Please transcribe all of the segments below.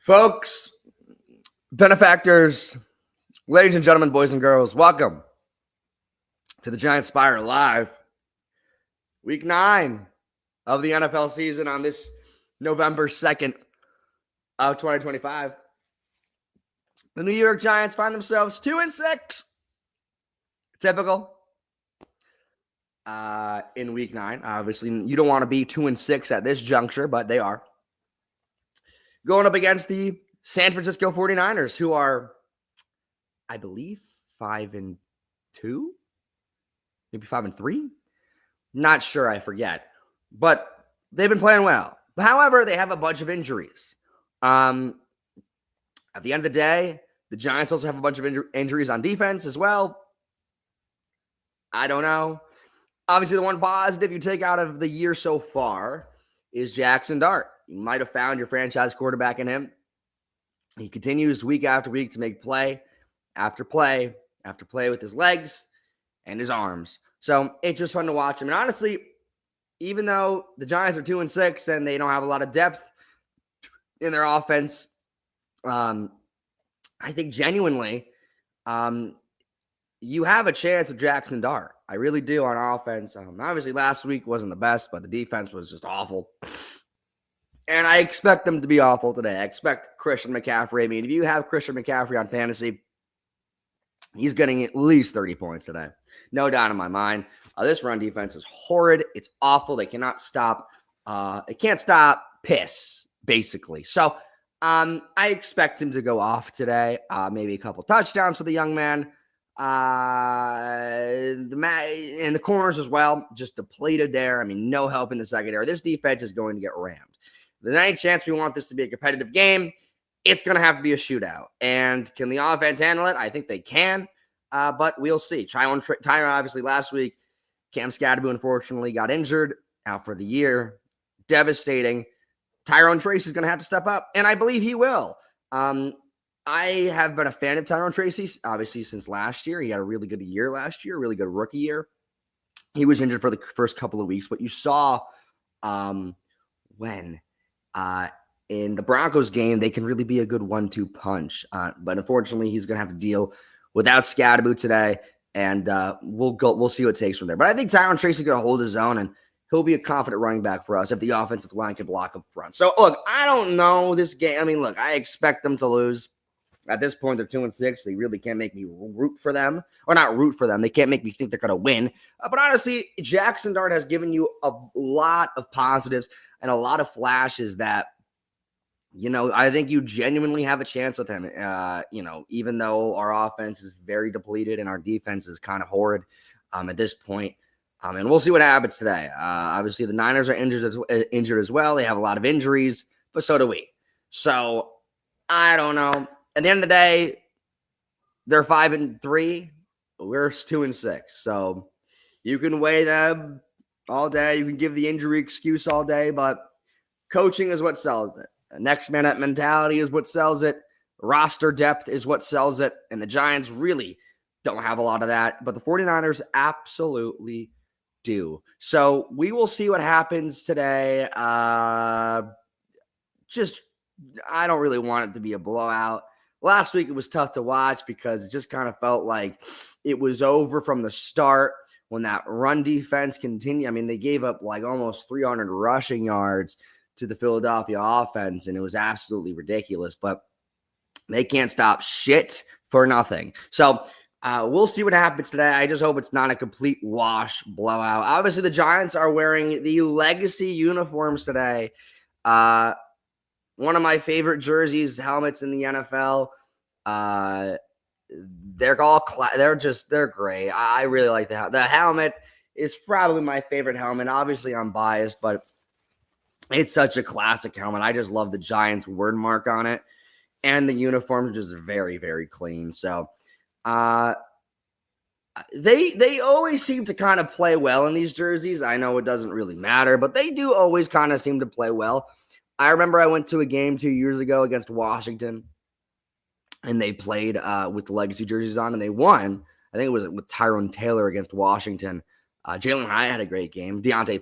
Folks, benefactors, ladies and gentlemen, boys and girls, welcome to the Giant Spire Live. Week 9 of the NFL season on this November 2nd of 2025. The New York Giants find themselves 2-6. Typical in week 9. Obviously, you don't want to be 2-6 at this juncture, but they are. Going up against the San Francisco 49ers, who are, I believe, 5-2, maybe 5-3. Not sure, I forget. But they've been playing well. However, they have a bunch of injuries. At the end of the day, the Giants also have a bunch of injuries on defense as well. I don't know. Obviously, the one positive you take out of the year so far is Jackson Dart. You might have found your franchise quarterback in him. He continues week after week to make play after play after play with his legs and his arms. So it's just fun to watch him. And honestly, even though the Giants are 2-6 and they don't have a lot of depth in their offense, I think genuinely you have a chance with Jackson Dart. I really do on offense. Obviously, last week wasn't the best, but the defense was just awful. And I expect them to be awful today. I expect Christian McCaffrey. I mean, if you have Christian McCaffrey on fantasy, he's getting at least 30 points today. No doubt in my mind. This run defense is horrid. It's awful. They cannot stop. It can't stop piss, basically. So I expect him to go off today. Maybe a couple touchdowns for the young man. And the corners as well, just depleted there. I mean, no help in the secondary. This defense is going to get rammed. There's any chance we want this to be a competitive game, it's going to have to be a shootout. And can the offense handle it? I think they can, but we'll see. Tyron, obviously, last week, Cam Scadaboo, unfortunately, got injured, out for the year. Devastating. Tyrone Tracy is going to have to step up, and I believe he will. I have been a fan of Tyrone Tracy, obviously, since last year. He had a really good year last year, really good rookie year. He was injured for the first couple of weeks, but you saw in the Broncos game, they can really be a good 1-2 punch. But unfortunately, he's going to have to deal without Scadaboo today, and we'll see what it takes from there. But I think Tyrone Tracy is going to hold his own, and he'll be a confident running back for us if the offensive line can block up front. So, look, I don't know this game. I mean, look, I expect them to lose. At this point, they're 2-6. They really can't make me root for them. Or not root for them. They can't make me think they're going to win. But honestly, Jackson Dart has given you a lot of positives and a lot of flashes that, I think you genuinely have a chance with him. Even though our offense is very depleted and our defense is kind of horrid at this point. And we'll see what happens today. Obviously, the Niners are injured as well. They have a lot of injuries, but so do we. So, I don't know. At the end of the day, they're 5-3. We're 2-6. So, you can weigh them all day. You can give the injury excuse all day, but coaching is what sells it. Next man up mentality is what sells it. Roster depth is what sells it. And the Giants really don't have a lot of that. But the 49ers absolutely do. So we will see what happens today. I don't really want it to be a blowout. Last week it was tough to watch because it just kind of felt like it was over from the start when that run defense continued. I mean, they gave up like almost 300 rushing yards to the Philadelphia offense, and it was absolutely ridiculous. But they can't stop shit for nothing. So we'll see what happens today. I just hope it's not a complete wash blowout. Obviously, the Giants are wearing the legacy uniforms today. One of my favorite jerseys, helmets in the NFL. They're great. I really like the helmet is probably my favorite helmet. Obviously, I'm biased, but it's such a classic helmet. I just love the Giants word mark on it, and the uniforms are just very, very clean. So, they always seem to kind of play well in these jerseys. I know it doesn't really matter, but they do always kind of seem to play well. I remember I went to a game 2 years ago against Washington, and they played with the legacy jerseys on, and they won. I think it was with Tyrone Taylor against Washington. Jalen Hyatt had a great game. Deontay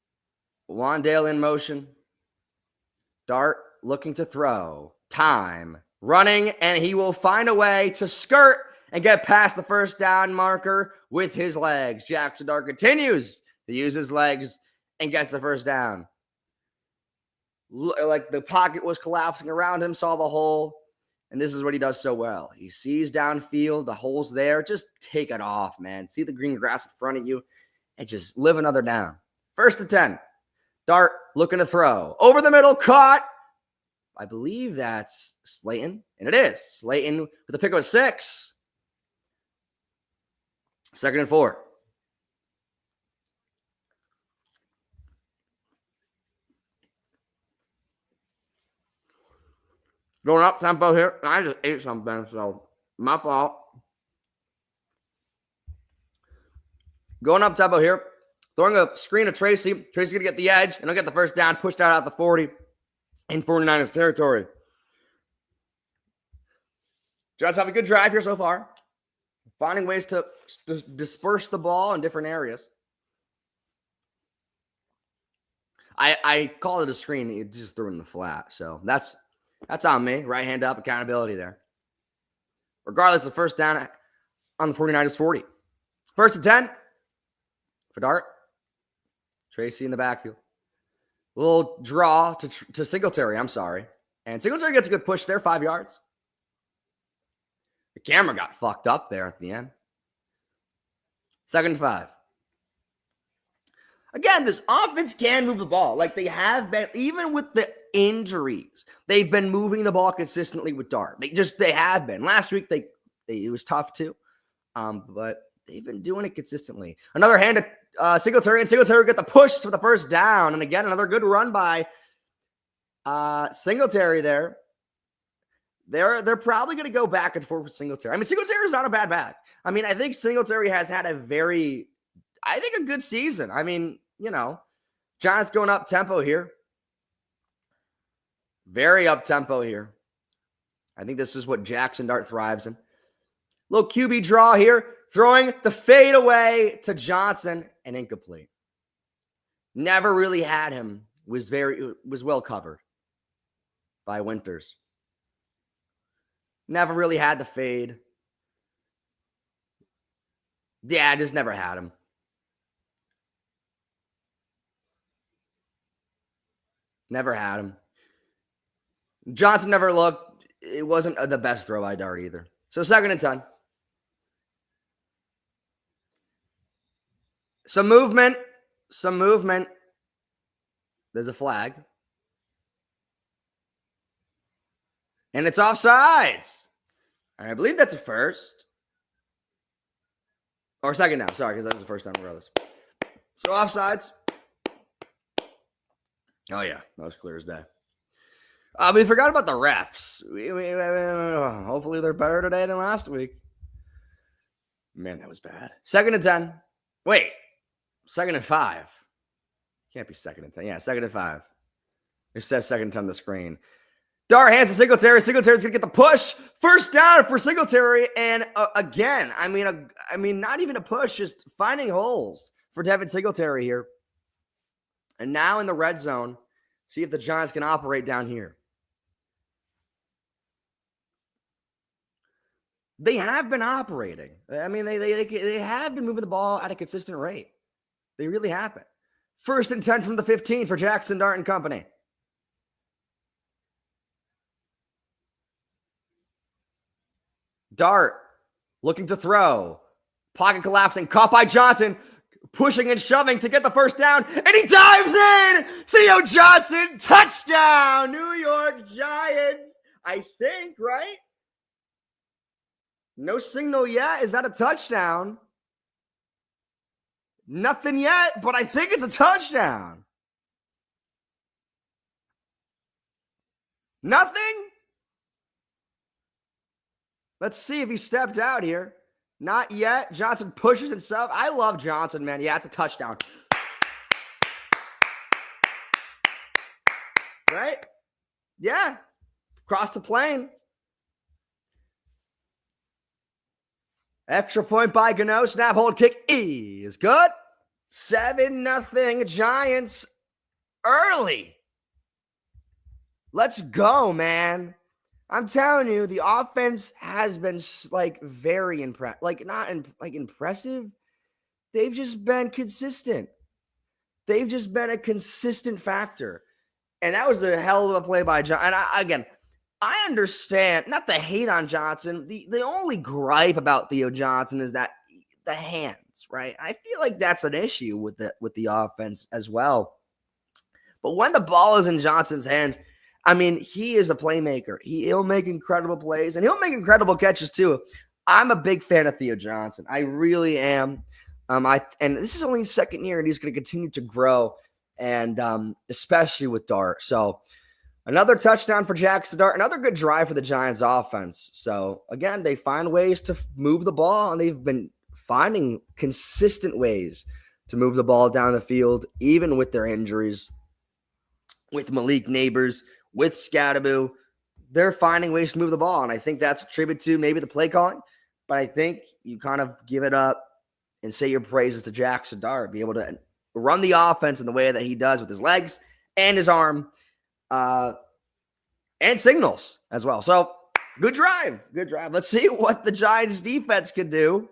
Wandale in motion. Dart looking to throw. Time. Running, and he will find a way to skirt and get past the first down marker with his legs. Jackson Dart continues to use his legs and gets the first down. Like the pocket was collapsing around him, saw the hole, and this is what he does so well. He sees downfield, the hole's there. Just take it off, man. See the green grass in front of you and just live another down. 1st and 10. Dart looking to throw. Over the middle, caught. I believe that's Slayton, and it is. Slayton with a pick of a 6. 2nd and 4. Going up tempo here. I just ate something, so my fault. Going up tempo here. Throwing a screen to Tracy. Tracy's going to get the edge, and he'll get the first down, pushed out the 40 in 49ers territory. Giants have a good drive here so far. Finding ways to disperse the ball in different areas. I called it a screen. It just threw in the flat. So that's on me. Right hand up, accountability there. Regardless of first down on the 49ers 40. 1st and 10 for Dart. Tracy in the backfield. Little draw to Singletary, I'm sorry. And Singletary gets a good push there, 5 yards. The camera got fucked up there at the end. 2nd and 5. Again, this offense can move the ball. Like they have been, even with the injuries, they've been moving the ball consistently with Dart. They have been. Last week, it was tough too. But they've been doing it consistently. Another hand to Singletary, and Singletary get the push for the first down. And again, another good run by Singletary there. They're probably going to go back and forth with Singletary. I mean, Singletary is not a bad back. I mean, I think Singletary has had a good season. I mean, Giants going up tempo here. Very up tempo here. I think this is what Jackson Dart thrives in. Little QB draw here. Throwing the fade away to Johnson and incomplete. Never really had him. Was well covered by Winters. Never really had the fade. Yeah, just never had him. Never had him. Johnson never looked. It wasn't the best throw by Dart either. So 2nd and 10. Some movement. There's a flag. And it's offsides. I believe that's a first. Or second down. Sorry, because that was the first time regardless. So offsides. Oh, yeah. That was clear as day. We forgot about the refs. Hopefully they're better today than last week. Man, that was bad. 2nd and 10. Wait. 2nd and 5. Can't be 2nd and 10. Yeah, 2nd and 5. It says 2nd and 10 on the screen. Dart hands to Singletary. Singletary's going to get the push. First down for Singletary. And again, I mean, not even a push, just finding holes for Devin Singletary here. And now in the red zone, see if the Giants can operate down here. They have been operating. I mean, they have been moving the ball at a consistent rate. They really have been. 1st and 10 from the 15 for Jackson Dart and company. Dart looking to throw. Pocket collapsing. Caught by Johnson. Pushing and shoving to get the first down. And he dives in. Theo Johnson. Touchdown. New York Giants. I think, right? No signal yet. Is that a touchdown? Nothing yet, but I think it's a touchdown. Nothing? Let's see if he stepped out here. Not yet. Johnson pushes and stuff. I love Johnson, man. Yeah, it's a touchdown. Right? Yeah. Cross the plane. Extra point by Gano. Snap, hold, kick is good. 7-0 Giants early. Let's go, man. I'm telling you, the offense has been like very impressive. Like not impressive. They've just been consistent. They've just been a consistent factor. And that was a hell of a play by John. And again, I understand, not the hate on Johnson. The only gripe about Theo Johnson is that the hands, right? I feel like that's an issue with the offense as well. But when the ball is in Johnson's hands, I mean, he is a playmaker. He'll make incredible plays, and he'll make incredible catches too. I'm a big fan of Theo Johnson. I really am. And this is only his second year, and he's going to continue to grow, and especially with Dart. So another touchdown for Jackson Dart. Another good drive for the Giants offense. So again, they find ways to move the ball, and they've been finding consistent ways to move the ball down the field, even with their injuries. With Malik Neighbors, with Scadaboo, they're finding ways to move the ball. And I think that's a tribute to maybe the play calling. But I think you kind of give it up and say your praises to Jackson Dart, be able to run the offense in the way that he does with his legs and his arm and signals as well. So good drive. Good drive. Let's see what the Giants defense can do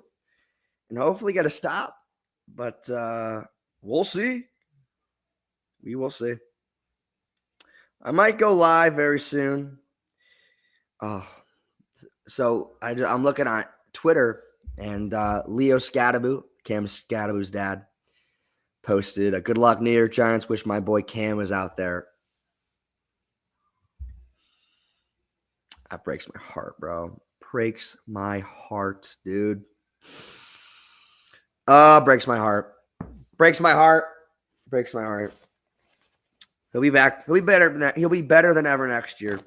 and hopefully get a stop. But we'll see. We will see. I might go live very soon. So I'm looking on Twitter, and Leo Scadaboo, Cam Scadaboo's dad, posted a good luck New York Giants. Wish my boy Cam was out there. That breaks my heart, bro. Breaks my heart, dude. Breaks my heart. Breaks my heart. Breaks my heart. He'll be back. He'll be better than that. He'll be better than ever next year.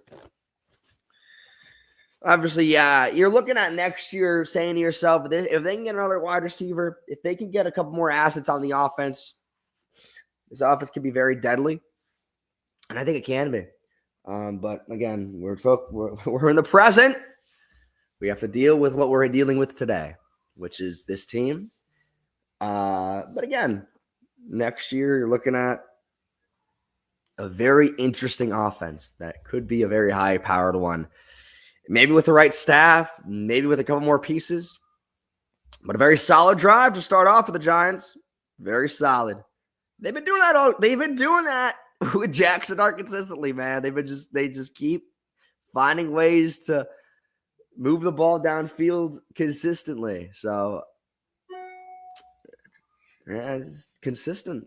Obviously, yeah, you're looking at next year saying to yourself, if they can get another wide receiver, if they can get a couple more assets on the offense, this offense can be very deadly. And I think it can be. But again, we're in the present. We have to deal with what we're dealing with today, which is this team. But again, next year you're looking at a very interesting offense that could be a very high-powered one. Maybe with the right staff, maybe with a couple more pieces. But a very solid drive to start off for the Giants. Very solid. They've been doing that with Jackson Dart consistently, man. They just keep finding ways to move the ball downfield consistently. So yeah, it's consistent.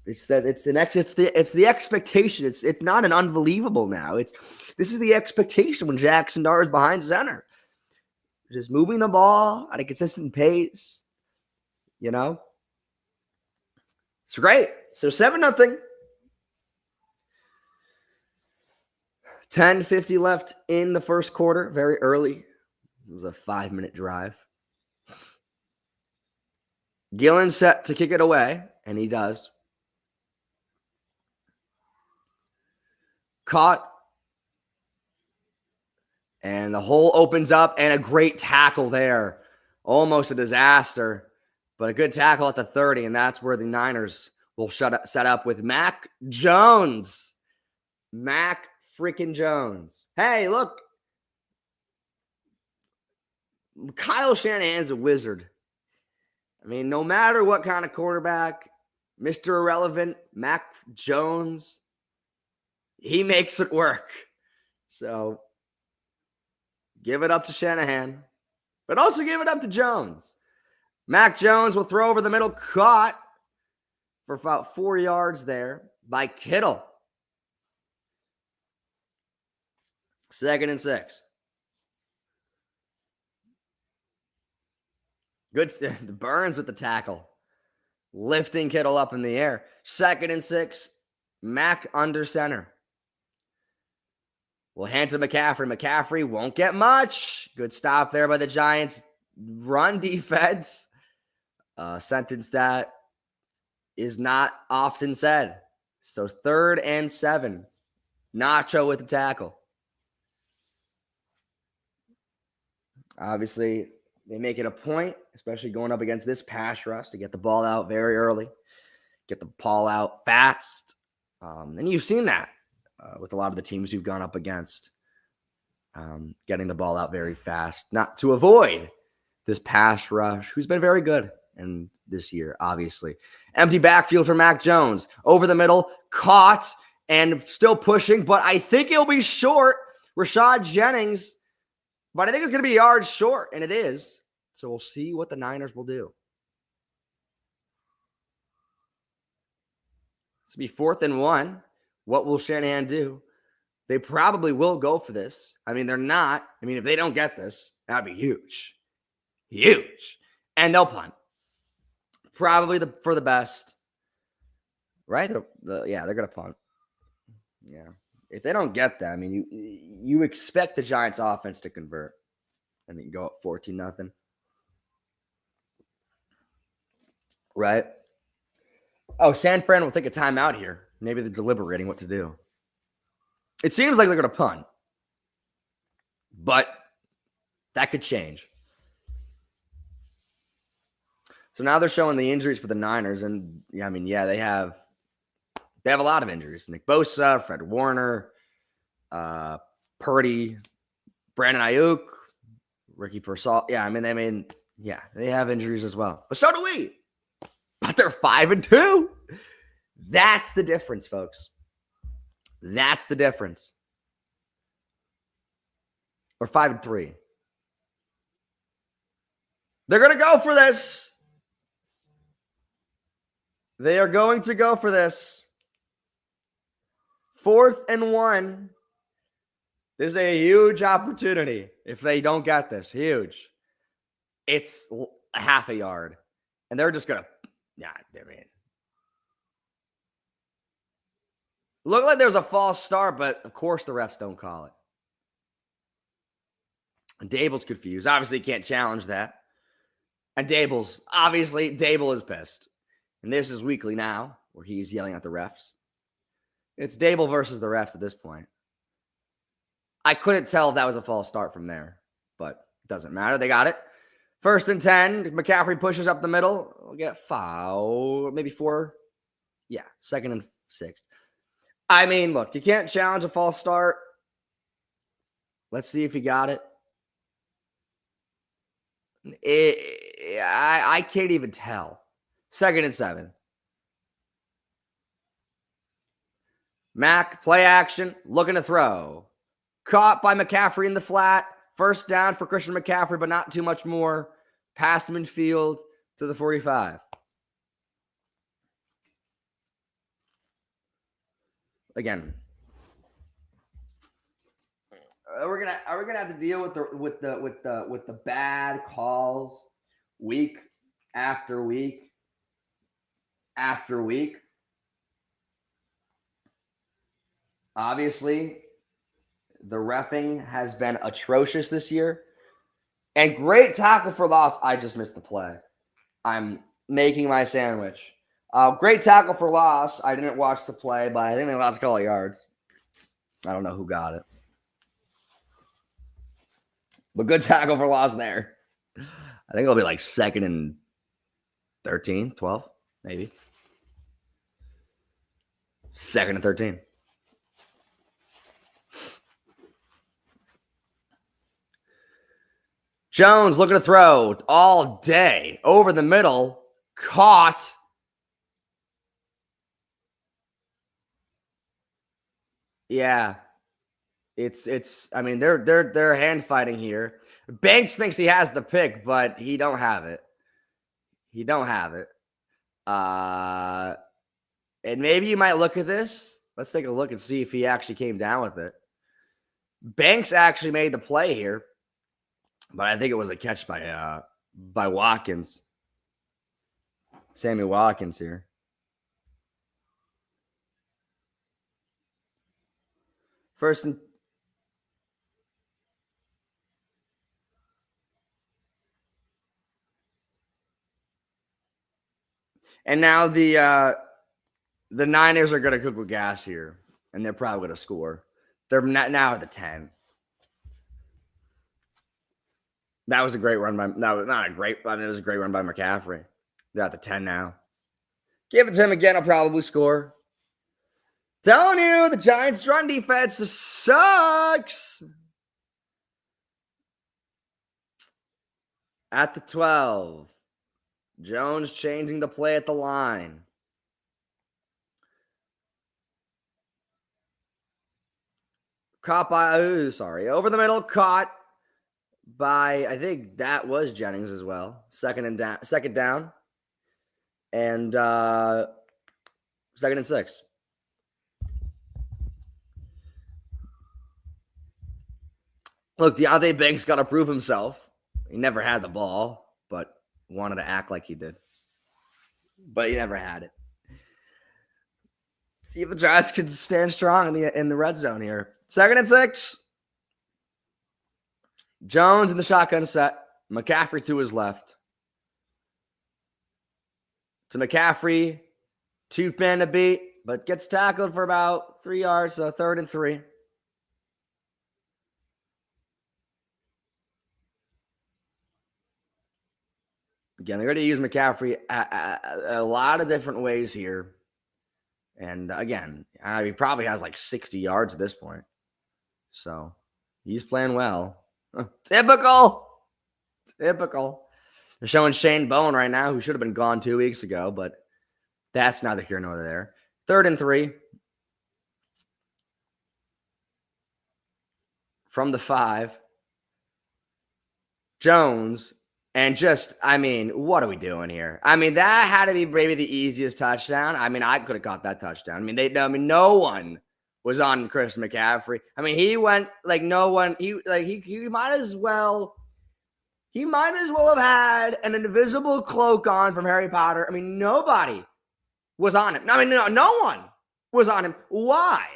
It's the expectation. It's not an unbelievable now. This is the expectation when Jackson Dart is behind center. Just moving the ball at a consistent pace. You know? It's great. So 7-0. 10:50 left in the first quarter. Very early. It was a 5-minute drive. Gillen set to kick it away, and he does. Caught. And the hole opens up, and a great tackle there. Almost a disaster, but a good tackle at the 30, and that's where the Niners will set up with Mac Jones. Mac freaking Jones. Hey, look. Kyle Shanahan's a wizard. I mean, no matter what kind of quarterback, Mr. Irrelevant, Mac Jones, he makes it work. So give it up to Shanahan, but also give it up to Jones. Mac Jones will throw over the middle, caught for about 4 yards there by Kittle. 2nd and 6. Good. Burns with the tackle. Lifting Kittle up in the air. 2nd and 6. Mac under center. We'll hand to McCaffrey. McCaffrey won't get much. Good stop there by the Giants. Run defense. A sentence that is not often said. So 3rd and 7. Nacho with the tackle. Obviously, they make it a point, especially going up against this pass rush, to get the ball out very early. get the ball out fast. And you've seen that with a lot of the teams you've gone up against, getting the ball out very fast, not to avoid this pass rush, who's been very good in this year, obviously. Empty backfield for Mac Jones. Over the middle, caught and still pushing, but I think it'll be short. Rashad Jennings, but I think it's going to be yards short, and it is. So we'll see what the Niners will do. This will be 4th and 1. What will Shanahan do? They probably will go for this. I mean, they're not. I mean, if they don't get this, that'd be huge. Huge. And they'll punt. Probably for the best. Right? They're going to punt. Yeah. If they don't get that, I mean, you expect the Giants offense to convert. And then go up 14-0. Right? Oh, San Fran will take a timeout here. Maybe they're deliberating what to do. It seems like they're going to punt. But that could change. So now they're showing the injuries for the Niners. And, they have a lot of injuries. Nick Bosa, Fred Warner, Purdy, Brandon Ayuk, Ricky Pearsall. They have injuries as well. But so do we. But they're 5-2. That's the difference, folks. That's the difference. Or 5-3. They're going to go for this. They are going to go for this. 4th and 1. This is a huge opportunity if they don't get this. Huge. It's a half a yard. And they're just going to, look like there's a false start, but of course the refs don't call it. And Dable's confused. Obviously, he can't challenge that. And Dable is pissed. And this is weekly now, where he's yelling at the refs. It's Dable versus the refs at this point. I couldn't tell if that was a false start from there, but it doesn't matter. They got it. 1st and 10. McCaffrey pushes up the middle. We'll get foul. Maybe 4. Yeah, 2nd and 6. I mean, look, you can't challenge a false start. Let's see if he got it. I can't even tell. 2nd and 7. Mac, play action, looking to throw. Caught by McCaffrey in the flat. 1st down for Christian McCaffrey, but not too much more. Pass midfield to the 45. Again, are we gonna have to deal with the bad calls week after week after week? Obviously, the reffing has been atrocious this year. And great tackle for loss. I just missed the play. I'm making my sandwich. Great tackle for loss. I didn't watch the play, but I think they lost a couple of yards. I don't know who got it. But good tackle for loss there. I think it'll be like 2nd and 13, 12, maybe. 2nd and 13. Jones looking to throw all day. Over the middle. Caught. Yeah. They're hand fighting here. Banks thinks he has the pick, but he don't have it. And maybe you might look at this. Let's take a look and see if he actually came down with it. Banks actually made the play here, but I think it was a catch by Watkins. Sammy Watkins here. First and now the Niners are going to cook with gas here, and they're probably going to score. They're now at the 10. That was a great run by. No, not a great. I mean, it was a great run by McCaffrey. They're at the 10 now. Give it to him again. I'll probably score. Telling you, the Giants' run defense sucks. At the 12. Jones changing the play at the line. Caught by, over the middle, caught by, I think that was Jennings as well. Second down. And second and 6. Look, Deontay Banks got to prove himself. He never had the ball, but wanted to act like he did. But he never had it. See if the Giants can stand strong in the red zone here. Second and 6. Jones in the shotgun set. McCaffrey to his left. To McCaffrey. 2-man to beat, but gets tackled for about 3 yards, so 3rd and 3. Again, they're going to use McCaffrey a lot of different ways here. And again, he probably has like 60 yards at this point. So he's playing well. Typical. They're showing Shane Bowen right now, who should have been gone 2 weeks ago, but that's neither here nor there. 3rd and 3. From the 5. Jones. And just, what are we doing here? That had to be maybe the easiest touchdown. I could have got that touchdown. No one was on Chris McCaffrey. He went like no one. He might as well. He might as well have had an invisible cloak on from Harry Potter. Nobody was on him. No one was on him. Why?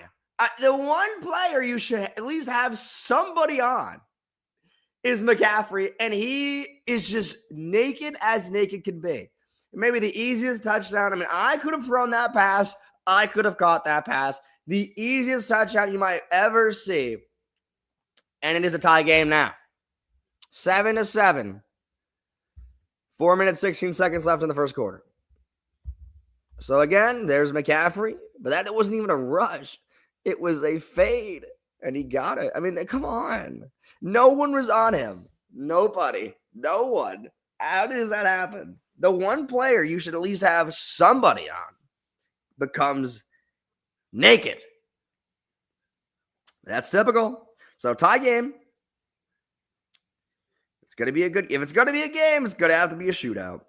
The one player you should at least have somebody on is McCaffrey, and he is just naked as naked can be. Maybe the easiest touchdown. I could have thrown that pass. I could have caught that pass. The easiest touchdown you might ever see. And it is a tie game now. 7-7. 4 minutes, 16 seconds left in the first quarter. So again, there's McCaffrey, but that wasn't even a rush. It was a fade, and he got it. Come on. No one was on him. Nobody. No one. How does that happen? The one player you should at least have somebody on becomes naked. That's typical. So tie game. It's going to be if it's going to be a game, it's going to have to be a shootout.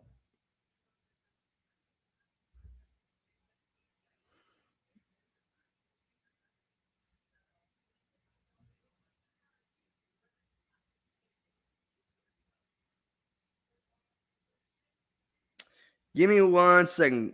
Give me 1 second.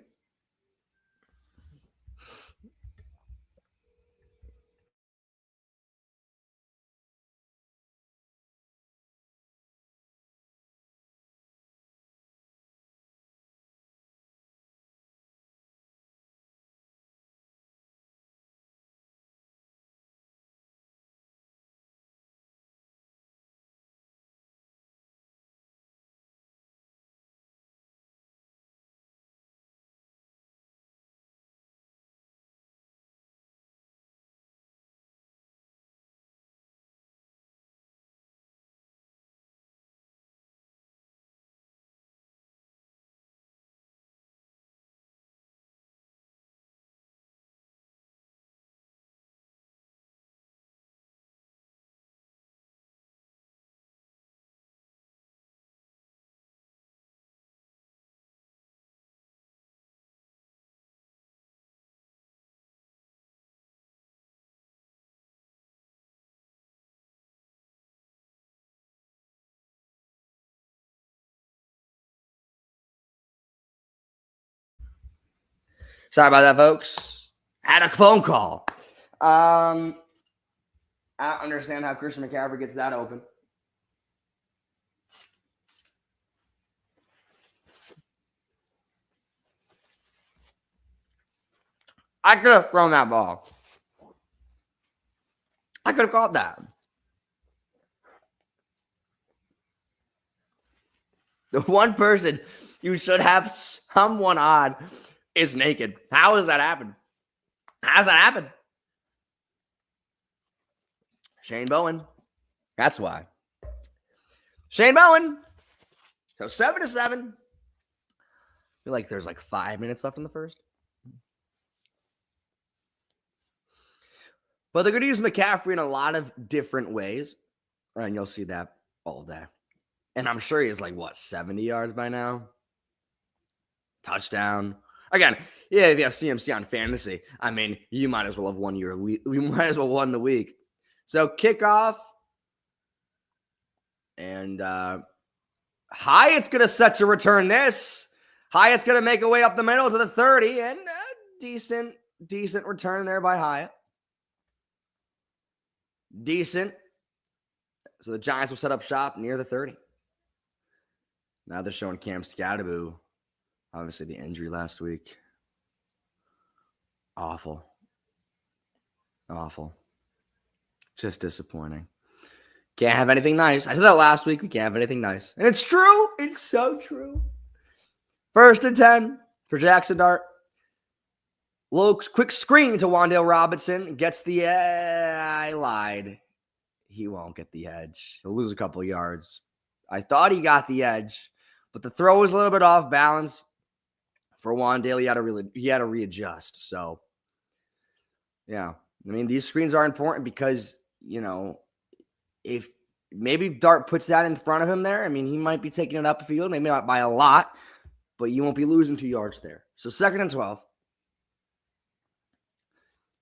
Sorry about that, folks. Had a phone call. I don't understand how Christian McCaffrey gets that open. I could have thrown that ball. I could have caught that. The one person you should have someone on is naked. How does that happen? How does that happen? Shane Bowen. That's why. Shane Bowen. So 7-7. I feel like there's like 5 minutes left in the first. But they're going to use McCaffrey in a lot of different ways. And you'll see that all day. And I'm sure he's like, 70 yards by now? Touchdown. Again, yeah, if you have CMC on fantasy, I mean, you might as well have won your week. We might as well won the week. So kickoff. And Hyatt's going to set to return this. Hyatt's going to make a way up the middle to the 30. And decent return there by Hyatt. Decent. So the Giants will set up shop near the 30. Now they're showing Cam Scatterboo. Obviously, the injury last week. Awful. Just disappointing. Can't have anything nice. I said that last week. We can't have anything nice. And it's true. It's so true. 1st and 10 for Jackson Dart. Little quick screen to Wan'Dale Robinson. Gets the I lied. He won't get the edge. He'll lose a couple of yards. I thought he got the edge, but the throw was a little bit off balance. For Wan'Dale, he had to readjust. So, yeah. I mean, these screens are important because, if maybe Dart puts that in front of him there, I mean, he might be taking it up the field, maybe not by a lot, but you won't be losing 2 yards there. So 2nd and 12.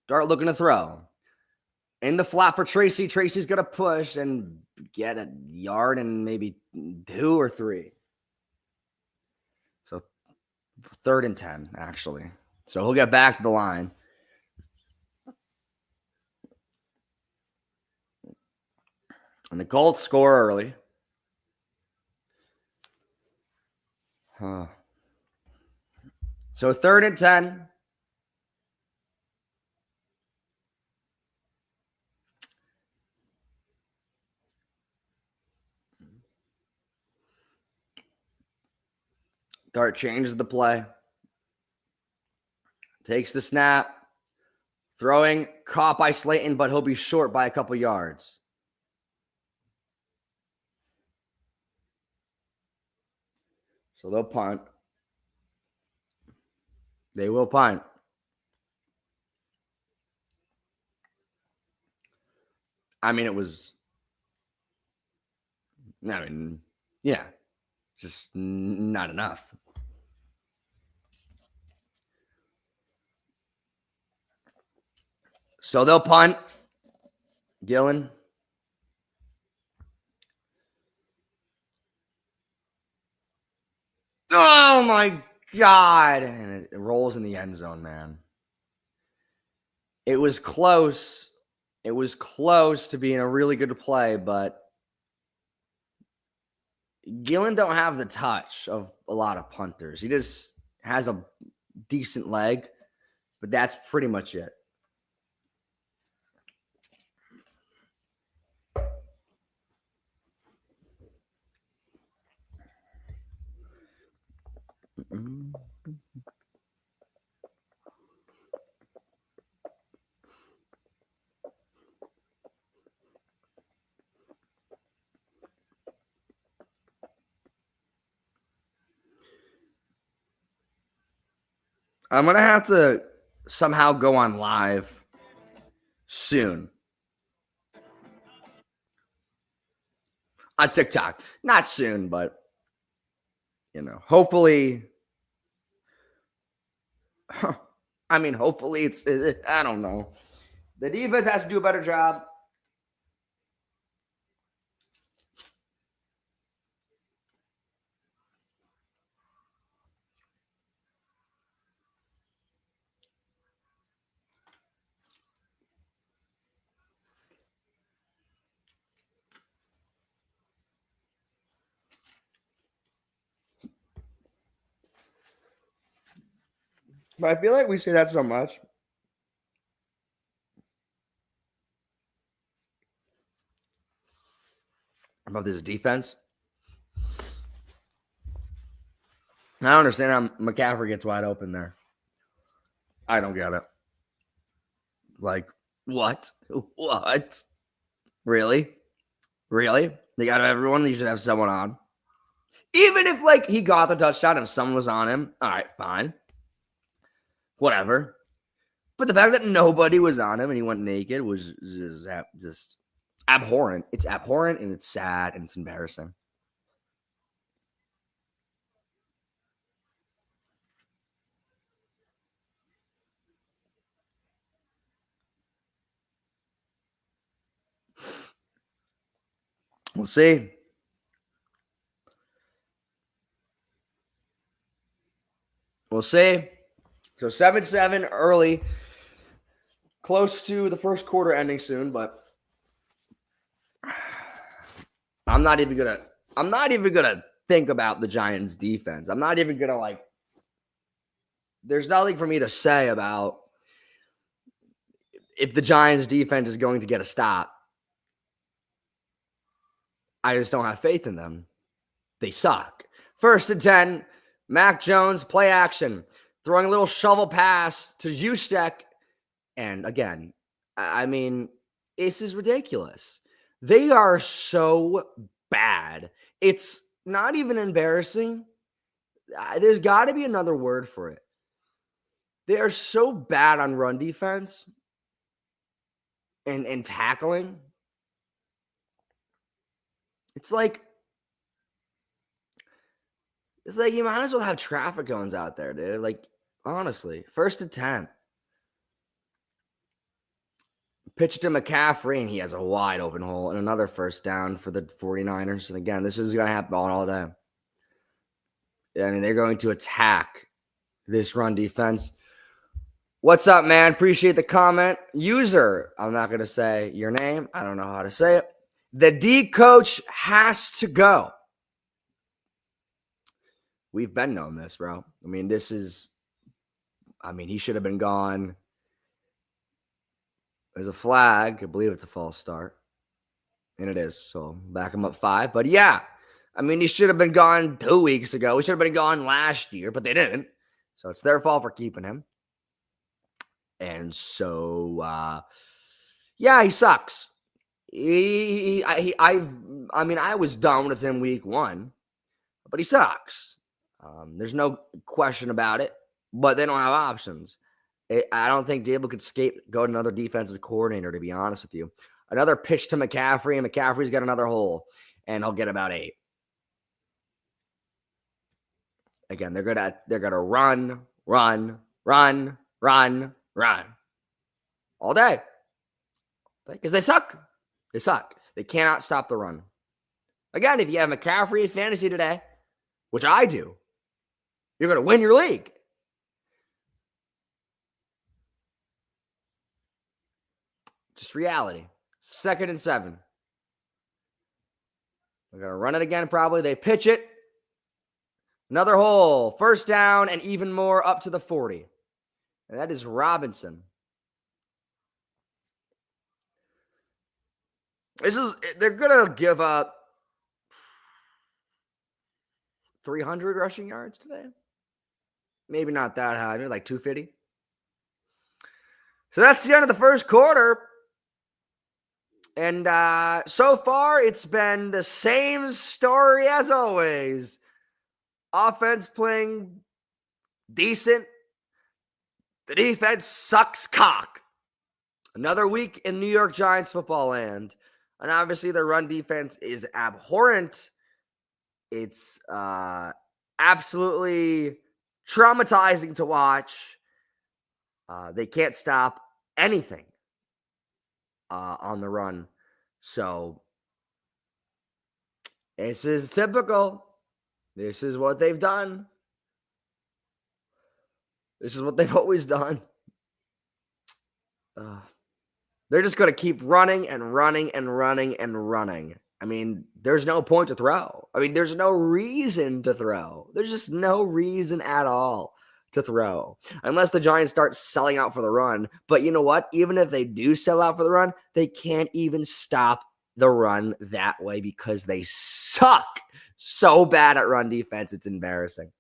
Dart looking to throw. In the flat for Tracy. Tracy's going to push and get a yard and maybe 2 or 3. So 3rd and 10, actually. So he'll get back to the line. And the Colts score early. So 3rd and 10. Dart changes the play. Takes the snap. Throwing. Caught by Slayton, but he'll be short by a couple yards. So they'll punt. They will punt. I mean, just not enough. So they'll punt. Gillen. Oh, my God. And it rolls in the end zone, man. It was close. It was close to being a really good play, but Gillen don't have the touch of a lot of punters. He just has a decent leg, but that's pretty much it. I'm going to have to somehow go on live soon on TikTok. Not soon, but, hopefully. I mean, hopefully I don't know. The defense has to do a better job. But I feel like we say that so much. About this defense. I don't understand how McCaffrey gets wide open there. I don't get it. Like, what? What? Really? Really? They got everyone. You should have someone on. Even if, like, he got the touchdown and someone was on him, all right, fine. Whatever. But the fact that nobody was on him and he went naked was just abhorrent. It's abhorrent and it's sad and it's embarrassing. We'll see. We'll see. So 7-7 early, close to the first quarter ending soon, but I'm not even gonna think about the Giants defense. I'm not even gonna there's nothing for me to say about if the Giants defense is going to get a stop. I just don't have faith in them. They suck. 1st and 10, Mac Jones, play action, throwing a little shovel pass to Juszczyk. And again, I mean, this is ridiculous. They are so bad. It's not even embarrassing. There's got to be another word for it. They are so bad on run defense and tackling. It's like you might as well have traffic cones out there, dude. Like, honestly, 1st and 10. Pitch it to McCaffrey, and he has a wide open hole and another 1st down for the 49ers. And again, this is going to happen all day. I mean, they're going to attack this run defense. What's up, man? Appreciate the comment. User, I'm not going to say your name. I don't know how to say it. The D coach has to go. We've been known this, bro. I mean, he should have been gone. There's a flag. I believe it's a false start. And it is. So back him up 5. But yeah, I mean, he should have been gone 2 weeks ago. He should have been gone last year, but they didn't. So it's their fault for keeping him. And so, yeah, he sucks. I was done with him week 1, but he sucks. There's no question about it, but they don't have options. I don't think Dable could go to another defensive coordinator, to be honest with you. Another pitch to McCaffrey, and McCaffrey's got another hole, and he'll get about 8. Again, they're gonna run all day because they suck. They suck. They cannot stop the run. Again, if you have McCaffrey in fantasy today, which I do, you're gonna win your league. Just reality. 2nd and 7. They're going to run it again, probably. They pitch it. Another hole. 1st down and even more up to the 40. And that is Robinson. They're going to give up 300 rushing yards today. Maybe not that high. Maybe like 250. So that's the end of the first quarter. And so far, it's been the same story as always. Offense playing decent. The defense sucks cock. Another week in New York Giants football land. And obviously, their run defense is abhorrent. It's absolutely traumatizing to watch. They can't stop anything on the run. So this is typical. This is what they've done. This is what they've always done. They're just going to keep running and running and running and running. I mean, there's no point to throw. I mean, there's no reason to throw. There's just no reason at all to throw. Unless the Giants start selling out for the run. But you know what? Even if they do sell out for the run, they can't even stop the run that way because they suck so bad at run defense. It's embarrassing.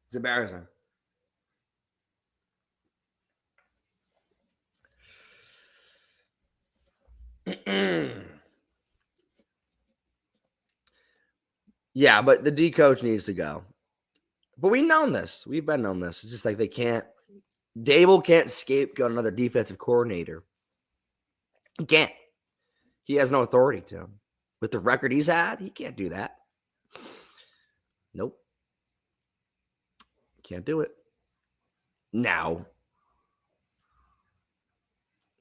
It's embarrassing. Yeah, but the D coach needs to go. But we've known this. We've been known this. It's just like they can't. Dable can't scapegoat another defensive coordinator. He can't. He has no authority to him. With the record he's had, he can't do that. Nope. Can't do it. Now,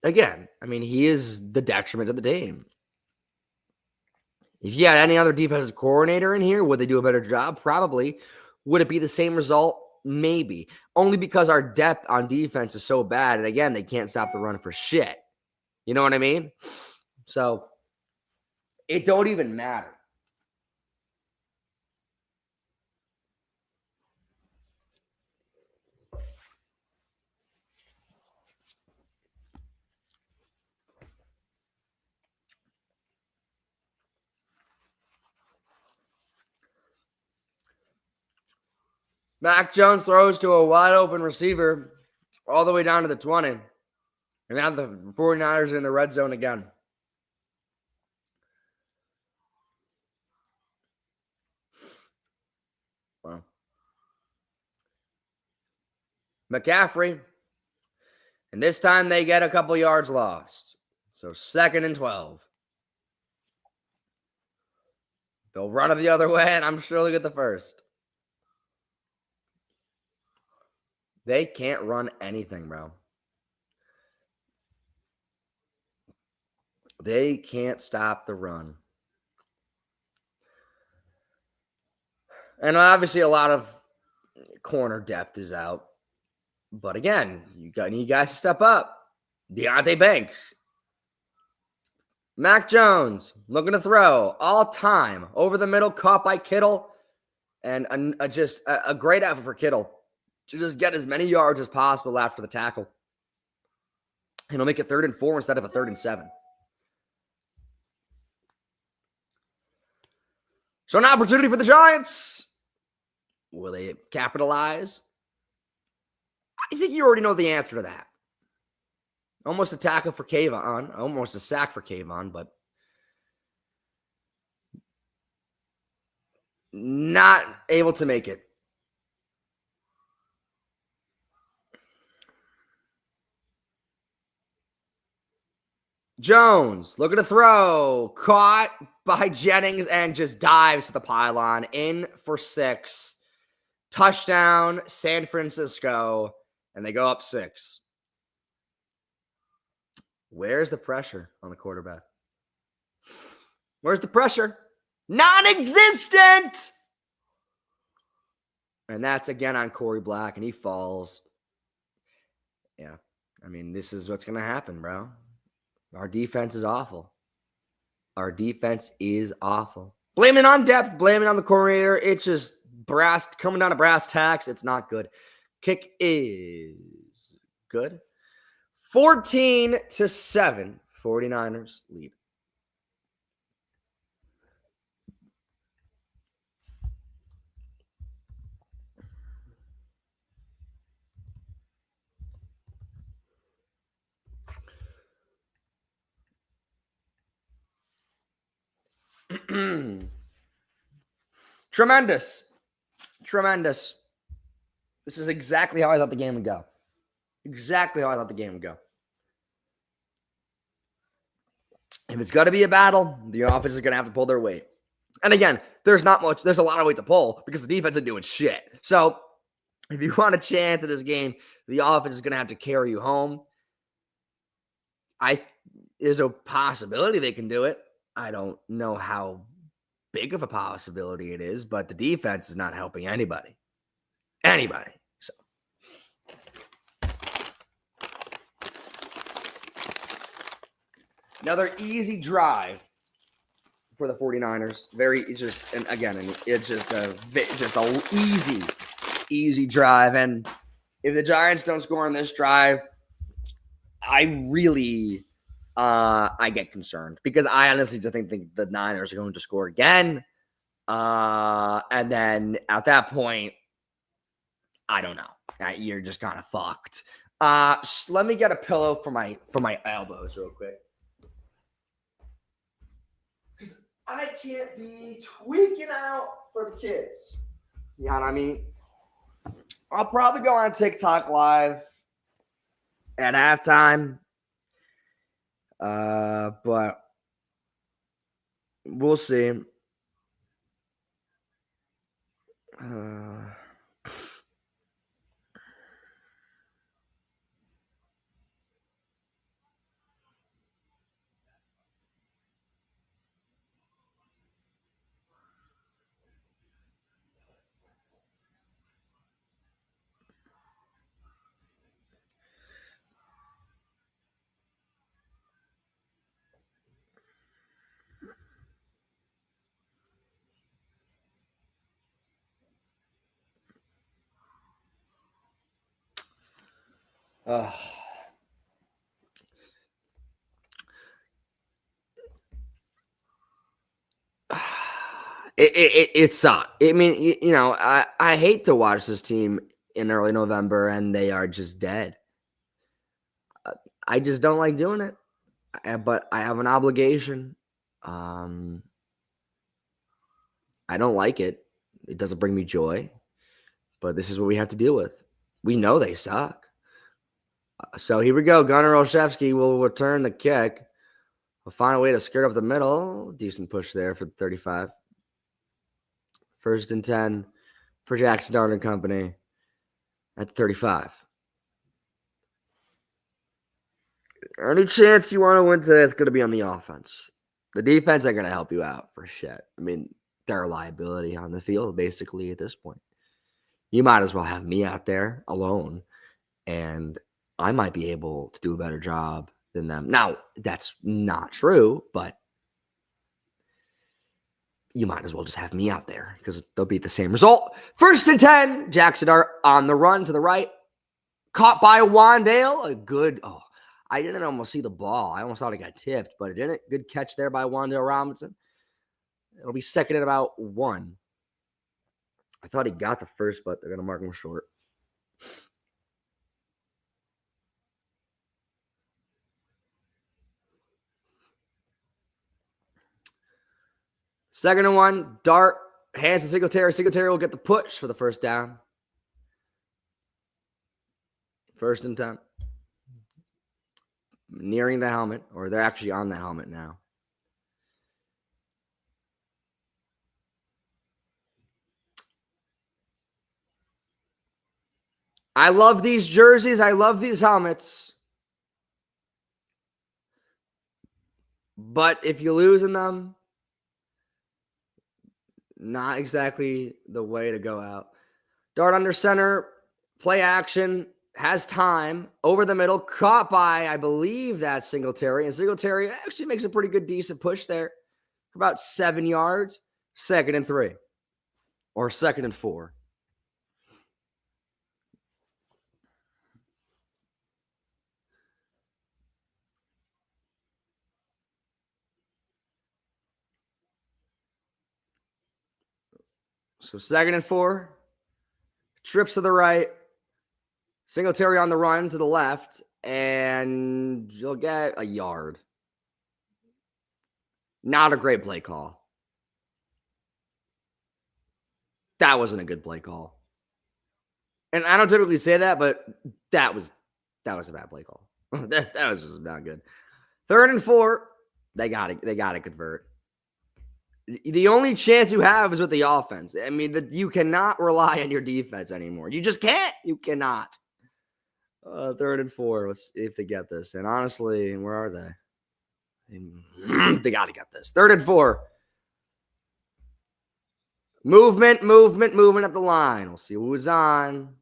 again, I mean, he is the detriment of the team. If you had any other defensive coordinator in here, would they do a better job? Probably. Would it be the same result? Maybe. Only because our depth on defense is so bad. And again, they can't stop the run for shit. You know what I mean? So it don't even matter. Mac Jones throws to a wide open receiver all the way down to the 20. And now the 49ers are in the red zone again. Wow. McCaffrey. And this time they get a couple yards lost. So 2nd and 12. They'll run it the other way, and I'm sure they'll get the first. They can't run anything, bro. They can't stop the run. And obviously a lot of corner depth is out. But again, you need guys to step up. Deontay Banks. Mac Jones looking to throw all time over the middle, caught by Kittle. And just a great effort for Kittle to just get as many yards as possible after the tackle. And he'll make it 3rd and 4 instead of a 3rd and 7. So an opportunity for the Giants. Will they capitalize? I think you already know the answer to that. Almost a tackle for Kayvon. Almost a sack for Kayvon, but not able to make it. Jones looking to throw. Caught by Jennings and just dives to the pylon. In for 6. Touchdown, San Francisco. And they go up 6. Where's the pressure on the quarterback? Where's the pressure? Non-existent! And that's again on Corey Black, and he falls. Yeah, I mean, this is what's going to happen, bro. Our defense is awful. Our defense is awful. Blame it on depth, blame it on the coordinator. It's just coming down to brass tacks. It's not good. Kick is good. 14-7, 49ers lead. Tremendous. This is exactly how I thought the game would go. Exactly how I thought the game would go. If it's going to be a battle, the offense is going to have to pull their weight. And again, there's not much. There's a lot of weight to pull because the defense isn't doing shit. So if you want a chance at this game, the offense is going to have to carry you home. There's a possibility they can do it. I don't know how big of a possibility it is, but the defense is not helping anybody. So another easy drive for the 49ers. It's just a easy drive. And if the Giants don't score on this drive, I get concerned because I honestly just think the Niners are going to score again. And then at that point, I don't know. You're just kind of fucked. Let me get a pillow for my elbows real quick. Because I can't be tweaking out for the kids. You know what I mean? I'll probably go on TikTok live at halftime. But we'll see. It sucked. I mean, you know, I hate to watch this team in early November and they are just dead. I just don't like doing it, but I have an obligation. I don't like it. It doesn't bring me joy, but this is what we have to deal with. We know they suck. So here we go. Gunnar Olszewski will return the kick. We'll find a way to skirt up the middle. Decent push there for 35. 1st and 10 for Jackson Dart and company at 35. Any chance you want to win today, it's going to be on the offense. The defense are going to help you out for shit. I mean, they're a liability on the field, basically, at this point. You might as well have me out there alone, and I might be able to do a better job than them. Now, that's not true, but you might as well just have me out there because they'll be the same result. 1st and 10, Jackson Dart on the run to the right. Caught by Wandale. A good, I didn't almost see the ball. I almost thought it got tipped, but it didn't. Good catch there by Wandale Robinson. It'll be second at about 1. I thought he got the first, but they're going to mark him short. Second and 1, Dart hands to Singletary. Singletary will get the push for the first down. 1st and 10. Nearing the helmet, or they're actually on the helmet now. I love these jerseys. I love these helmets. But if you lose in them, not exactly the way to go out. Dart under center, play action, has time, over the middle, caught by, I believe that's Singletary. And Singletary actually makes a pretty good, decent push there. About 7 yards. 2nd and 3. Or 2nd and 4. So 2nd and 4. Trips to the right. Singletary on the run to the left. And you'll get a yard. Not a great play call. That wasn't a good play call. And I don't typically say that, but that was a bad play call. that was just not good. 3rd and 4. They got to convert. The only chance you have is with the offense. I mean, you cannot rely on your defense anymore. You just can't. You cannot. 3rd and 4. Let's see if they get this. And honestly, where are they? They got to get this. 3rd and 4. Movement at the line. We'll see who's on.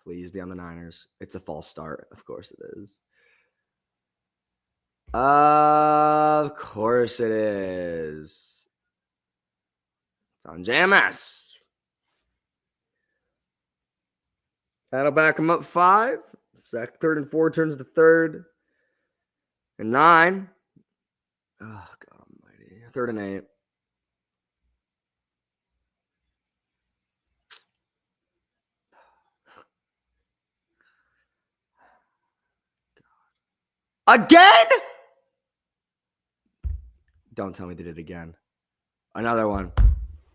Please be on the Niners. It's a false start. Of course it is. Of course it is. It's on JMS. That'll back him up 5. 3rd and 4 turns to 3rd and 9. Oh, God almighty. 3rd and 8. Again? Don't tell me they did it again. Another one.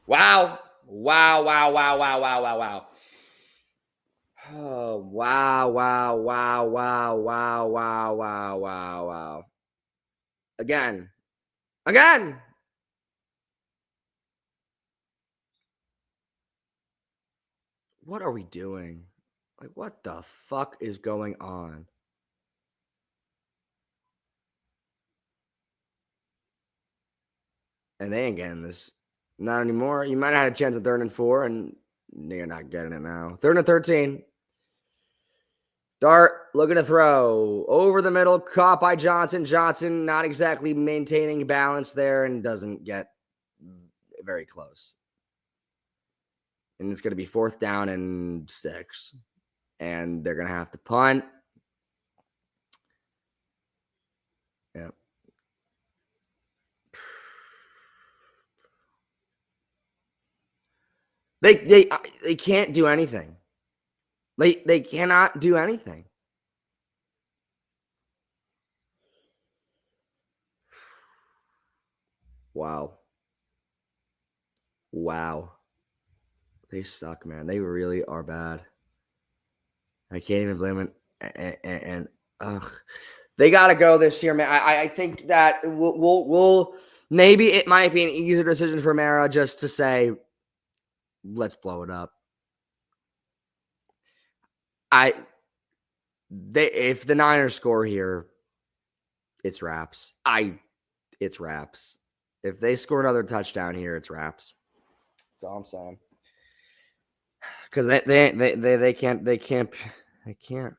Wow. Wow, wow, wow, wow, wow, wow, wow. Oh, wow, wow, wow, wow, wow, wow, wow, wow, wow. Again. Again. What are we doing? Like, what the fuck is going on? And they ain't getting this. Not anymore. You might have had a chance at 3rd and 4, and you're not getting it now. 3rd and 13. Dart looking to throw over the middle, caught by Johnson. Johnson not exactly maintaining balance there and doesn't get very close. And it's going to be 4th down and 6. And they're going to have to punt. Yeah. They can't do anything. They cannot do anything. Wow. Wow. They suck, man. They really are bad. I can't even blame them. And they got to go this year, man. I think that we'll maybe it might be an easier decision for Mara just to say, let's blow it up. If the Niners score here, it's wraps. It's wraps. If they score another touchdown here, it's wraps. That's all I'm saying. Because they can't.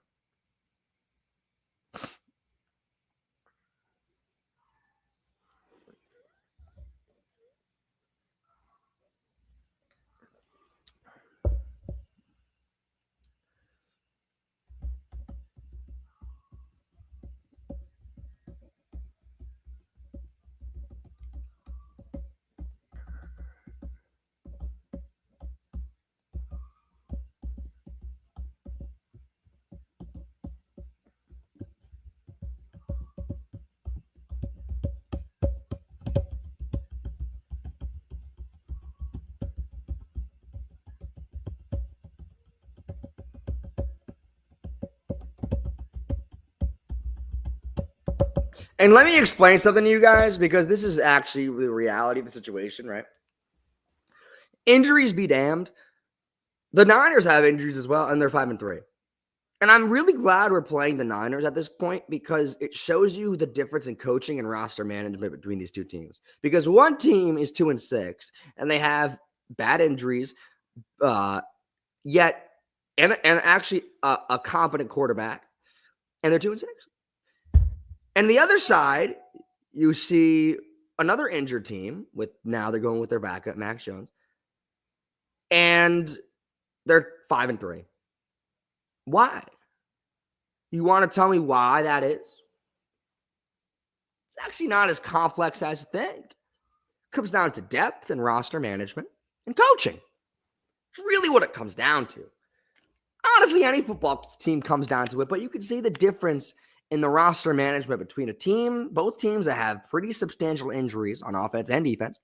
And let me explain something to you guys, because this is actually the reality of the situation, right? Injuries be damned. The Niners have injuries as well, and they're 5-3. And I'm really glad we're playing the Niners at this point, because it shows you the difference in coaching and roster management between these two teams. Because one team is 2-6, and they have bad injuries, yet and actually a competent quarterback, and they're 2-6. And the other side, you see another injured team with now they're going with their backup, Max Jones, and they're 5-3. Why? You want to tell me why that is? It's actually not as complex as you think. It comes down to depth and roster management and coaching. It's really what it comes down to. Honestly, any football team comes down to it, but you can see the difference in the roster management between both teams that have pretty substantial injuries on offense and defense.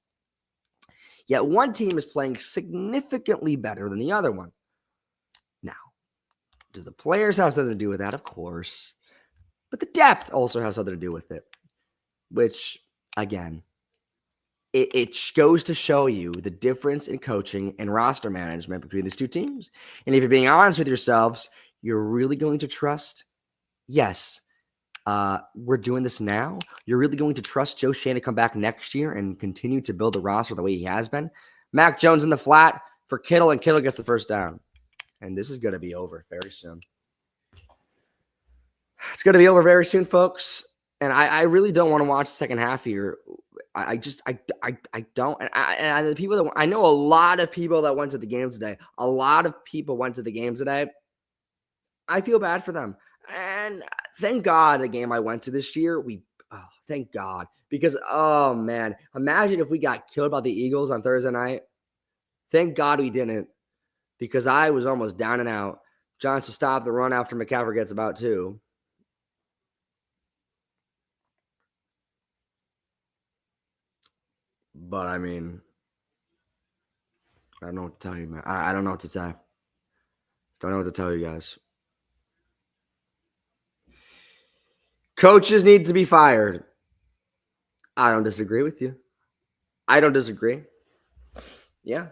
Yet one team is playing significantly better than the other one. Now, do the players have something to do with that? Of course. But the depth also has something to do with it. Which, again, it goes to show you the difference in coaching and roster management between these two teams. And if you're being honest with yourselves, you're really going to trust, yes, we're doing this now. You're really going to trust Joe Shane to come back next year and continue to build the roster the way he has been. Mac Jones in the flat for Kittle, and Kittle gets the first down. And this is going to be over very soon. It's going to be over very soon, folks. And I really don't want to watch the second half here. I don't. And the people that I know, a lot of people that went to the game today. A lot of people went to the game today. I feel bad for them. And thank God the game I went to this year, thank God. Because, oh, man, imagine if we got killed by the Eagles on Thursday night. Thank God we didn't, because I was almost down and out. Johnson stopped the run after McCaffrey gets about 2. But I mean, I don't know what to tell you, man. I don't know what to say. Don't know what to tell you guys. Coaches need to be fired. I don't disagree with you. I don't disagree. Yeah.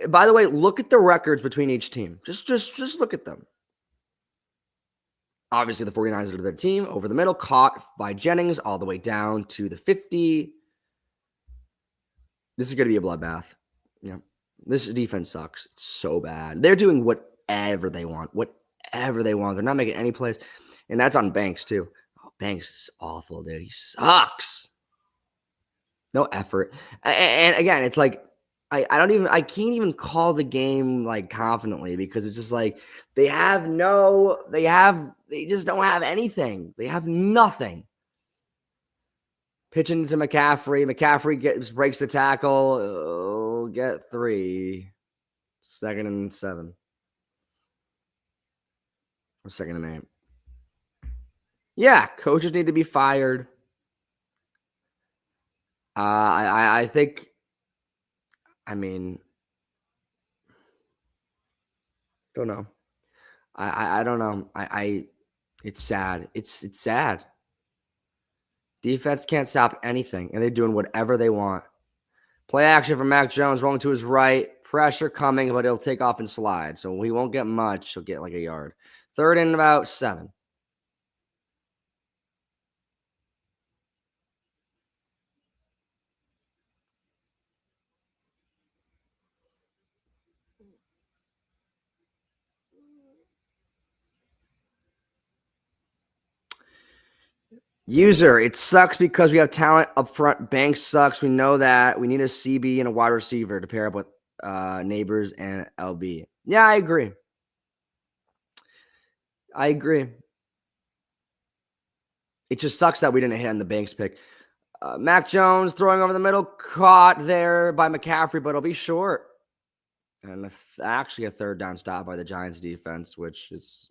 By the way, look at the records between each team. Just look at them. Obviously, the 49ers are the team over the middle, caught by Jennings all the way down to the 50. This is going to be a bloodbath. Yeah. This defense sucks. It's so bad. They're doing whatever they want. Whatever they want. They're not making any plays. And that's on Banks, too. Oh, Banks is awful, dude. He sucks. No effort. And again, it's like I can't even call the game like confidently because it's just like they just don't have anything. They have nothing. Pitching to McCaffrey. McCaffrey breaks the tackle. Get 3. 2nd and 7. Or 2nd and 8. Yeah, coaches need to be fired. I think. I mean, don't know. I don't know. It's sad. It's sad. Defense can't stop anything, and they're doing whatever they want. Play action from Mac Jones, rolling to his right. Pressure coming, but he'll take off and slide. So he won't get much. He'll get like a yard. 3rd and about 7. User, it sucks because we have talent up front. Banks sucks. We know that. We need a CB and a wide receiver to pair up with Neighbors and LB. Yeah, I agree. It just sucks that we didn't hit on the Banks pick. Mac Jones throwing over the middle, caught there by McCaffrey, but it'll be short. And actually a 3rd down stop by the Giants defense, which is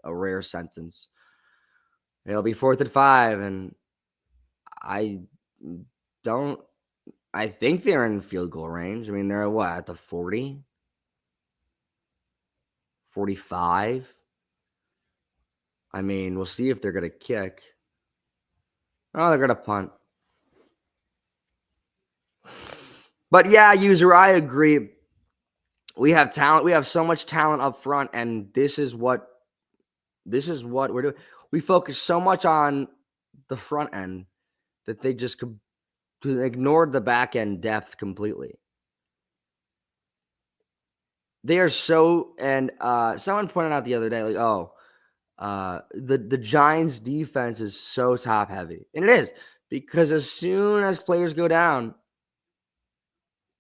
a rare sentence. It'll be 4th and 5, and I think they're in field goal range. I mean, they're at the 40? 45? I mean, we'll see if they're going to kick. Oh, they're going to punt. But yeah, user, I agree. We have talent. We have so much talent up front, and this is what we're doing. We focus so much on the front end that they just ignored the back end depth completely. They are so, and someone pointed out the other day, like, the Giants defense is so top heavy. And it is, because as soon as players go down,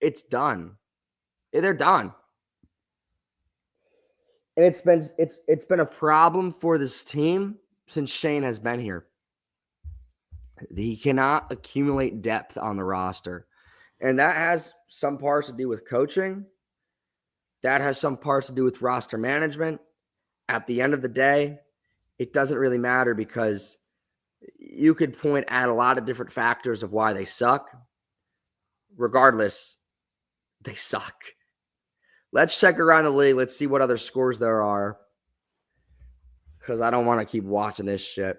it's done. They're done. And it's been a problem for this team since Shane has been here. He cannot accumulate depth on the roster. And that has some parts to do with coaching. That has some parts to do with roster management. At the end of the day, it doesn't really matter because you could point at a lot of different factors of why they suck. Regardless, they suck. Let's check around the league. Let's see what other scores there are. Because I don't want to keep watching this shit.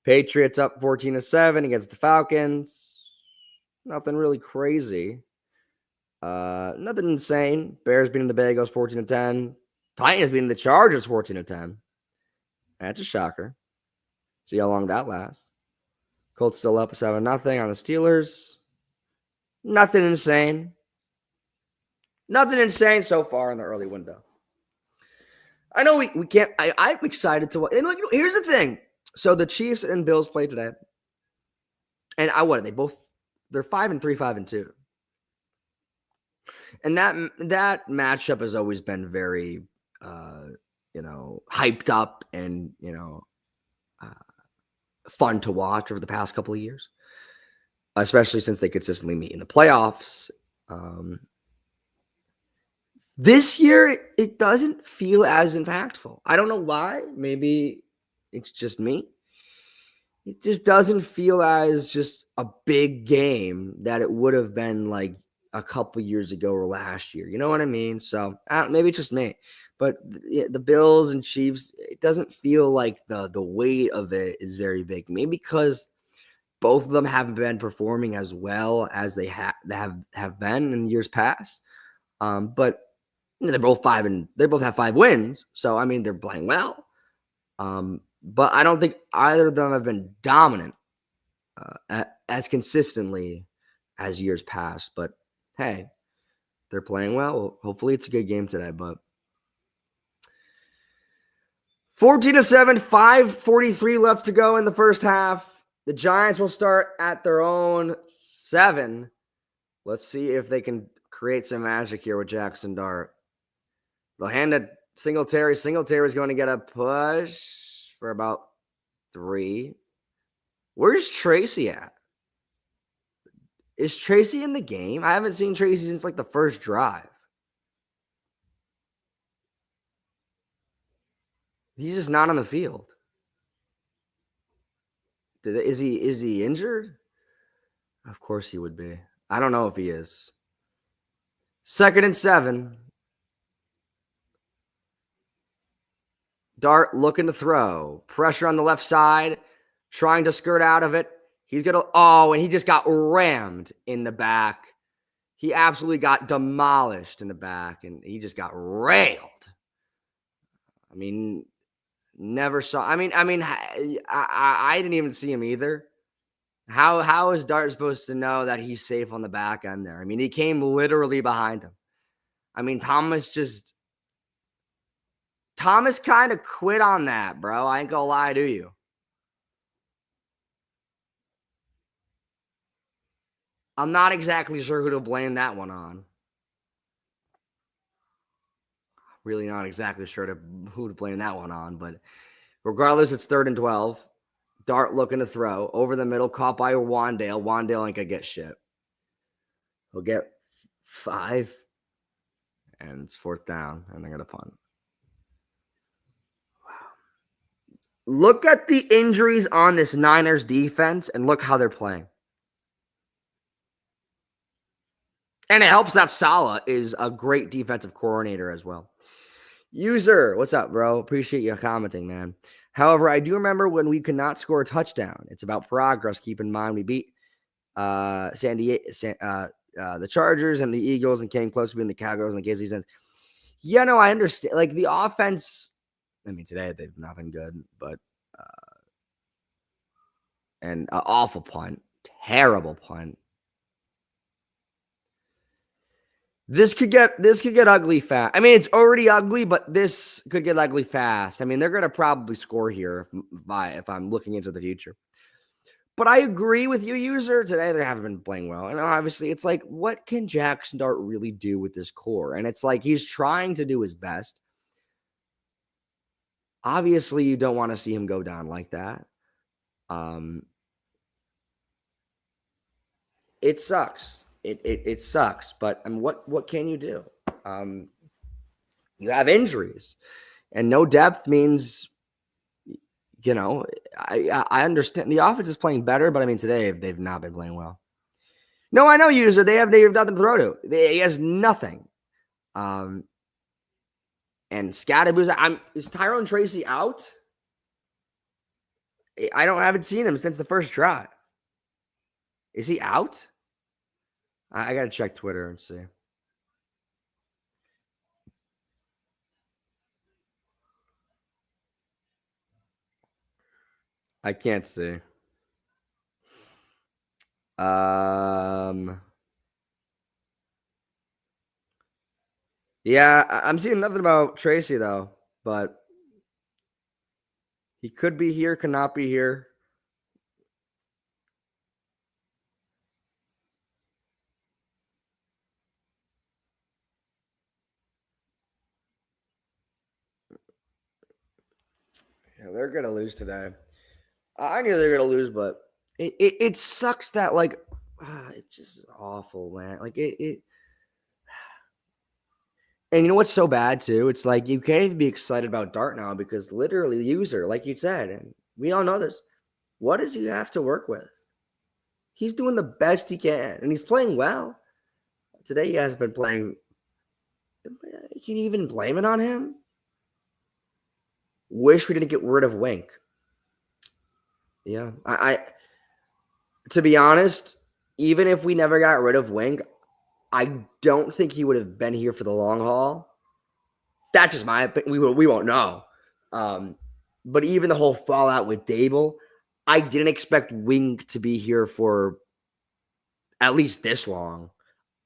Patriots up 14-7 against the Falcons. Nothing really crazy. Nothing insane. Bears beating the Bagels 14-10. Titans beating the Chargers 14-10. That's a shocker. See how long that lasts. Colts still up 7-0 on the Steelers. Nothing insane. Nothing insane so far in the early window. I know we can't. I'm excited to watch. And look, here's the thing. So the Chiefs and Bills play today. And what are they both? They're 5-3, 5-2. And that matchup has always been very, hyped up and, fun to watch over the past couple of years, especially since they consistently meet in the playoffs. This year, it doesn't feel as impactful. I don't know why. Maybe it's just me. it just doesn't feel as just a big game that it would have been like a couple years ago or last year. You know what I mean? So maybe it's just me, but the Bills and Chiefs, it doesn't feel like the weight of it is very big. Maybe because both of them haven't been performing as well as they have been in years past. But they're both they both have 5 wins. So I mean, they're playing well. But I don't think either of them have been dominant as consistently as years past. But hey, they're playing well. Hopefully, it's a good game today. But 14-7, 5:43 left to go in the first half. The Giants will start at their own 7. Let's see if they can create some magic here with Jackson Dart. They'll hand it Singletary. Singletary's going to get a push for about 3. Where's Tracy at? Is Tracy in the game? I haven't seen Tracy since like the first drive. He's just not on the field. Is he injured? Of course he would be. I don't know if he is. 2nd and 7. Dart looking to throw. Pressure on the left side. Trying to skirt out of it. He's going to, and he just got rammed in the back. He absolutely got demolished in the back, and he just got railed. I mean, never saw, I didn't even see him either. How is Dart supposed to know that he's safe on the back end there? I mean, he came literally behind him. I mean, Thomas kind of quit on that, bro. I ain't gonna lie to you. I'm not exactly sure who to blame that one on. Really not exactly sure who to blame that one on, but regardless, it's 3rd and 12. Dart looking to throw over the middle, caught by Wandale. Wandale ain't gonna get shit. He'll get 5, and it's 4th down, and they're gonna punt. Wow. Look at the injuries on this Niners defense, and look how they're playing. And it helps that Saleh is a great defensive coordinator as well. User, what's up, bro? Appreciate you commenting, man. However, I do remember when we could not score a touchdown. It's about progress. Keep in mind, we beat the Chargers and the Eagles and came close to being the Cowboys and the KC Saints. Yeah, no, I understand. Like the offense, I mean, today they've not been good, but an awful punt, terrible punt. This could get ugly fast. I mean, it's already ugly, but this could get ugly fast. I mean, they're going to probably score here if I'm looking into the future. But I agree with you, user. Today they haven't been playing well. And obviously, it's like, what can Jackson Dart really do with this core? And it's like he's trying to do his best. Obviously, you don't want to see him go down like that. It sucks. It sucks, but what can you do? You have injuries, and no depth means, I understand the offense is playing better, but I mean today they've not been playing well. No, I know, user. They have nothing to throw to. He has nothing. And Scatterbu's. Is Tyrone Tracy out? I haven't seen him since the first drive. Is he out? I got to check Twitter and see. I can't see. Yeah, I'm seeing nothing about Tracy though, but he could be here, could not be here. Yeah, they're gonna lose today. I knew they were gonna lose, but it sucks that it's just awful, man. Like it. And you know what's so bad too? It's like you can't even be excited about Dart now because literally the user, like you said, and we all know this, What does he have to work with? He's doing the best he can, and he's playing well. Today he has been playing. Can you even blame it on him? Wish we didn't get rid of Wink. Yeah, I to be honest, even if we never got rid of Wink, I don't think he would have been here for the long haul. That's just my opinion. We won't know. But even the whole fallout with Dable, I didn't expect Wink to be here for at least this long.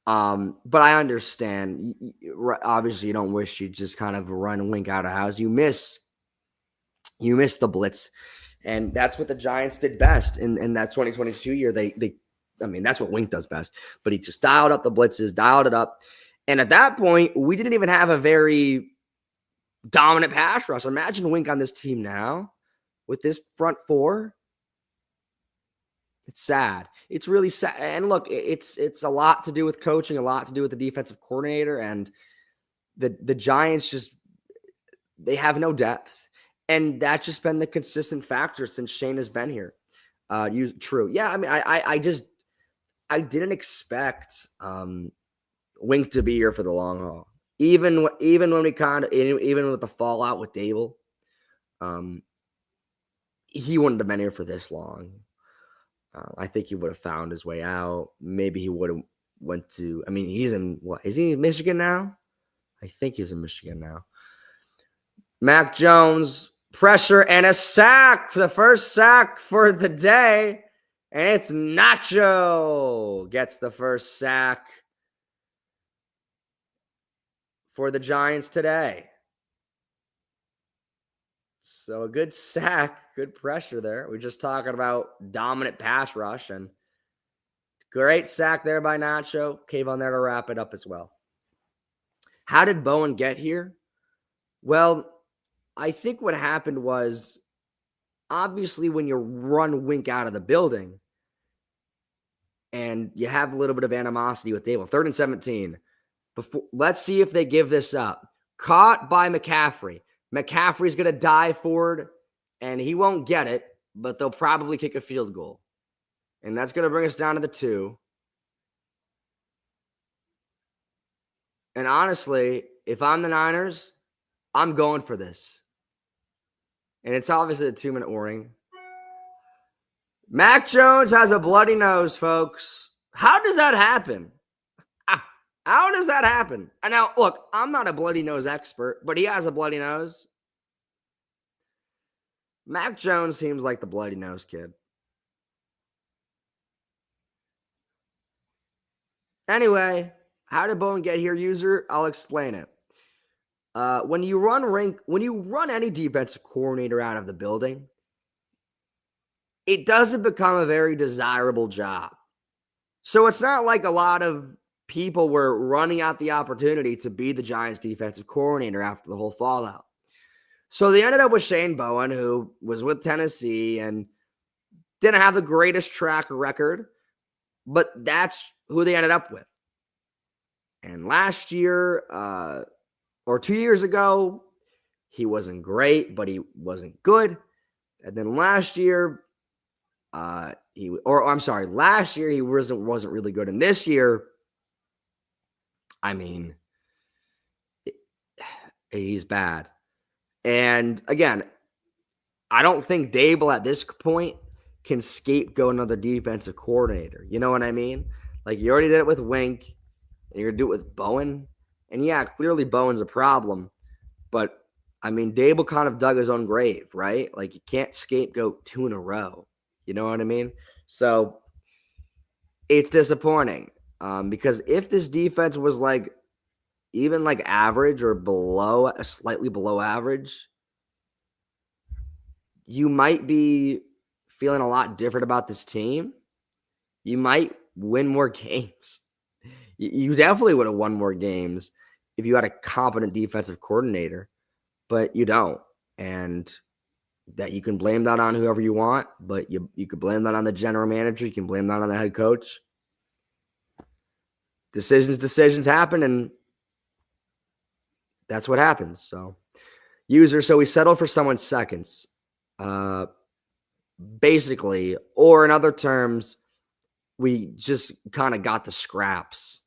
But I understand. Obviously, you don't wish you just kind of run Wink out of house. You miss the blitz, and that's what the Giants did best in that 2022 year. I mean, that's what Wink does best. But he just dialed up the blitzes, dialed it up, and at that point, we didn't even have a very dominant pass rush. Imagine Wink on this team now with this front four. It's sad. It's really sad. And look, it's a lot to do with coaching, a lot to do with the defensive coordinator, and the Giants they have no depth. And that's just been the consistent factor since Shane has been here. True. Yeah, I mean, I didn't expect Wink to be here for the long haul. Even when even with the fallout with Dable, he wouldn't have been here for this long. I think he would have found his way out. Maybe he would have went to. I mean, he's in what? Is he in Michigan now? I think he's in Michigan now. Mac Jones, pressure and a sack for the first sack for the day, and it's Nacho gets the first sack for the Giants today. So a good sack, good pressure there. We're just talking about dominant pass rush, and great sack there by Nacho. Kayvon there to wrap it up as well. How did Bowen get here? Well, I think what happened was, obviously, when you run Wink out of the building and you have a little bit of animosity with Dable, 3rd and 17. Let's see if they give this up. Caught by McCaffrey. McCaffrey's going to dive forward, and he won't get it, but they'll probably kick a field goal. And that's going to bring us down to the 2. And honestly, if I'm the Niners, I'm going for this. And it's obviously a 2-minute warning. Mac Jones has a bloody nose, folks. How does that happen? How does that happen? And now, look, I'm not a bloody nose expert, but he has a bloody nose. Mac Jones seems like the bloody nose kid. Anyway, how did Bowen get here, user? I'll explain it. When you run any defensive coordinator out of the building, it doesn't become a very desirable job. So it's not like a lot of people were running out the opportunity to be the Giants defensive coordinator after the whole fallout. So they ended up with Shane Bowen, who was with Tennessee and didn't have the greatest track record, but that's who they ended up with. And last year, or 2 years ago, he wasn't great, but he wasn't good. And then last year, last year he wasn't really good. And this year, I mean, he's bad. And again, I don't think Dable at this point can scapegoat another defensive coordinator. You know what I mean? Like, you already did it with Wink, and you're going to do it with Bowen. And yeah, clearly Bowen's a problem. But, I mean, Dable kind of dug his own grave, right? Like, you can't scapegoat 2 in a row. You know what I mean? So, it's disappointing. Because if this defense was like even like average or slightly below average, you might be feeling a lot different about this team. You might win more games. You definitely would have won more games if you had a competent defensive coordinator, but you don't. And that you can blame that on whoever you want, but you could blame that on the general manager. You can blame that on the head coach. Decisions happen, and that's what happens. So, user, so we settled for someone's seconds. basically, or in other terms, we just kind of got the scraps.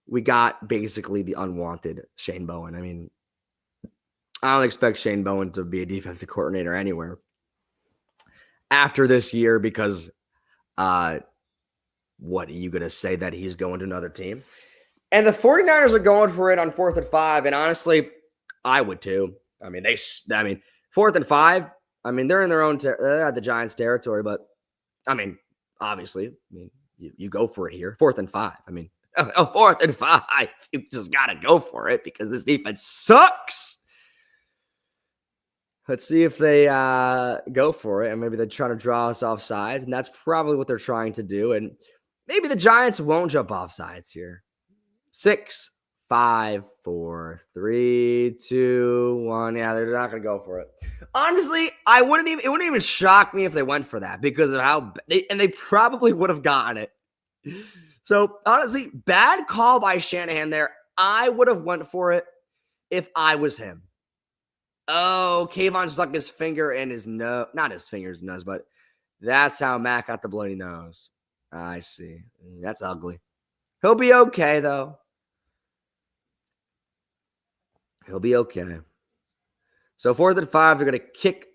We got basically the unwanted Shane Bowen. I mean, I don't expect Shane Bowen to be a defensive coordinator anywhere after this year because what are you going to say that he's going to another team? And the 49ers are going for it on 4th and 5. And honestly, I would too. I mean, 4th and 5. I mean, they're in their own, they're at the Giants territory, but I mean, obviously, you go for it here. 4th and 5. I mean, 4th and 5. You just got to go for it because this defense sucks. Let's see if they go for it, and maybe they're trying to draw us off sides, and that's probably what they're trying to do. And maybe the Giants won't jump off sides here. 6, 5, 4, 3, 2, 1. Yeah, they're not going to go for it. Honestly, it wouldn't even shock me if they went for that because of how they probably would have gotten it. So honestly, bad call by Shanahan there. I would have went for it if I was him. Oh, Kayvon stuck his finger in his nose. Not his finger, his nose, but that's how Matt got the bloody nose. I see. That's ugly. He'll be okay, though. He'll be okay. So 4th and 5, they're going to kick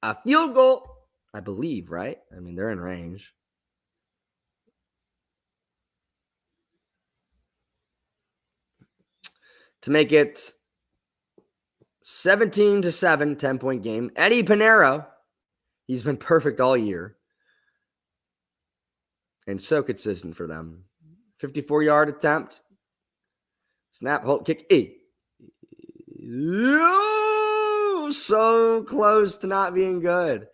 a field goal, I believe, right? I mean, they're in range. To make it 17-7, 10-point game. Eddie Pinheiro, he's been perfect all year. And so consistent for them. 54-yard attempt. Snap, hold, kick, so close to not being good.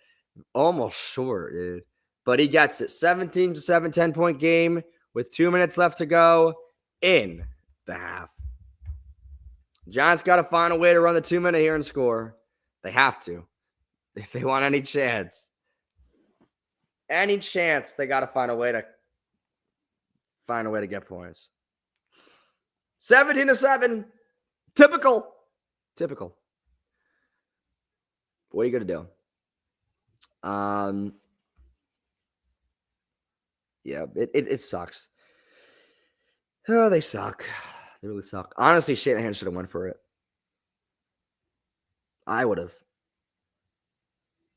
Almost short, dude. But he gets it. 17-7, 10-point game with 2 minutes left to go in the half. Giants got to find a way to run the 2-minute here and score. They have to. If they want any chance. Any chance, they got to find a way to get points. 17-7. Typical. What are you going to do? Yeah, it sucks. Oh, they suck. They really suck. Honestly, Shanahan should have went for it. I would have.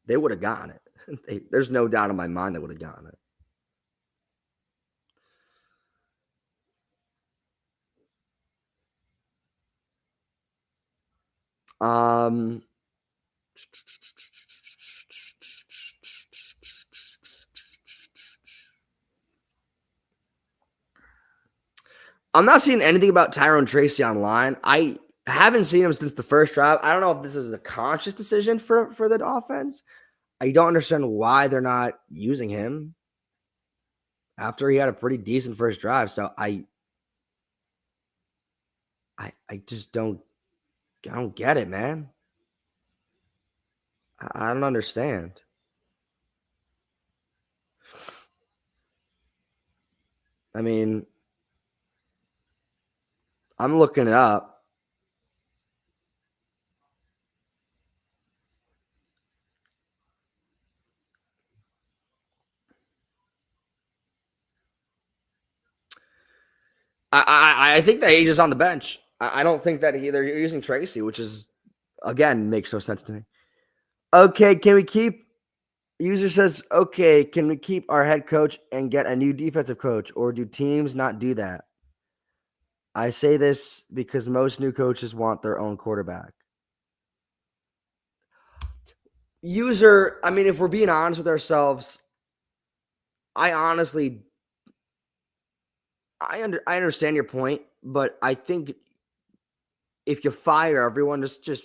They would have gotten it. There's no doubt in my mind they would have gotten it. I'm not seeing anything about Tyrone Tracy online. I haven't seen him since the first drive. I don't know if this is a conscious decision for the offense. I don't understand why they're not using him after he had a pretty decent first drive. So I just don't get it, man. I don't understand. I mean, I'm looking it up. I think that he's just on the bench. I don't think that they're using Tracy, which is, again, makes no sense to me. Okay, can we keep – user says, okay, can we keep our head coach and get a new defensive coach, or do teams not do that? I say this because most new coaches want their own quarterback. User, I mean, if we're being honest with ourselves, I understand your point, but I think if you fire everyone, just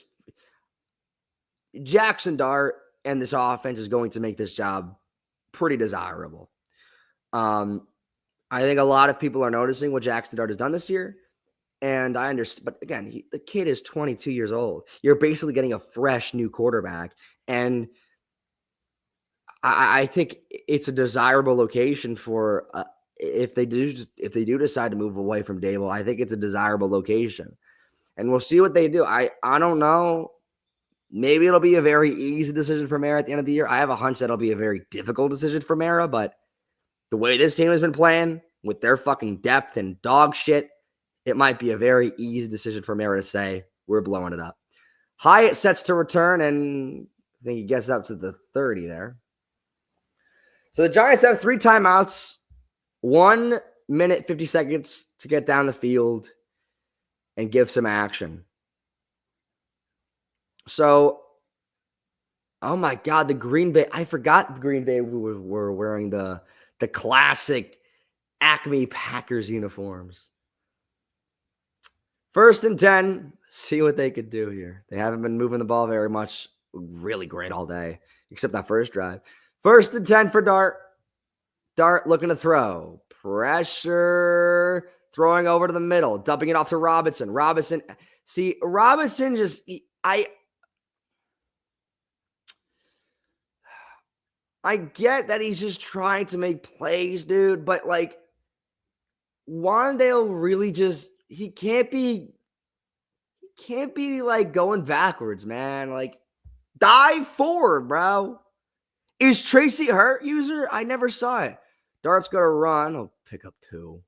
Jackson Dart and this offense is going to make this job pretty desirable. I think a lot of people are noticing what Jackson Dart has done this year, and I understand. But again, the kid is 22 years old. You're basically getting a fresh new quarterback, and I think it's a desirable location for if they do decide to move away from Dable. I think it's a desirable location, and we'll see what they do. I don't know. Maybe it'll be a very easy decision for Mara at the end of the year. I have a hunch that'll be a very difficult decision for Mara, but the way this team has been playing with their fucking depth and dog shit, it might be a very easy decision for Mara to say, we're blowing it up. Hyatt sets to return, and I think he gets up to the 30 there. So the Giants have 3 timeouts, 1 minute, 50 seconds to get down the field and give some action. So, oh my God, the Green Bay, I forgot the Green Bay were wearing the classic Acme Packers uniforms. 1st and 10, see what they could do here. They haven't been moving the ball very much, really great all day, except that first drive. 1st and 10 for Dart. Dart looking to throw. Pressure. Throwing over to the middle. Dumping it off to Robinson. Robinson just, I get that he's just trying to make plays, dude, but like Wandale really just he can't be like going backwards, man. Like dive forward, bro. Is Tracy hurt, user? I never saw it. Dart's gonna run. I'll pick up 2.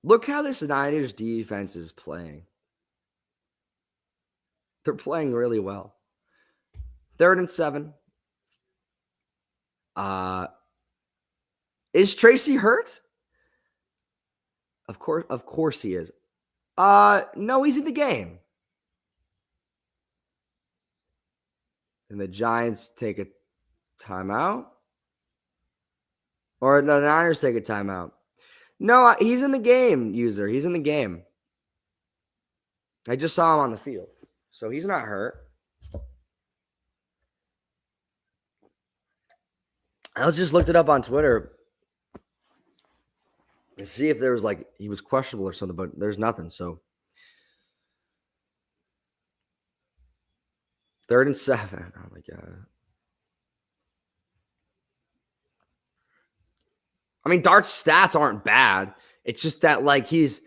Look how this Niners defense is playing. They're playing really well. 3rd and 7. Is Tracy hurt? Of course he is. No, he's in the game. And the Giants take a timeout. Or the Niners take a timeout. No, he's in the game, user. He's in the game. I just saw him on the field. So he's not hurt. I just looked it up on Twitter to see if there was like he was questionable or something, but there's nothing. So 3rd and 7. Oh my God. I mean, Dart's stats aren't bad. It's just that like it's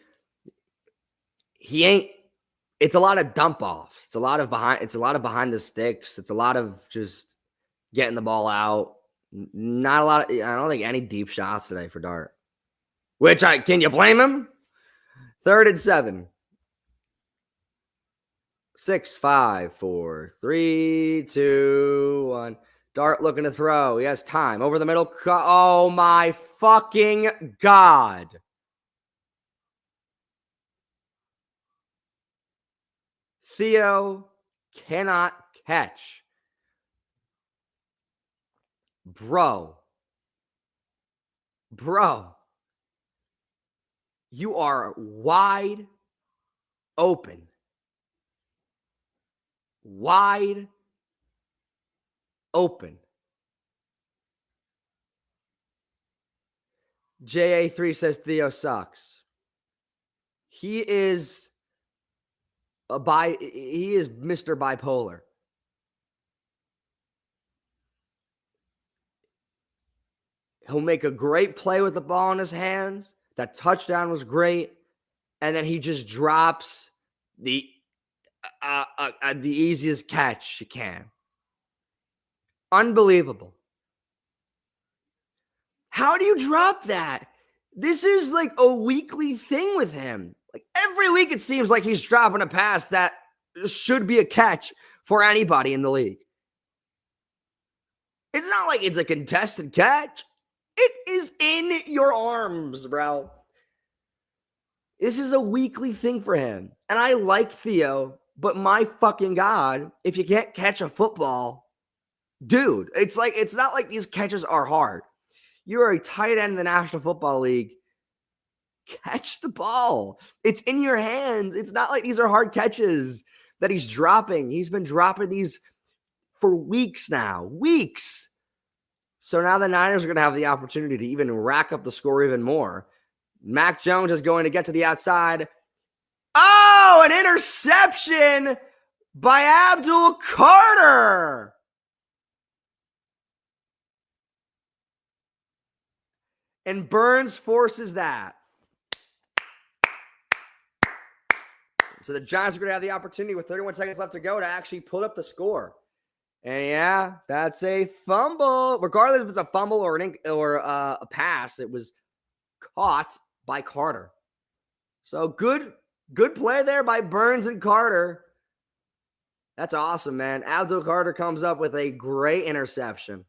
a lot of dump offs. It's a lot of behind the sticks. It's a lot of just getting the ball out. Not a lot of, I don't think any deep shots today for Dart. Can you blame him? 3rd and 7. 6, 5, 4, 3, 2, 1. Dart looking to throw. He has time. Over the middle. Oh my fucking God. Theo cannot catch. Bro. You are wide open. Wide open. JA3 says Theo sucks. He is Mr. Bipolar. He'll make a great play with the ball in his hands. That touchdown was great. And then he just drops the easiest catch you can. Unbelievable. How do you drop that? This is like a weekly thing with him. Like every week it seems like he's dropping a pass that should be a catch for anybody in the league. It's not like it's a contested catch. It is in your arms, bro. This is a weekly thing for him. And I like Theo, but my fucking God, if you can't catch a football, dude, it's not like these catches are hard. You're a tight end in the National Football League. Catch the ball. It's in your hands. It's not like these are hard catches that he's dropping. He's been dropping these for weeks now. Weeks. So now the Niners are going to have the opportunity to even rack up the score even more. Mac Jones is going to get to the outside. Oh, an interception by Abdul Carter. And Burns forces that. So the Giants are going to have the opportunity with 31 seconds left to go to actually put up the score. And yeah, that's a fumble. Regardless if it's a fumble or a pass, it was caught by Carter. So good play there by Burns and Carter. That's awesome, man. Abdul Carter comes up with a great interception.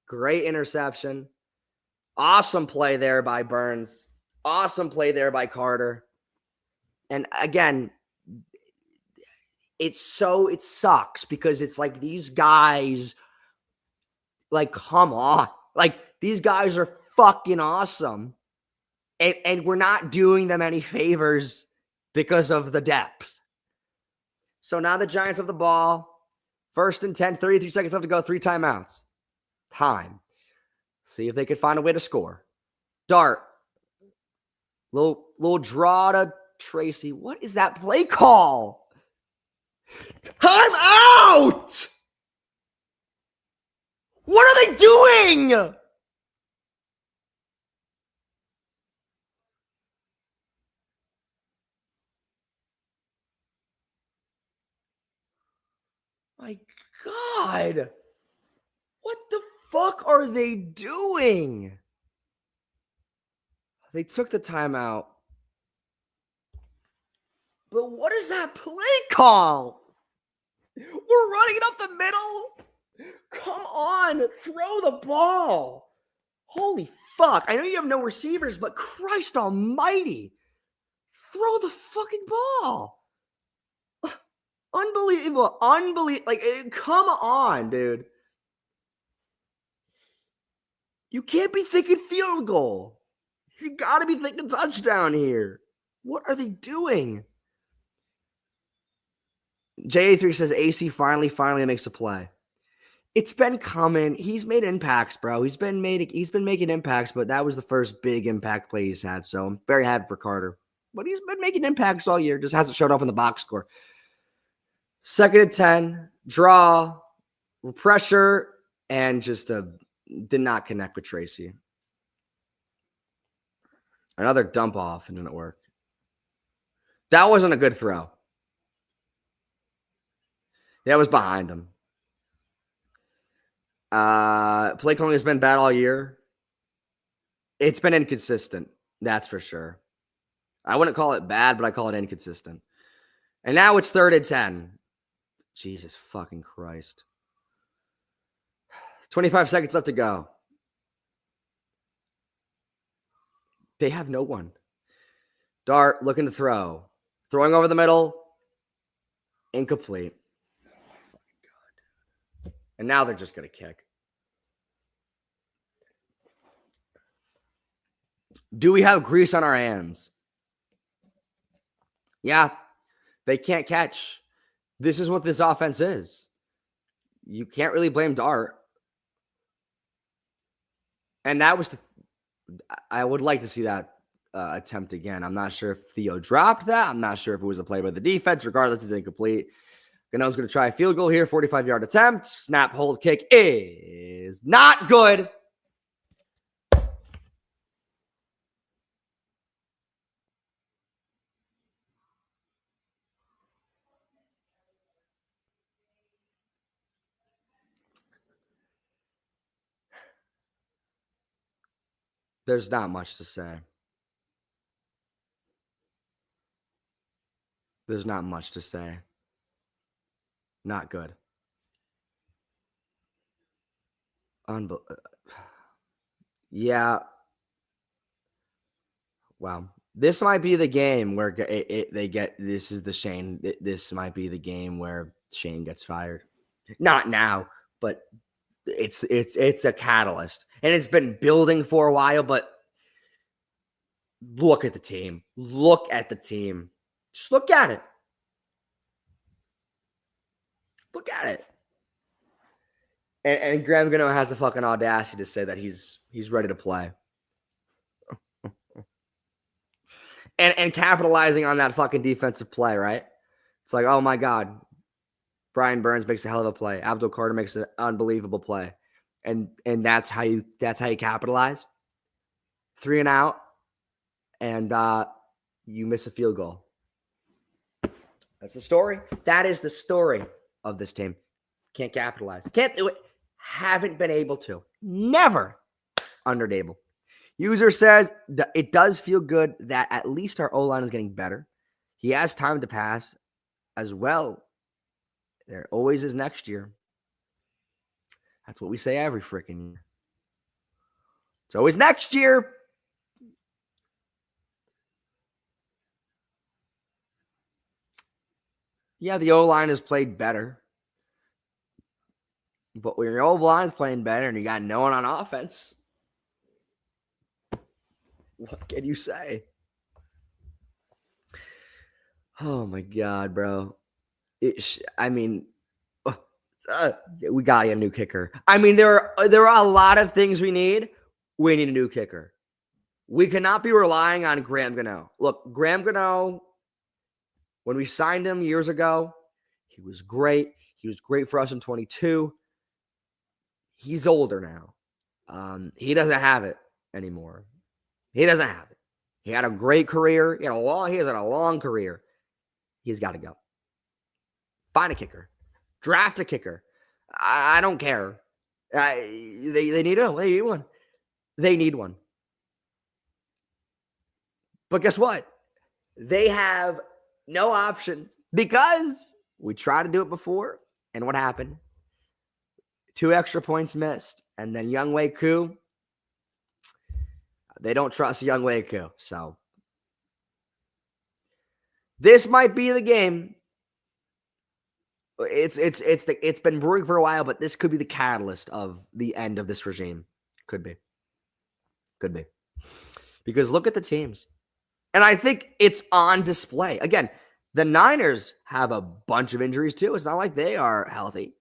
Great interception. Awesome play there by Burns. Awesome play there by Carter. And again, it sucks because it's like these guys, like, come on. Like, these guys are fucking awesome. And we're not doing them any favors because of the depth. So now the Giants have the ball. 1st and 10, 33 seconds left to go. 3 timeouts. Time. See if they can find a way to score. Dart. Little draw to Tracy. What is that play call? Time out! What are they doing? My God. What the fuck are they doing? They took the timeout. But what is that play call? We're running it up the middle. Come on, throw the ball. Holy fuck. I know you have no receivers, but Christ almighty. Throw the fucking ball. Unbelievable. Like, come on, dude. You can't be thinking field goal. You got to be thinking touchdown here. What are they doing? JA3 says AC finally makes a play. It's been coming. He's made impacts, bro. He's been making impacts, but that was the first big impact play he's had. So I'm very happy for Carter. But he's been making impacts all year. Just hasn't showed up in the box score. 2nd and 10, draw, pressure, and just did not connect with Tracy. Another dump off and didn't work. That wasn't a good throw. That was behind him. Play calling has been bad all year. It's been inconsistent. That's for sure. I wouldn't call it bad, but I call it inconsistent. And now it's 3rd and 10. Jesus fucking Christ. 25 seconds left to go. They have no one. Dart looking to throw. Throwing over the middle. Incomplete. And now they're just going to kick. Do we have grease on our hands? Yeah. They can't catch. This is what this offense is. You can't really blame Dart. And that was I would like to see that attempt again. I'm not sure if Theo dropped that. I'm not sure if it was a play by the defense. Regardless, it's incomplete. Gano's going to try a field goal here. 45-yard attempt. Snap, hold, kick is not good. There's not much to say. There's not much to say. Not good. Yeah. Wow. This might be the game where they get. This is the Shane. This might be the game where Shane gets fired. Not now, but it's a catalyst, and it's been building for a while. But look at the team. Look at the team. Just look at it. Look at it. And Graham Gano has the fucking audacity to say that he's ready to play. And capitalizing on that fucking defensive play, right? It's like, oh my God. Brian Burns makes a hell of a play. Abdul Carter makes an unbelievable play. And that's how you capitalize. 3 and out. And you miss a field goal. That's the story. That is the story of this team. Can't capitalize. Can't do it. Haven't been able to. Never under Dable. User says it does feel good that at least our O-line is getting better. He has time to pass as well. There always is next year. That's what we say every freaking year. It's always next year. Yeah, the O-line has played better. But when your O-line is playing better and you got no one on offense, what can you say? Oh, my God, bro. I mean, we got to get a new kicker. I mean, there are a lot of things we need. We need a new kicker. We cannot be relying on Graham Gano. Look, Graham Gano, when we signed him years ago, he was great. He was great for us in 22. He's older now. He doesn't have it anymore. He doesn't have it. He had a great career. He has had a long career. He's got to go. Find a kicker. Draft a kicker. I don't care. They need one. They need one. But guess what? They have no options because we tried to do it before. And what happened? 2 extra points missed. And then Younghoe Koo, they don't trust Younghoe Koo. So this might be the game. It's been brewing for a while, but this could be the catalyst of the end of this regime. Could be. Because look at the teams. And I think it's on display. Again, the Niners have a bunch of injuries too. It's not like they are healthy.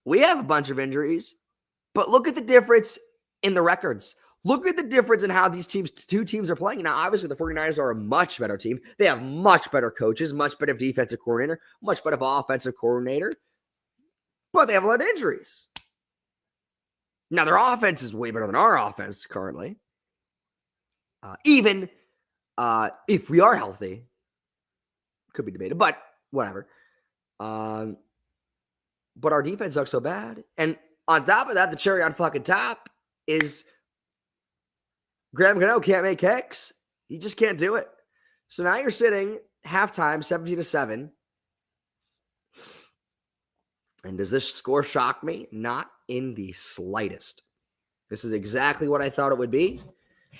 We have a bunch of injuries. But look at the difference in the records. Look at the difference in how these two teams are playing. Now, obviously, the 49ers are a much better team. They have much better coaches, much better defensive coordinator, much better offensive coordinator. But they have a lot of injuries. Now, their offense is way better than our offense currently. Even if we are healthy, could be debated, but whatever. But our defense sucks so bad. And on top of that, the cherry on fucking top is Graham Gano can't make kicks. He just can't do it. So now you're sitting halftime 17-7. And does this score shock me? Not in the slightest. This is exactly what I thought it would be.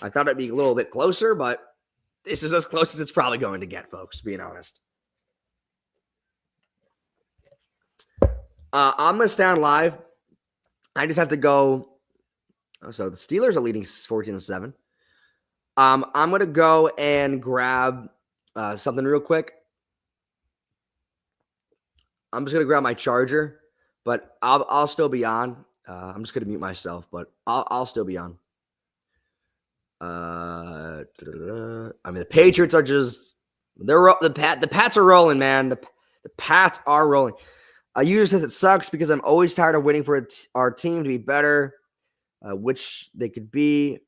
I thought it'd be a little bit closer, but this is as close as it's probably going to get, folks, being honest. I'm going to stay on live. I just have to go. So the Steelers are leading 14-7. I'm going to go and grab something real quick. I'm just going to grab my charger, but I'll still be on. I'm just going to mute myself, but I'll still be on. I mean, the Patriots are just the Pats are rolling, man. The Pats are rolling. User says it sucks because I'm always tired of waiting for our team to be better, which they could be,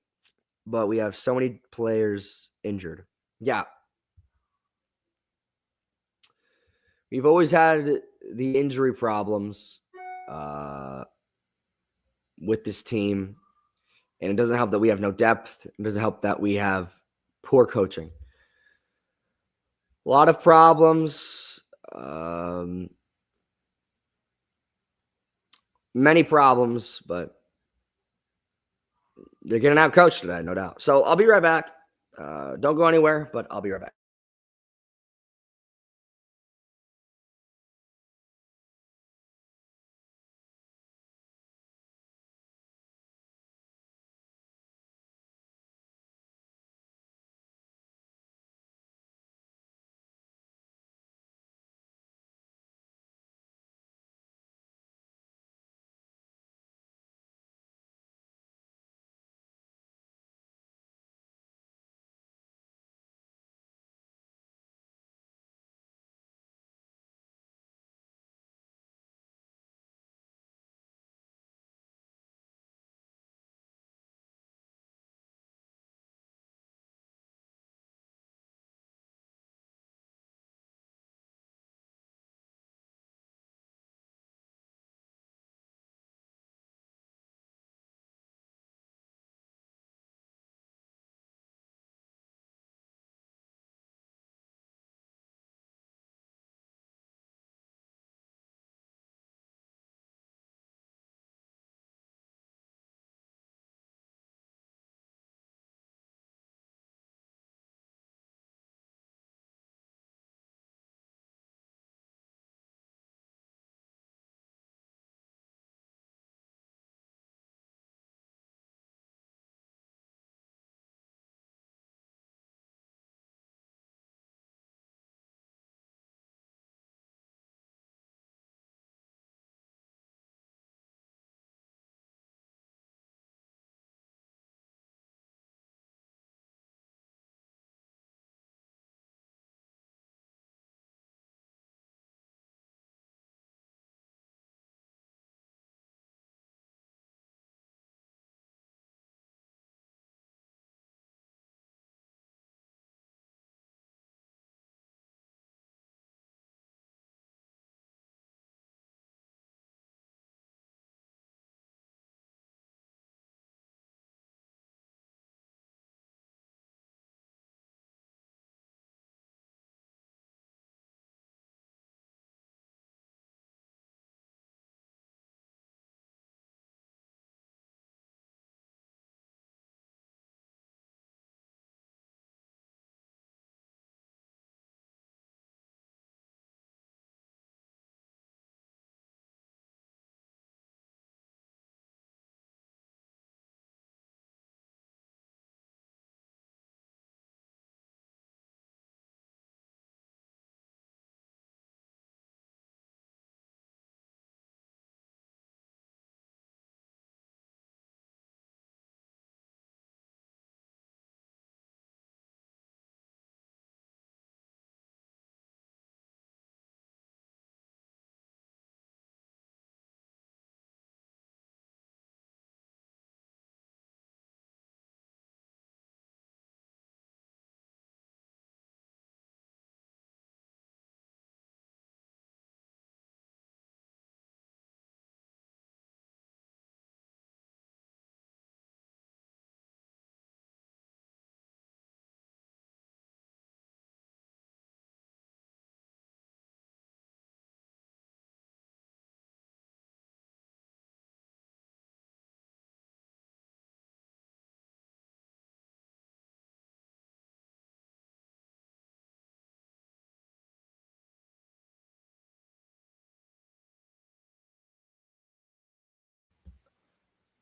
but we have so many players injured. Yeah. We've always had the injury problems with this team, and it doesn't help that we have no depth. It doesn't help that we have poor coaching. A lot of problems. Many problems, but they're getting out coached today, no doubt. So I'll be right back. Don't go anywhere, but I'll be right back.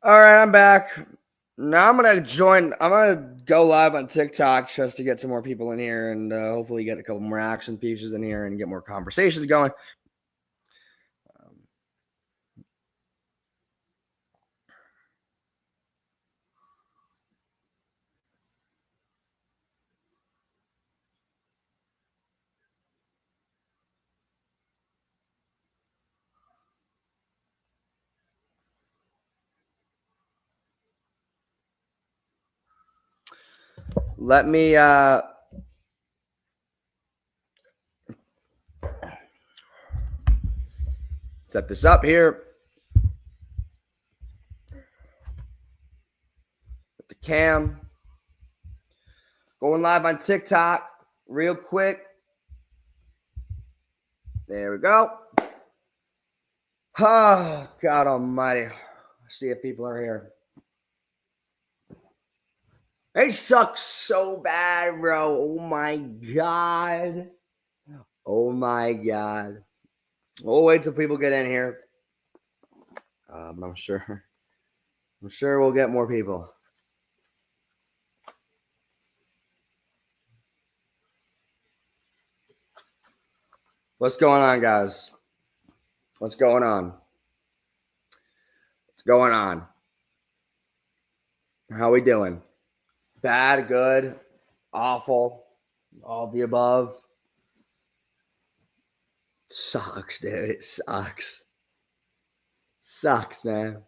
All right, I'm back. Now I'm gonna go live on TikTok just to get some more people in here and hopefully get a couple more action pieces in here and get more conversations going. Let me set this up here. With the cam. Going live on TikTok real quick. There we go. Oh, God almighty. Let's see if people are here. They suck so bad, bro. Oh, my God. Oh, my God. We'll wait till people get in here. I'm sure we'll get more people. What's going on, guys? What's going on? What's going on? How we doing? Bad, good, awful, all of the above. Sucks, dude. It sucks. Sucks, man.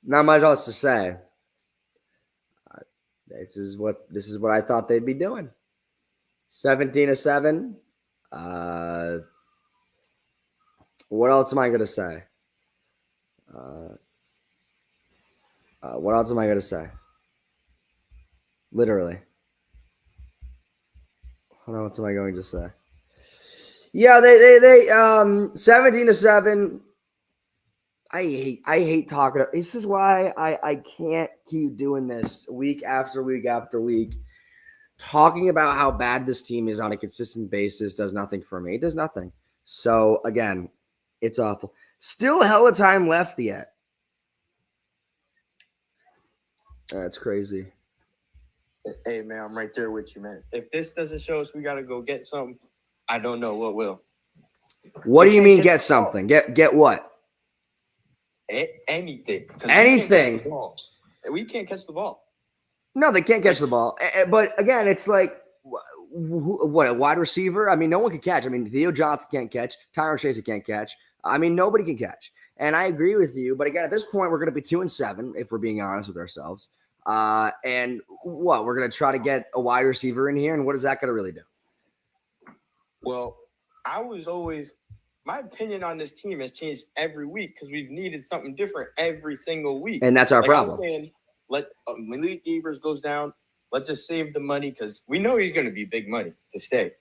Not much else to say. This is what I thought they'd be doing. 17-7. What else am I gonna say? What else am I gonna say? Literally. Hold on, what am I going to say? Yeah, they 17-7. I hate talking. This is why I can't keep doing this week after week after week. Talking about how bad this team is on a consistent basis does nothing for me. It does nothing. So again, it's awful. Still hella time left yet. That's crazy. Hey, man, I'm right there with you, man. If this doesn't show us we got to go get something, I don't know what will. What do you mean get something? Get what? Anything. Anything. We can't catch the ball. No, they can't catch the ball. But again, it's like, what, a wide receiver? I mean, no one can catch. I mean, Theo Johnson can't catch. Tyron Chase can't catch. I mean, nobody can catch. And I agree with you. But again, at this point, we're going to be 2-7 if we're being honest with ourselves. And what, we're going to try to get a wide receiver in here. And what is that going to really do? Well, my opinion on this team has changed every week because we've needed something different every single week. And that's our problem. I'm saying, let Malik Evers goes down. Let's just save the money because we know he's going to be big money to stay.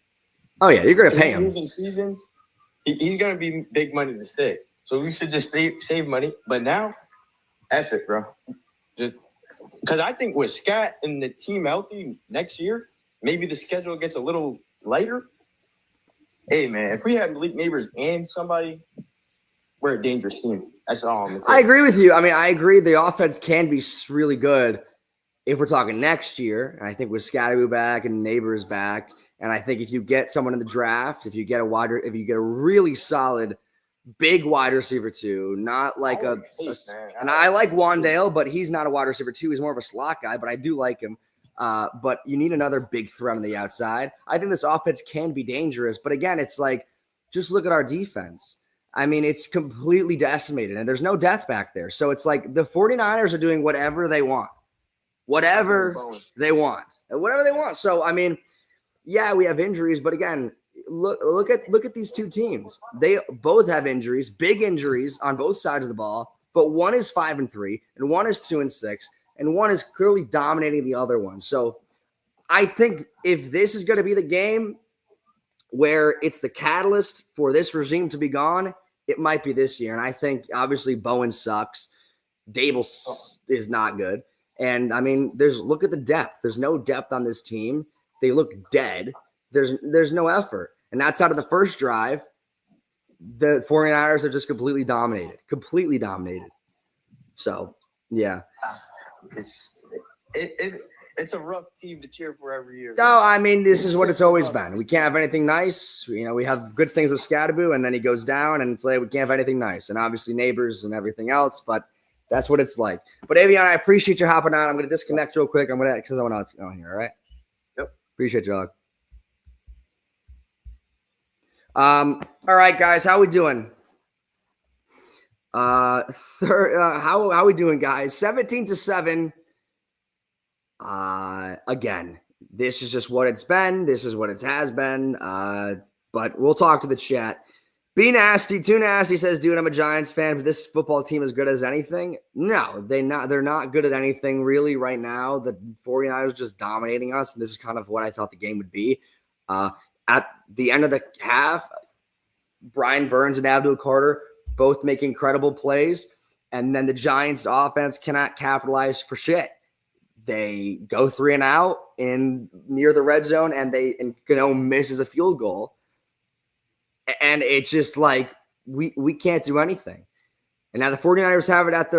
Oh, yeah, you're going to pay him. In seasons, he's going to be big money to stay. So we should just save money. But now, F it, bro. Just because I think with Scat and the team healthy next year, maybe the schedule gets a little lighter. Hey, man, if we had Malik Neighbors and somebody, we're a dangerous team. That's all I'm going to say. I agree with you. I mean, I agree the offense can be really good if we're talking next year. And I think with Scatteroo back and Neighbors back, and I think if you get someone in the draft, if you get a really solid big wide receiver too, not like and I like Wandale, but he's not a wide receiver too. He's more of a slot guy, but I do like him. But you need another big threat on the outside. I think this offense can be dangerous, but again, it's like, just look at our defense. I mean, it's completely decimated, and there's no depth back there. So it's like the 49ers are doing whatever they want. Whatever they want. So, I mean, yeah, we have injuries, but again, look at these two teams. They both have injuries, big injuries on both sides of the ball, but one is 5-3 and one is 2-6, and one is clearly dominating the other one. So I think if this is going to be the game where it's the catalyst for this regime to be gone, it might be this year. And I think obviously Bowen sucks. Dable is not good. And I mean, look at the depth. There's no depth on this team. They look dead. There's no effort. And outside of the first drive, the 49ers are just completely dominated. So Yeah. It's it's a rough team to cheer for every year. No, I mean, this is what it's always been. We can't have anything nice. We have good things with Scadaboo, and then he goes down, and it's like we can't have anything nice. And obviously neighbors and everything else, but that's what it's like. But Avion, I appreciate you hopping on. I'm going to disconnect real quick. I'm going to because I want to go here. All right. Yep. Appreciate you, dog. All right, guys, how we doing? How we doing, guys? 17-7. Again, this is just what it's been. This is what it has been. But we'll talk to the chat. Be nasty, too nasty says, dude, I'm a Giants fan, but this football team as good as anything. No, they're not good at anything really right now. The 49ers just dominating us, and this is kind of what I thought the game would be. At the end of the half, Brian Burns and Abdul Carter both make incredible plays, and then the Giants' offense cannot capitalize for shit. They go 3 and out in near the red zone, and Gano misses a field goal, and it's just like we can't do anything. And now the 49ers have it at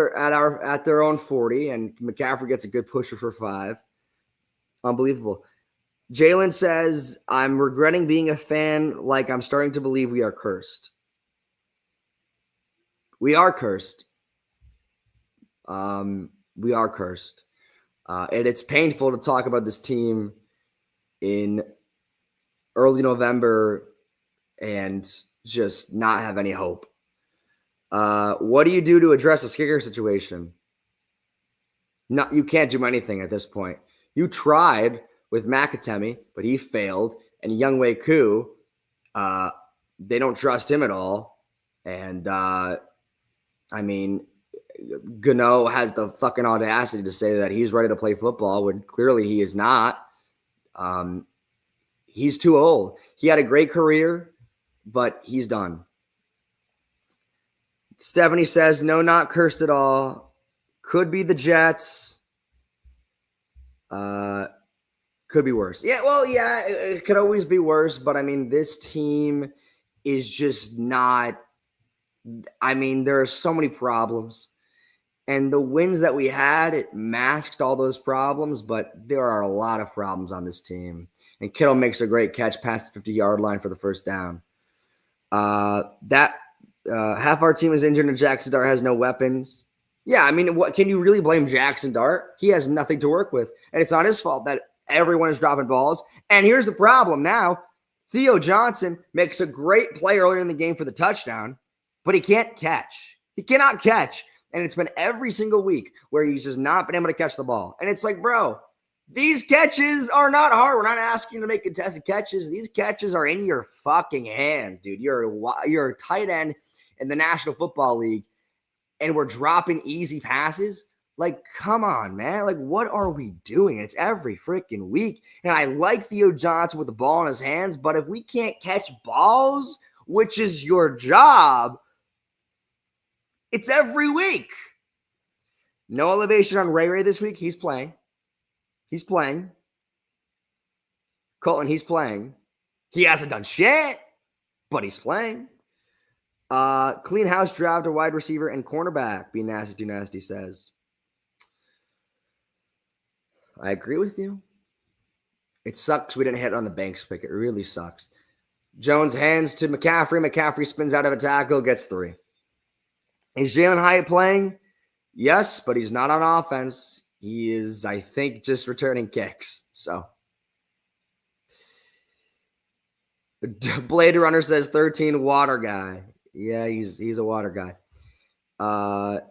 their own 40, and McCaffrey gets a good pusher for 5. Unbelievable. Jalen says, I'm regretting being a fan. Like, I'm starting to believe we are cursed. We are cursed. We are cursed. And it's painful to talk about this team in early November and just not have any hope. What do you do to address this kicker situation? No, you can't do anything at this point. You tried with McAtemi, but he failed. And Younghoe Koo, they don't trust him at all. And, I mean, Gano has the fucking audacity to say that he's ready to play football when clearly he is not. He's too old. He had a great career, but he's done. Stephanie says, no, not cursed at all. Could be the Jets. Could be worse. Yeah, well, yeah, it could always be worse. But, I mean, this team is just not – I mean, there are so many problems. And the wins that we had, it masked all those problems. But there are a lot of problems on this team. And Kittle makes a great catch past the 50-yard line for the first down. Half our team is injured and Jackson Dart has no weapons. Yeah, I mean, what can you really blame Jackson Dart? He has nothing to work with. And it's not his fault that everyone is dropping balls. And here's the problem now. Theo Johnson makes a great play earlier in the game for the touchdown, but he can't catch. He cannot catch. And it's been every single week where he's just not been able to catch the ball. And it's like, bro, these catches are not hard. We're not asking you to make contested catches. These catches are in your fucking hands, dude. You're a tight end in the National Football League, and we're dropping easy passes. Like, come on, man. Like, what are we doing? It's every freaking week. And I like Theo Johnson with the ball in his hands, but if we can't catch balls, which is your job, it's every week. No elevation on Ray this week. He's playing. He's playing. Colton, he's playing. He hasn't done shit, but he's playing. Clean house draft a wide receiver and cornerback. Be nasty, do nasty says. I agree with you. It sucks we didn't hit on the Banks pick. It really sucks. Jones hands to McCaffrey. McCaffrey spins out of a tackle, gets 3. Is Jalen Hyatt playing? Yes, but he's not on offense. He is, I think, just returning kicks. So, Blade Runner says 13 water guy. Yeah, he's a water guy.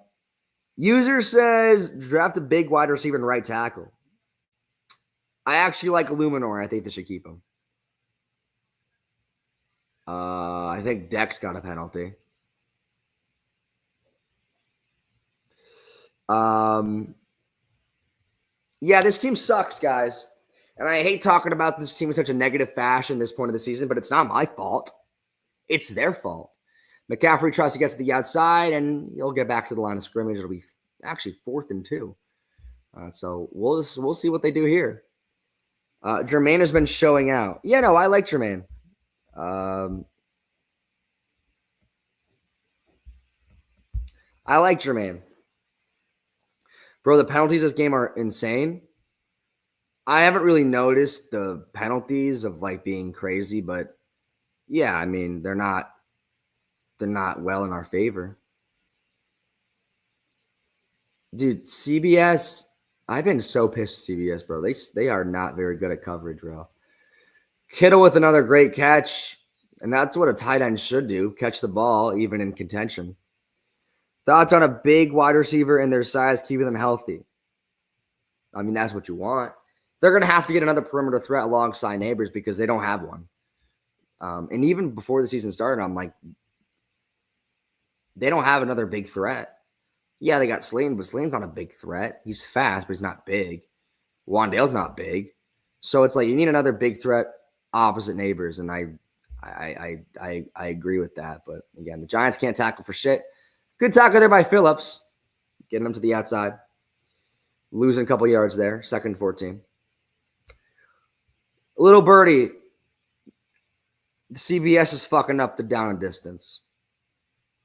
User says draft a big wide receiver and right tackle. I actually like Illuminor. I think they should keep him. I think Dex got a penalty. Yeah, this team sucks, guys. And I hate talking about this team in such a negative fashion this point of the season, but it's not my fault. It's their fault. McCaffrey tries to get to the outside, and he'll get back to the line of scrimmage. It'll be actually 4th and 2. So we'll see what they do here. Jermaine has been showing out. Yeah, no, I like Jermaine. I like Jermaine. Bro, the penalties this game are insane. I haven't really noticed the penalties of like being crazy, but yeah, I mean, they're not well in our favor. Dude, CBS, I've been so pissed at CBS, bro. They are not very good at coverage, bro. Kittle with another great catch, and that's what a tight end should do, catch the ball even in contention. Thoughts on a big wide receiver and their size keeping them healthy? I mean, that's what you want. They're going to have to get another perimeter threat alongside Neighbors because they don't have one. And even before the season started, I'm like, they don't have another big threat. Yeah, they got Slayton, but Slayton's not a big threat. He's fast, but he's not big. Wandale's not big. So it's like you need another big threat opposite Neighbors, and I agree with that. But again, the Giants can't tackle for shit. Good tackle there by Phillips, getting him to the outside. Losing a couple yards there, 2nd and 14. Little birdie, the CBS is fucking up the down and distance.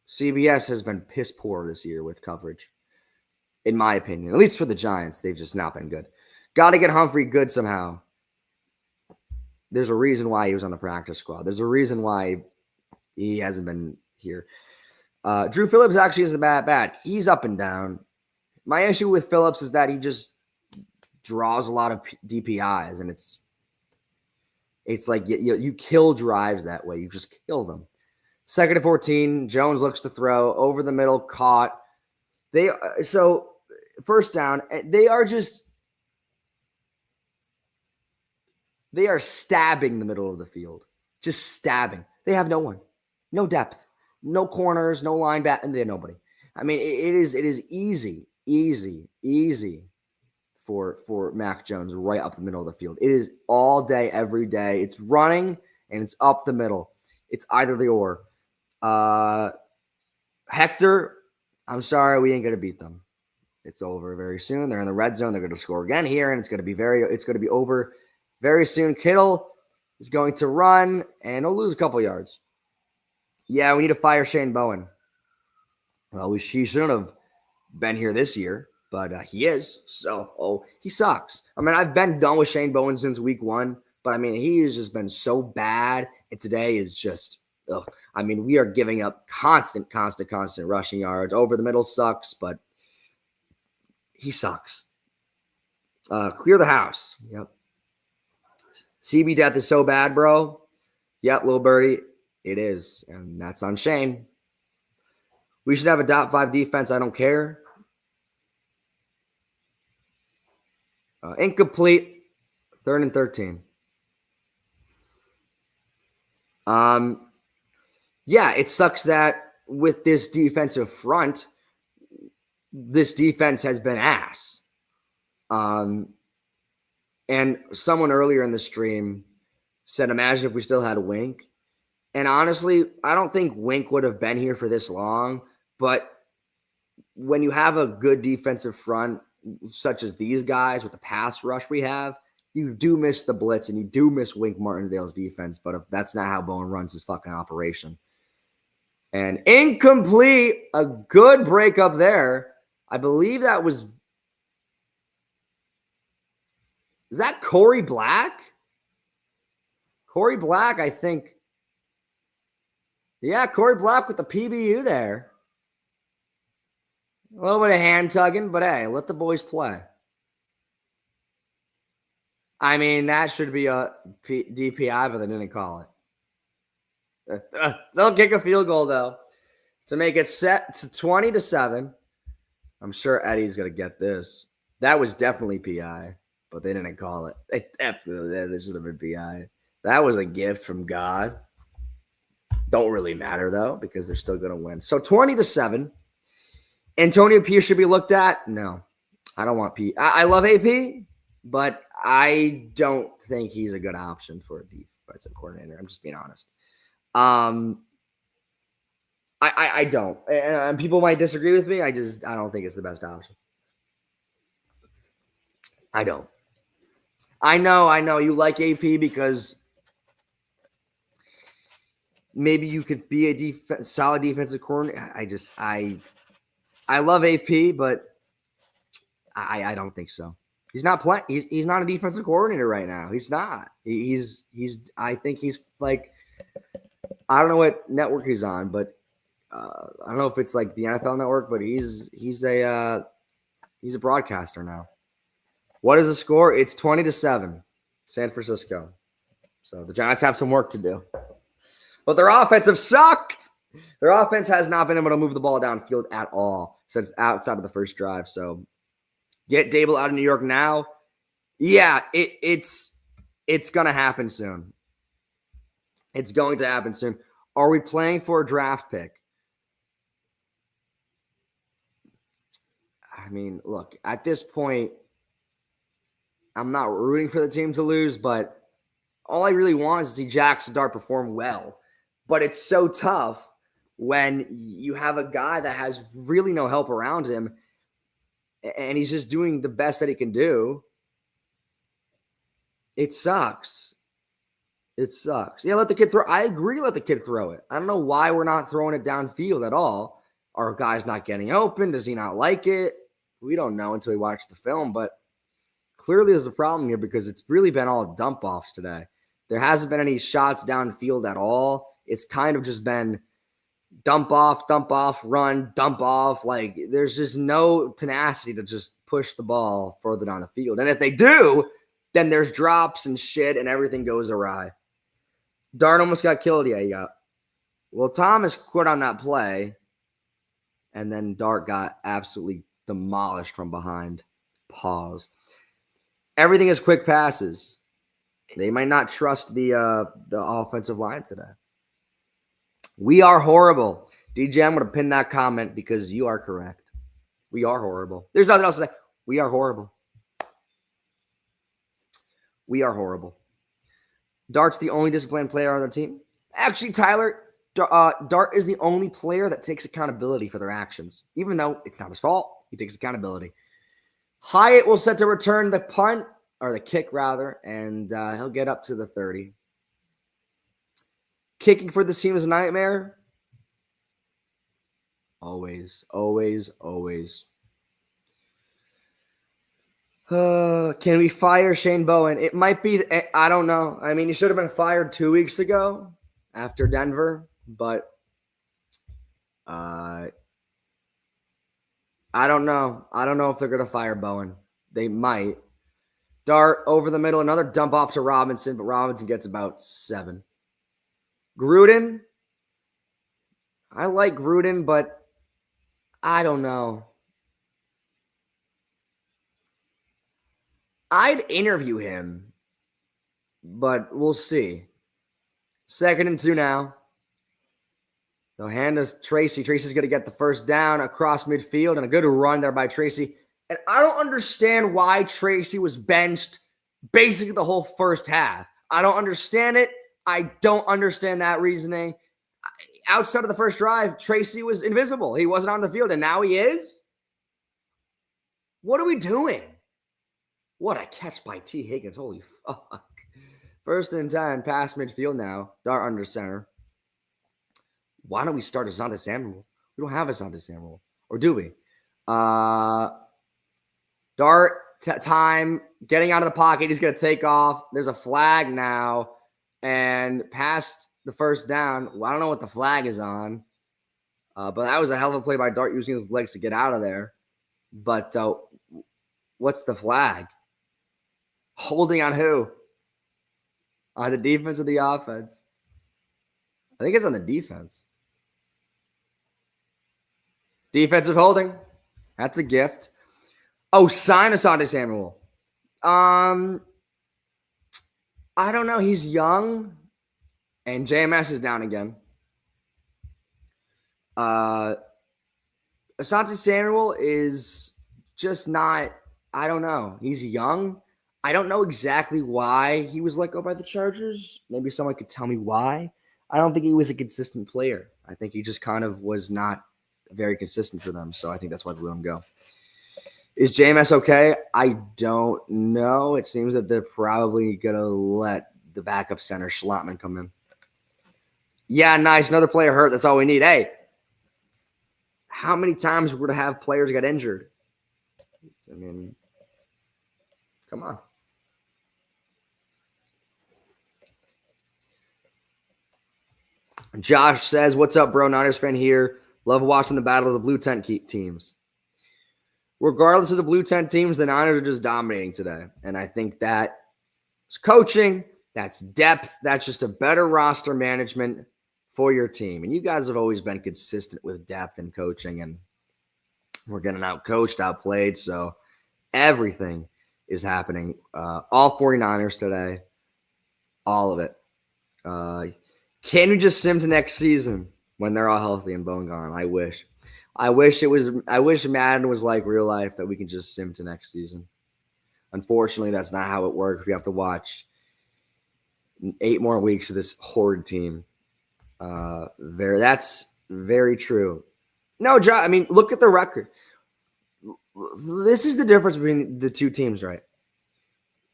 CBS has been piss poor this year with coverage, in my opinion. At least for the Giants, they've just not been good. Got to get Humphrey good somehow. There's a reason why he was on the practice squad. There's a reason why he hasn't been here. Drew Phillips actually isn't bad. He's up and down. My issue with Phillips is that he just draws a lot of DPIs, and it's like you kill drives that way. You just kill them. 2nd and 14, Jones looks to throw over the middle, caught. So first down, they are stabbing the middle of the field, just stabbing. They have no one, no depth, no corners, no linebacker, and they have nobody. I mean, it is easy for Mac Jones right up the middle of the field. It is all day, every day. It's running and it's up the middle. It's either the or. Hector, I'm sorry, we ain't gonna beat them. It's over very soon. They're in the red zone. They're going to score again here, and it's going to be over very soon. Kittle is going to run, and he'll lose a couple yards. Yeah, we need to fire Shane Bowen. Well, he shouldn't have been here this year, but he is. So, he sucks. I mean, I've been done with Shane Bowen since week 1, but I mean, he has just been so bad, and today is just, I mean, we are giving up constant rushing yards. Over the middle sucks, but he sucks. Clear the house. Yep. CB death is so bad, bro. Yep, little birdie. It is, and that's on Shane. We should have a .5 defense. I don't care. Incomplete. 3rd and 13. Yeah, it sucks that with this defensive front, this defense has been ass. And someone earlier in the stream said, imagine if we still had Wink. And honestly, I don't think Wink would have been here for this long. But when you have a good defensive front, such as these guys with the pass rush we have, you do miss the blitz and you do miss Wink Martindale's defense. But if that's not how Bowen runs his fucking operation. And incomplete, a good break up there. I believe that was. Is that Corey Black? Corey Black, I think. Yeah, Corey Black with the PBU there. A little bit of hand tugging, but hey, let the boys play. I mean, that should be a DPI, but they didn't call it. They'll kick a field goal, though, to make it set to 20-7. I'm sure Eddie's going to get this. That was definitely PI, but they didn't call it. This should have been PI. That was a gift from God. Don't really matter, though, because they're still going to win. So 20-7. Antonio Pierce should be looked at? No. I don't want P. I love AP, but I don't think he's a good option for a defensive coordinator. I'm just being honest. I don't. And people might disagree with me. I don't think it's the best option. I don't. I know you like AP because maybe you could be a solid defensive coordinator. I love AP, but I don't think so. He's not playing. He's not a defensive coordinator right now. He's not. He's. I think he's like. I don't know what network he's on, but I don't know if it's like the NFL network, but he's a broadcaster now. What is the score? It's 20-7, San Francisco. So the Giants have some work to do. But their offense have sucked. Their offense has not been able to move the ball downfield at all since outside of the first drive. So get Dable out of New York now. Yeah, it's going to happen soon. It's going to happen soon. Are we playing for a draft pick? I mean, look, at this point, I'm not rooting for the team to lose, but all I really want is to see Jackson Dart perform well. But it's so tough when you have a guy that has really no help around him and he's just doing the best that he can do. It sucks. It sucks. Yeah, let the kid throw. I agree, let the kid throw it. I don't know why we're not throwing it downfield at all. Are guys not getting open? Does he not like it? We don't know until we watch the film, but clearly there's a problem here because it's really been all dump-offs today. There hasn't been any shots downfield at all. It's kind of just been dump off, run, dump off. Like, there's just no tenacity to just push the ball further down the field. And if they do, then there's drops and shit and everything goes awry. Dart almost got killed. Yeah. Well, Thomas quit on that play, and then Dart got absolutely demolished from behind. Pause. Everything is quick passes. They might not trust the offensive line today. We are horrible. DJ, I'm going to pin that comment because you are correct. We are horrible. There's nothing else to say. We are horrible. We are horrible. Dart's the only disciplined player on the team. Actually, Tyler, Dart is the only player that takes accountability for their actions. Even though it's not his fault, he takes accountability. Hyatt will set to return the punt, or the kick rather, and he'll get up to the 30. Kicking for this team is a nightmare. Always. Can we fire Shane Bowen? It might be, I don't know. I mean, he should have been fired 2 weeks ago after Denver, but I don't know. I don't know if they're going to fire Bowen. They might. Dart over the middle, another dump off to Robinson, but Robinson gets about 7. Gruden. I like Gruden, but I don't know. I'd interview him, but we'll see. 2nd and 2 now. They'll hand us Tracy. Tracy's going to get the first down across midfield, and a good run there by Tracy. And I don't understand why Tracy was benched basically the whole first half. I don't understand it. I don't understand that reasoning. Outside of the first drive, Tracy was invisible. He wasn't on the field, and now he is? What are we doing? What a catch by T. Higgins. Holy fuck. 1st and 10, past midfield now. Dart under center. Why don't we start Asante Samuel? We don't have Asante Samuel. Or do we? Dart, time, getting out of the pocket. He's going to take off. There's a flag now. And past the first down, well, I don't know what the flag is on. But that was a hell of a play by Dart using his legs to get out of there. But what's the flag? Holding on who? On the defense or the offense? I think it's on the defense. Defensive holding. That's a gift. Oh, sign Asante Samuel. I don't know. He's young. And JMS is down again. Asante Samuel is just not, I don't know. He's young. I don't know exactly why he was let go by the Chargers. Maybe someone could tell me why. I don't think he was a consistent player. I think he just kind of was not very consistent for them. So I think that's why they let him go. Is JMS okay? I don't know. It seems that they're probably going to let the backup center Schlattman come in. Yeah, nice. Another player hurt. That's all we need. Hey, how many times we're going to have players get injured? I mean, come on. Josh says, "What's up, bro? Niners fan here. Love watching the battle of the blue tent teams. Regardless of the blue tent teams, the Niners are just dominating today. And I think that it's coaching, that's depth, that's just a better roster management for your team. And you guys have always been consistent with depth and coaching, and we're getting out-coached, outplayed. So everything is happening. All 49ers today, all of it. Can we just sim to next season when they're all healthy and bone gone? I wish. I wish Madden was like real life, that we can just sim to next season. Unfortunately, that's not how it works. We have to watch 8 more weeks of this horrid team. That's very true. No, John, I mean, look at the record. This is the difference between the two teams, right?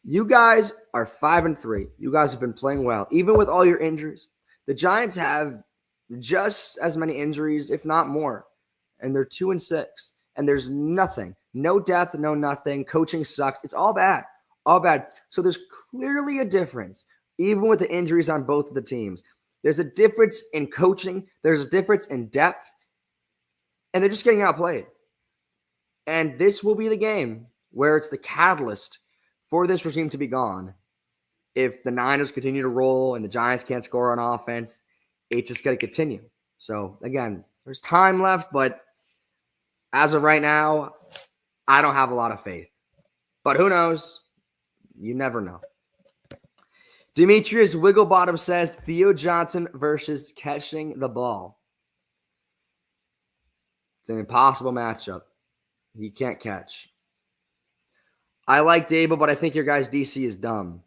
You guys are 5-3. You guys have been playing well, even with all your injuries. The Giants have just as many injuries, if not more, and they're 2-6. And there's nothing, no depth, no nothing. Coaching sucks. It's all bad, all bad. So there's clearly a difference, even with the injuries on both of the teams. There's a difference in coaching. There's a difference in depth, and they're just getting outplayed. And this will be the game where it's the catalyst for this regime to be gone. If the Niners continue to roll and the Giants can't score on offense, it's just going to continue. So, again, there's time left, but as of right now, I don't have a lot of faith. But who knows? You never know. Demetrius Wigglebottom says Theo Johnson versus catching the ball. It's an impossible matchup. He can't catch. I like Dable, but I think your guy's DC is dumb.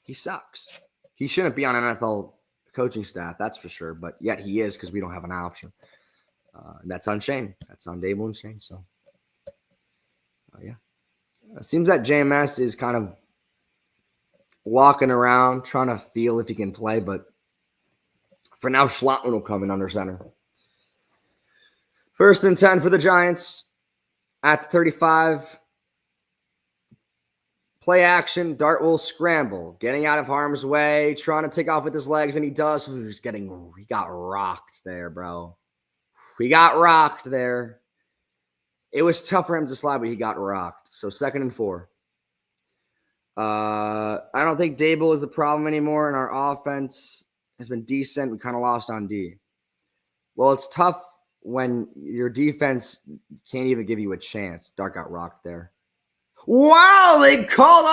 He sucks. He shouldn't be on an NFL coaching staff, that's for sure. But yet he is, because we don't have an option. That's on Shane. That's on Dable and Shane. So, yeah. It seems that JMS is kind of walking around trying to feel if he can play. But for now, Schlotman will come in under center. 1st and 10 for the Giants at the 35. Play action. Dart will scramble, getting out of harm's way, trying to take off with his legs, and he does. He got rocked there, bro. He got rocked there. It was tough for him to slide, but he got rocked. So 2nd and 4. I don't think Dable is the problem anymore, and our offense has been decent. We kind of lost on D. Well, it's tough when your defense can't even give you a chance. Dart got rocked there. Wow, they called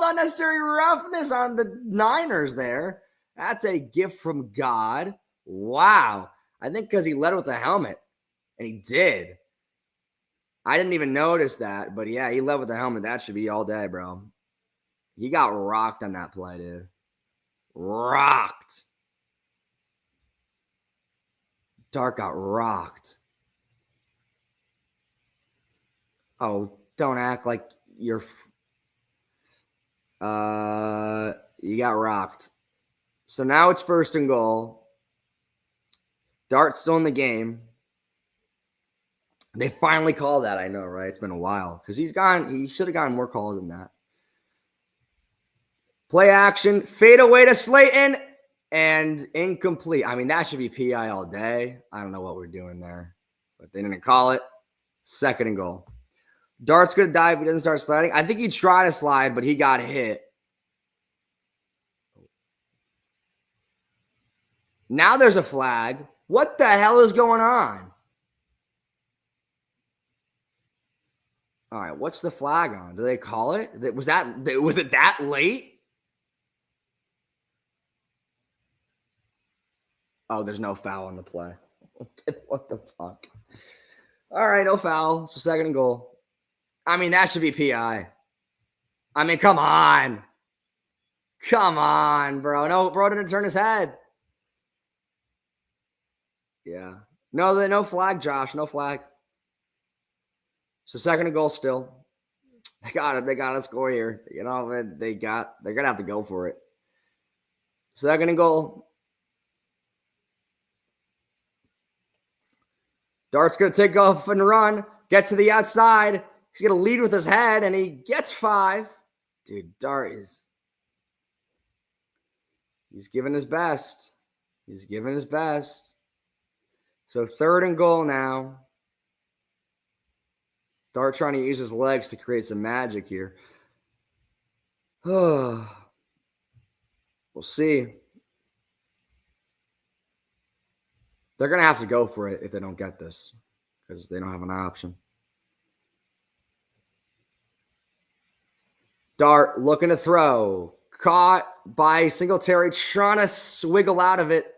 unnecessary roughness on the Niners there. That's a gift from God. Wow. I think because he led with the helmet, and he did. I didn't even notice that, but yeah, he led with the helmet. That should be all day, bro. He got rocked on that play, dude. Rocked. Dart got rocked. Oh, don't act like you're you got rocked. So now it's 1st and goal. Dart's still in the game. They finally called that, I know, right? It's been a while. Because he should have gotten more calls than that. Play action, fade away to Slayton, and incomplete. I mean, that should be PI all day. I don't know what we're doing there. But they didn't call it. 2nd and goal. Dart's going to dive if he doesn't start sliding. I think he tried to slide, but he got hit. Now there's a flag. What the hell is going on? All right, what's the flag on? Do they call it? Was it that late? Oh, there's no foul on the play. What the fuck? All right, no foul. So 2nd and goal. I mean, that should be PI. I mean, come on. Come on, bro. No, bro didn't turn his head. Yeah. No flag, Josh. No flag. So 2nd and goal still. They got it. They got to score here. You know, they're going to have to go for it. 2nd and goal. Dart's going to take off and run. get to the outside. He's going to lead with his head, and he gets 5. Dude, Dart he's giving his best. He's giving his best. So 3rd and goal now. Dart trying to use his legs to create some magic here. We'll see. They're going to have to go for it if they don't get this because they don't have an option. Dart looking to throw. Caught by Singletary, trying to swiggle out of it.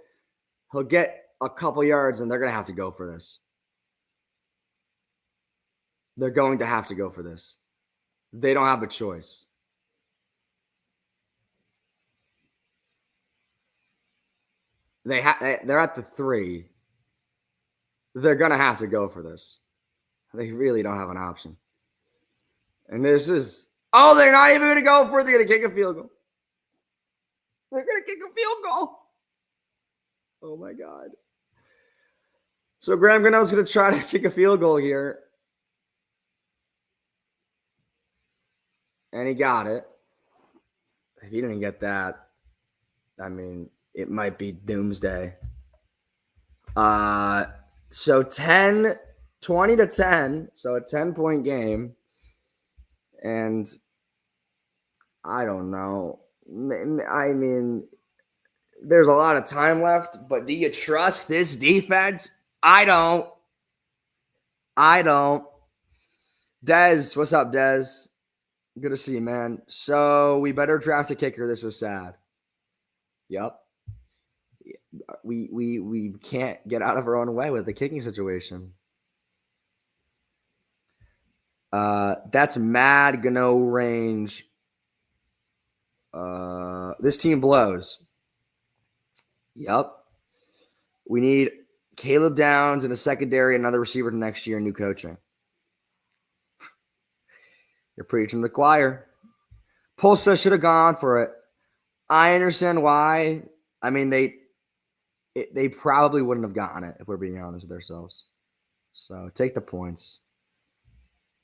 He'll get a couple yards, and they're going to have to go for this. They're going to have to go for this. They don't have a choice. They're at the 3. They're going to have to go for this. They really don't have an option. And this is... Oh, they're not even going to go for it. They're going to kick a field goal. They're going to kick a field goal. Oh, my God. So Graham Gano's going to try to kick a field goal here. And he got it. If he didn't get that, I mean, it might be doomsday. So 20 to 10. So a 10-point game. And I don't know. I mean, there's a lot of time left, but do you trust this defense? I don't. Dez, what's up, Dez? Good to see you, man. So we better draft a kicker. This is sad. Yep. We can't get out of our own way with the kicking situation. That's mad Gano range. This team blows. Yep. We need Caleb Downs in a secondary, another receiver next year, new coaching. You're preaching to the choir. Pulsa should have gone for it. I understand why. I mean, they probably wouldn't have gotten it if we're being honest with ourselves. So take the points.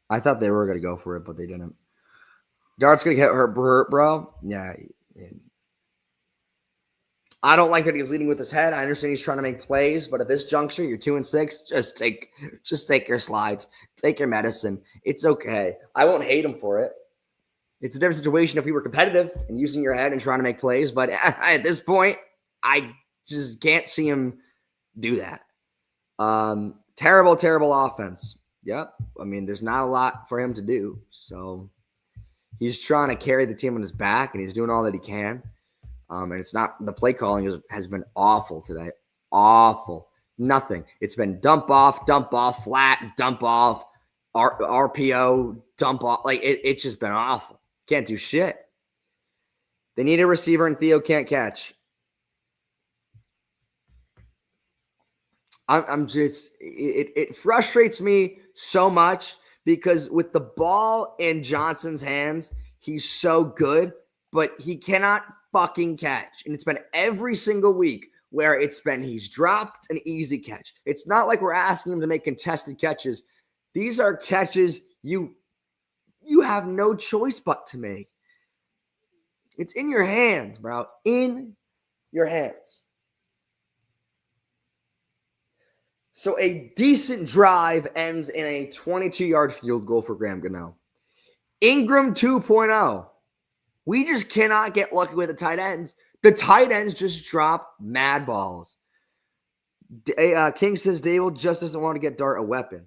I thought they were going to go for it, but they didn't. Dart's going to get hurt, bro. Yeah. I don't like that he's leading with his head. I understand he's trying to make plays, but at this juncture, you're 2-6. Just take your slides. Take your medicine. It's okay. I won't hate him for it. It's a different situation if we were competitive and using your head and trying to make plays, but at this point, I just can't see him do that. Terrible offense. Yep. I mean, there's not a lot for him to do. So he's trying to carry the team on his back, and he's doing all that he can. And it's not – the play calling has been awful today. Awful. Nothing. It's been dump off, flat, dump off, RPO, dump off. Like, it's just been awful. Can't do shit. They need a receiver, and Theo can't catch. I'm just – it frustrates me so much because with the ball in Johnson's hands, he's so good, but he cannot – fucking catch. And it's been every single week where it's been he's dropped an easy catch. It's not like we're asking him to make contested catches. These are catches you have no choice but to make. It's in your hands, bro. In your hands. So a decent drive ends in a 22-yard field goal for Graham Gano. Ingram 2.0. We just cannot get lucky with the tight ends. The tight ends just drop mad balls. King says Dable just doesn't want to get Dart a weapon.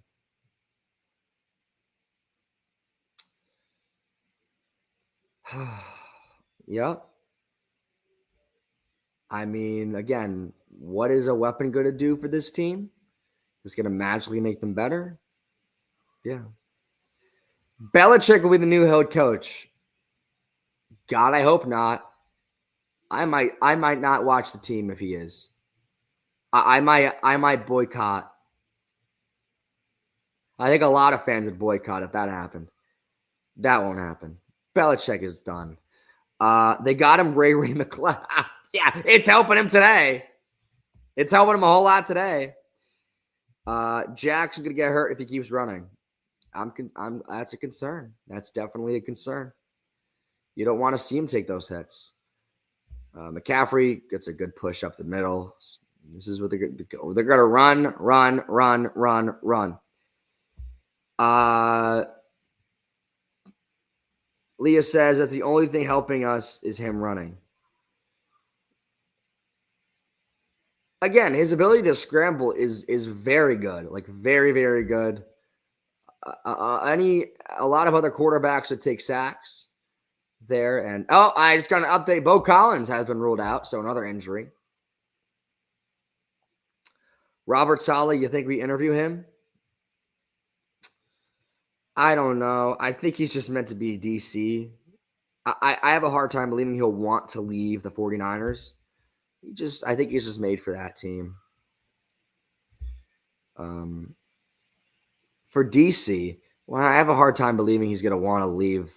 Yep. I mean, again, what is a weapon going to do for this team? It's going to magically make them better? Yeah. Belichick will be the new head coach. God, I hope not. I might not watch the team if he is. I might boycott. I think a lot of fans would boycott if that happened. That won't happen. Belichick is done. They got him Ray McCloud. Yeah, it's helping him today. It's helping him a whole lot today. Jack's going to get hurt if he keeps running. That's a concern. That's definitely a concern. You don't want to see him take those hits. McCaffrey gets a good push up the middle. This is what they're going to run. Leah says that's the only thing helping us is him running. Again, his ability to scramble is very good, like very, very good. A lot of other quarterbacks would take sacks there. And I just got an update. Bo Collins has been ruled out, so another injury. Robert Saleh, you think we interview him? I don't know. I think he's just meant to be DC. I have a hard time believing he'll want to leave the 49ers. I think he's just made for that team. For DC, well, I have a hard time believing he's going to want to leave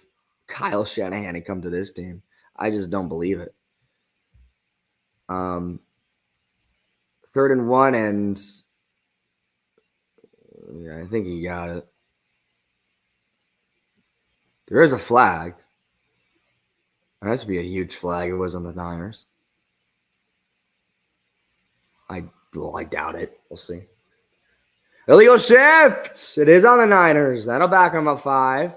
Kyle Shanahan and come to this team. I just don't believe it. 3rd and 1, and yeah, I think he got it. There is a flag. That has to be a huge flag. It was on the Niners. I doubt it. We'll see. Illegal shift. It is on the Niners. That'll back him up 5.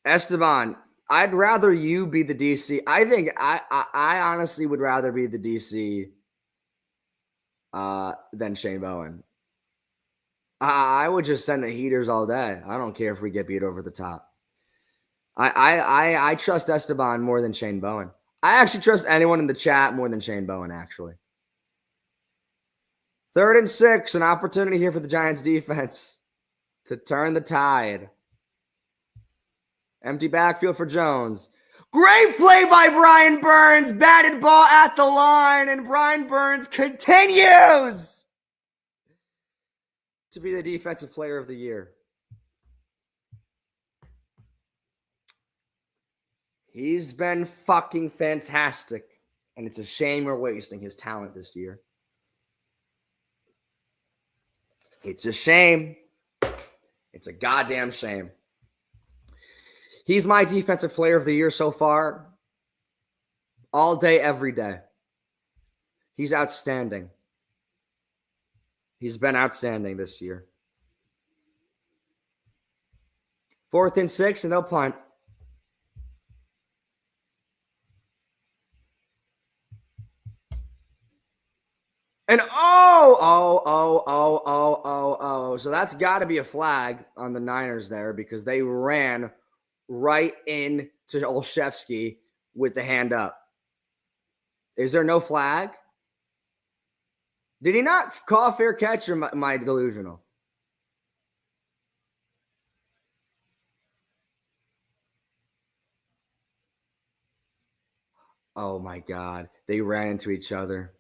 Esteban, I'd rather you be the DC. I think I honestly would rather be the DC than Shane Bowen. I would just send the heaters all day. I don't care if we get beat over the top. I trust Esteban more than Shane Bowen. I actually trust anyone in the chat more than Shane Bowen, actually. 3rd and 6, an opportunity here for the Giants defense to turn the tide. Empty backfield for Jones. Great play by Brian Burns. Batted ball at the line, and Brian Burns continues to be the defensive player of the year. He's been fucking fantastic, and it's a shame we're wasting his talent this year. It's a shame. It's a goddamn shame. He's my defensive player of the year so far. All day, every day. He's outstanding. He's been outstanding this year. 4th and 6, and they'll punt. And so that's got to be a flag on the Niners there because they ran right into Olszewski with the hand up. Is there no flag? Did he not call a fair catch, or am I delusional? Oh my God. They ran into each other.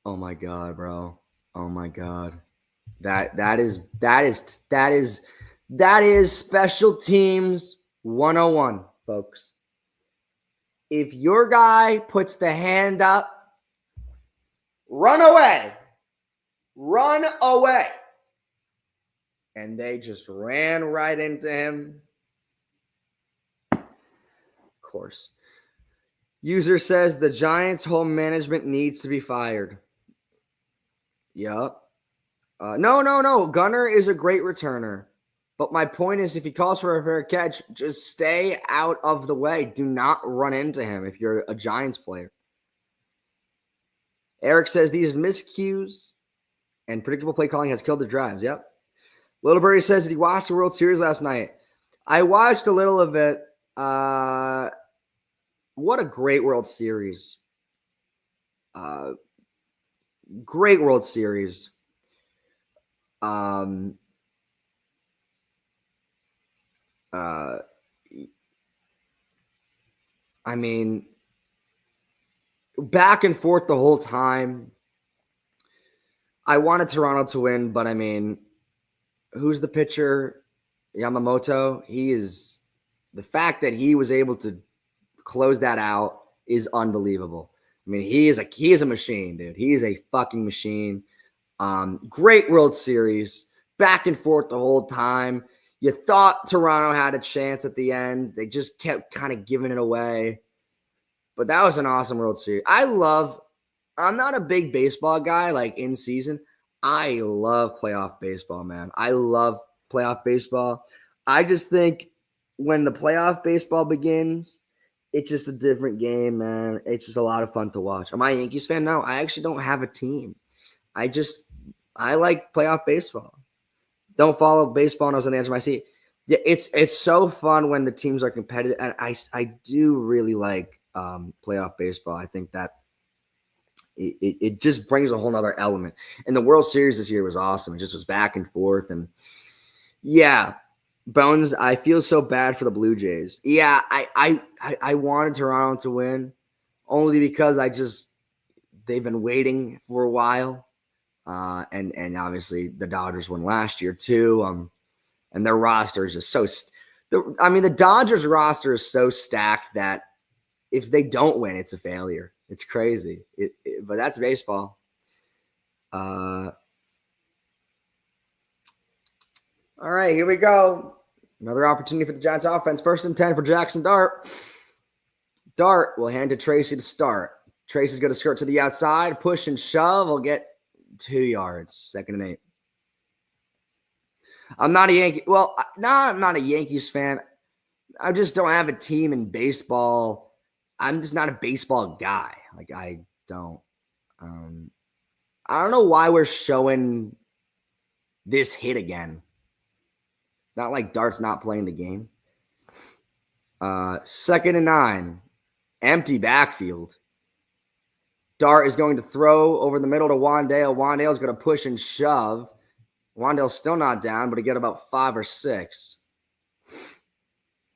Oh my God, bro. Oh my God. That is special teams 101, folks. If your guy puts the hand up, run away. Run away. And they just ran right into him. Of course. User says the Giants' home management needs to be fired. Yep. No. Gunner is a great returner. But my point is, if he calls for a fair catch, just stay out of the way. Do not run into him if you're a Giants player. Eric says these miscues and predictable play calling has killed the drives. Yep. Little Birdie says, did he watch the World Series last night? I watched a little of it. What a great World Series. Great World Series. I mean, back and forth the whole time. I wanted Toronto to win, but I mean, who's the pitcher? Yamamoto. The fact that he was able to close that out is unbelievable. I mean, he is a machine, dude. He is a fucking machine. Great World Series, back and forth the whole time. You thought Toronto had a chance at the end. They just kept kind of giving it away. But that was an awesome World Series. I'm not a big baseball guy, like in season. I love playoff baseball, man. I love playoff baseball. I just think when the playoff baseball begins, it's just a different game, man. It's just a lot of fun to watch. Am I a Yankees fan? No, I actually don't have a team. I like playoff baseball. Don't follow baseball, and I was on the edge of my seat. Yeah, it's so fun when the teams are competitive, and I do really like playoff baseball. I think that it just brings a whole nother element. And the World Series this year was awesome. It just was back and forth, and yeah, Bones. I feel so bad for the Blue Jays. Yeah, I wanted Toronto to win only because they've been waiting for a while. And obviously the Dodgers won last year too. And their roster is just the Dodgers roster is so stacked that if they don't win, it's a failure. It's crazy. But that's baseball. All right, here we go. Another opportunity for the Giants offense. 1st and 10 for Jackson Dart. Dart will hand to Tracy to start. Tracy's going to skirt to the outside, push and shove. Will get 2 yards. 2nd and 8. I'm not a Yankee. Well, no, I'm not a Yankees fan. I just don't have a team in baseball. I'm just not a baseball guy. Like I don't know why we're showing this hit again. Not like Dart's not playing the game. 2nd and 9. Empty backfield. Dart is going to throw over the middle to Wandale. Wandale is going to push and shove. Wandale's still not down, but he get about 5 or 6.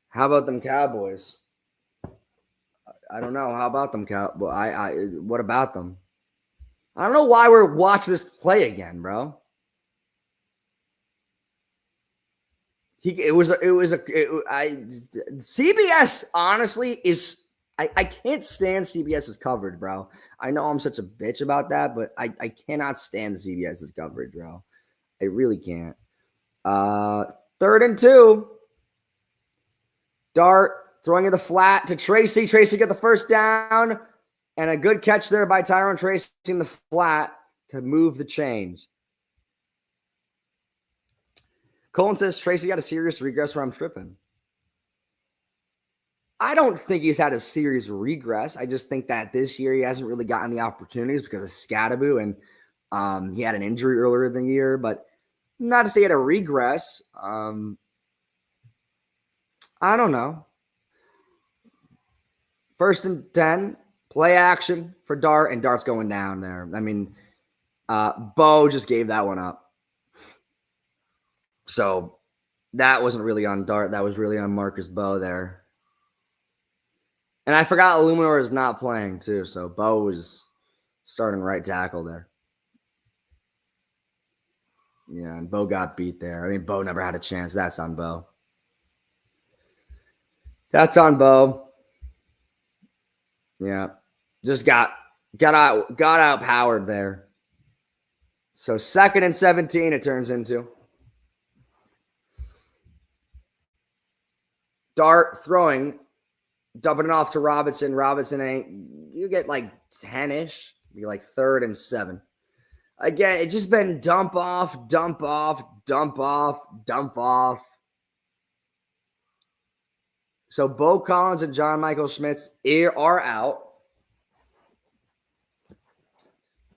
How about them Cowboys? I don't know. How about them Cowboys? What about them? I don't know why we're watching this play again, bro. CBS honestly is. I can't stand CBS's coverage, bro. I know I'm such a bitch about that, but I cannot stand the CBS's coverage, bro. I really can't. 3rd and 2. Dart throwing in the flat to Tracy. Tracy get the 1st down. And a good catch there by Tyrone Tracy in the flat to move the chains. Colin says Tracy got a serious regress where I'm tripping. I don't think he's had a serious regress. I just think that this year he hasn't really gotten the opportunities because of Scattaboo, and he had an injury earlier in the year. But not to say he had a regress. I don't know. 1st and 10, play action for Dart, and Dart's going down there. I mean, Bo just gave that one up. So that wasn't really on Dart. That was really on Marcus Bo there. And I forgot Illuminor is not playing too, so Bo was starting right tackle there. Yeah, and Bo got beat there. I mean, Bo never had a chance. That's on Bo. That's on Bo. Yeah, just got out powered there. So 2nd and 17 it turns into. Dart throwing, dumping it off to Robinson. Robinson you get like 10-ish. Be like 3rd and 7. Again, it's just been dump off, dump off, dump off, dump off. So Bo Collins and John Michael Schmitz are out.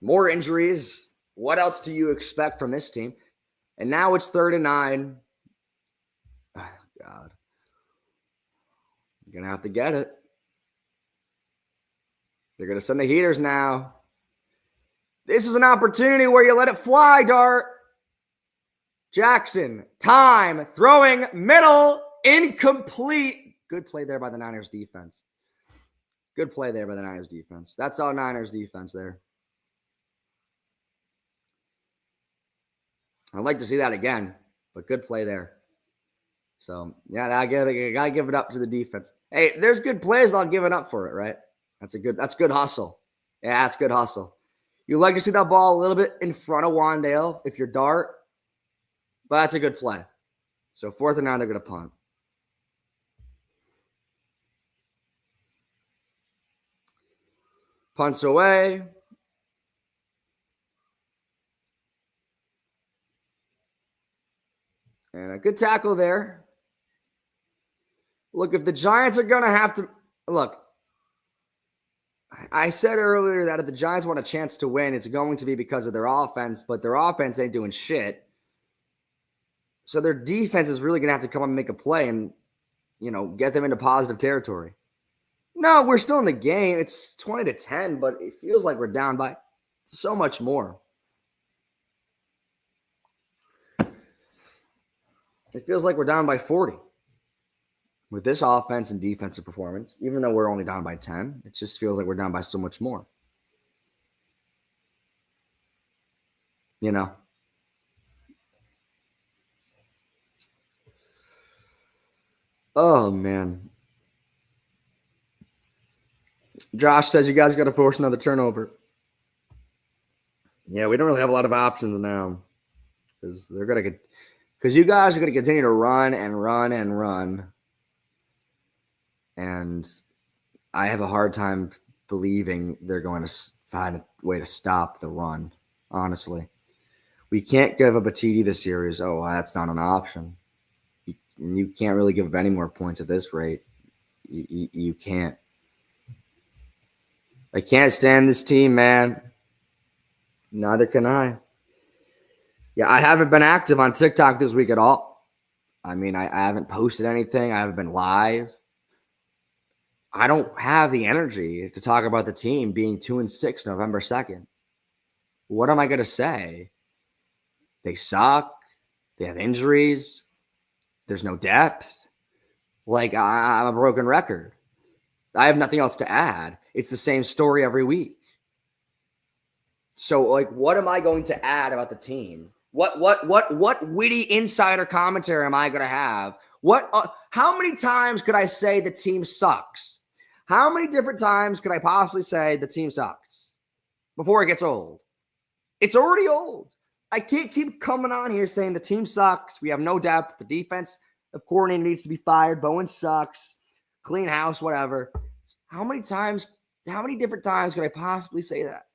More injuries. What else do you expect from this team? And now it's 3rd and 9. Oh, God. You're going to have to get it. They're going to send the heaters now. This is an opportunity where you let it fly, Dart. Jackson, time, throwing, middle, incomplete. Good play there by the Niners defense. Good play there by the Niners defense. That's all Niners defense there. I'd like to see that again, but good play there. So, yeah, I got to give it up to the defense. Hey, there's good plays, I'll give it up for it, right? That's good hustle. Yeah, that's good hustle. You like to see that ball a little bit in front of Wandale if you're Dart, but that's a good play. So 4th and 9, they're going to punt. Punts away. And a good tackle there. Look, if the Giants are going to have to – look, I said earlier that if the Giants want a chance to win, it's going to be because of their offense, but their offense ain't doing shit. So their defense is really going to have to come up and make a play and, get them into positive territory. No, we're still in the game. It's 20-10, but it feels like we're down by so much more. It feels like we're down by 40. With this offense and defensive performance, even though we're only down by 10, it just feels like we're down by so much more. Oh, man. Josh says you guys got to force another turnover. Yeah, we don't really have a lot of options now because you guys are going to continue to run and run and run. And I have a hard time believing they're going to find a way to stop the run, honestly. We can't give up a TD this series. Oh, that's not an option. You can't really give up any more points at this rate. You can't. I can't stand this team, man. Neither can I. Yeah, I haven't been active on TikTok this week at all. I mean, I haven't posted anything. I haven't been live. I don't have the energy to talk about the team being 2-6 November 2nd. What am I going to say? They suck. They have injuries. There's no depth. Like, I'm a broken record. I have nothing else to add. It's the same story every week. So, what am I going to add about the team? What witty insider commentary am I going to have? How many times could I say the team sucks? How many different times could I possibly say the team sucks before it gets old? It's already old. I can't keep coming on here saying the team sucks. We have no depth. The defense of coordinator needs to be fired. Bowen sucks. Clean house, whatever. How many different times could I possibly say that?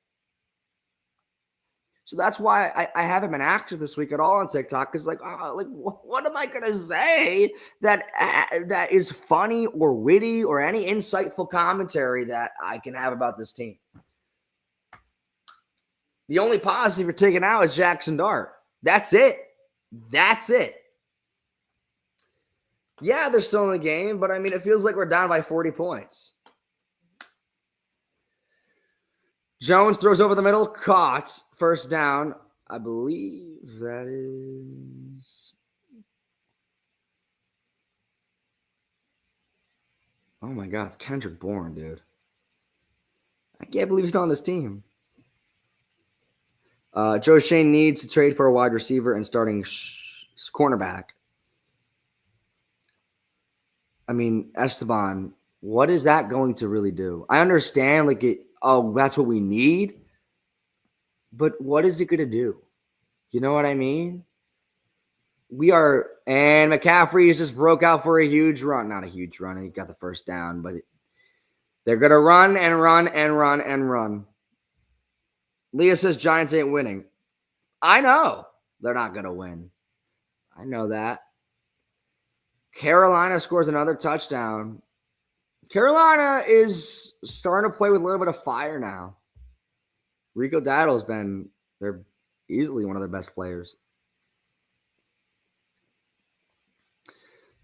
So that's why I haven't been active this week at all on TikTok. Because what am I gonna say that is funny or witty or any insightful commentary that I can have about this team? The only positive you're taking out is Jackson Dart. That's it. Yeah, they're still in the game, but I mean, it feels like we're down by 40 points. Jones throws over the middle, caught, first down. I believe that is. Oh my God, it's Kendrick Bourne, dude. I can't believe he's not on this team. Joe Shane needs to trade for a wide receiver and starting cornerback. I mean, Esteban, what is that going to really do? I understand, that's what we need. But what is it going to do? You know what I mean? And McCaffrey just broke out for a huge run. Not a huge run. He got the first down, but they're going to run and run and run and run. Leah says Giants ain't winning. I know they're not going to win. I know that. Carolina scores another touchdown. Carolina is starting to play with a little bit of fire now. Rico Daddle's they're easily one of their best players.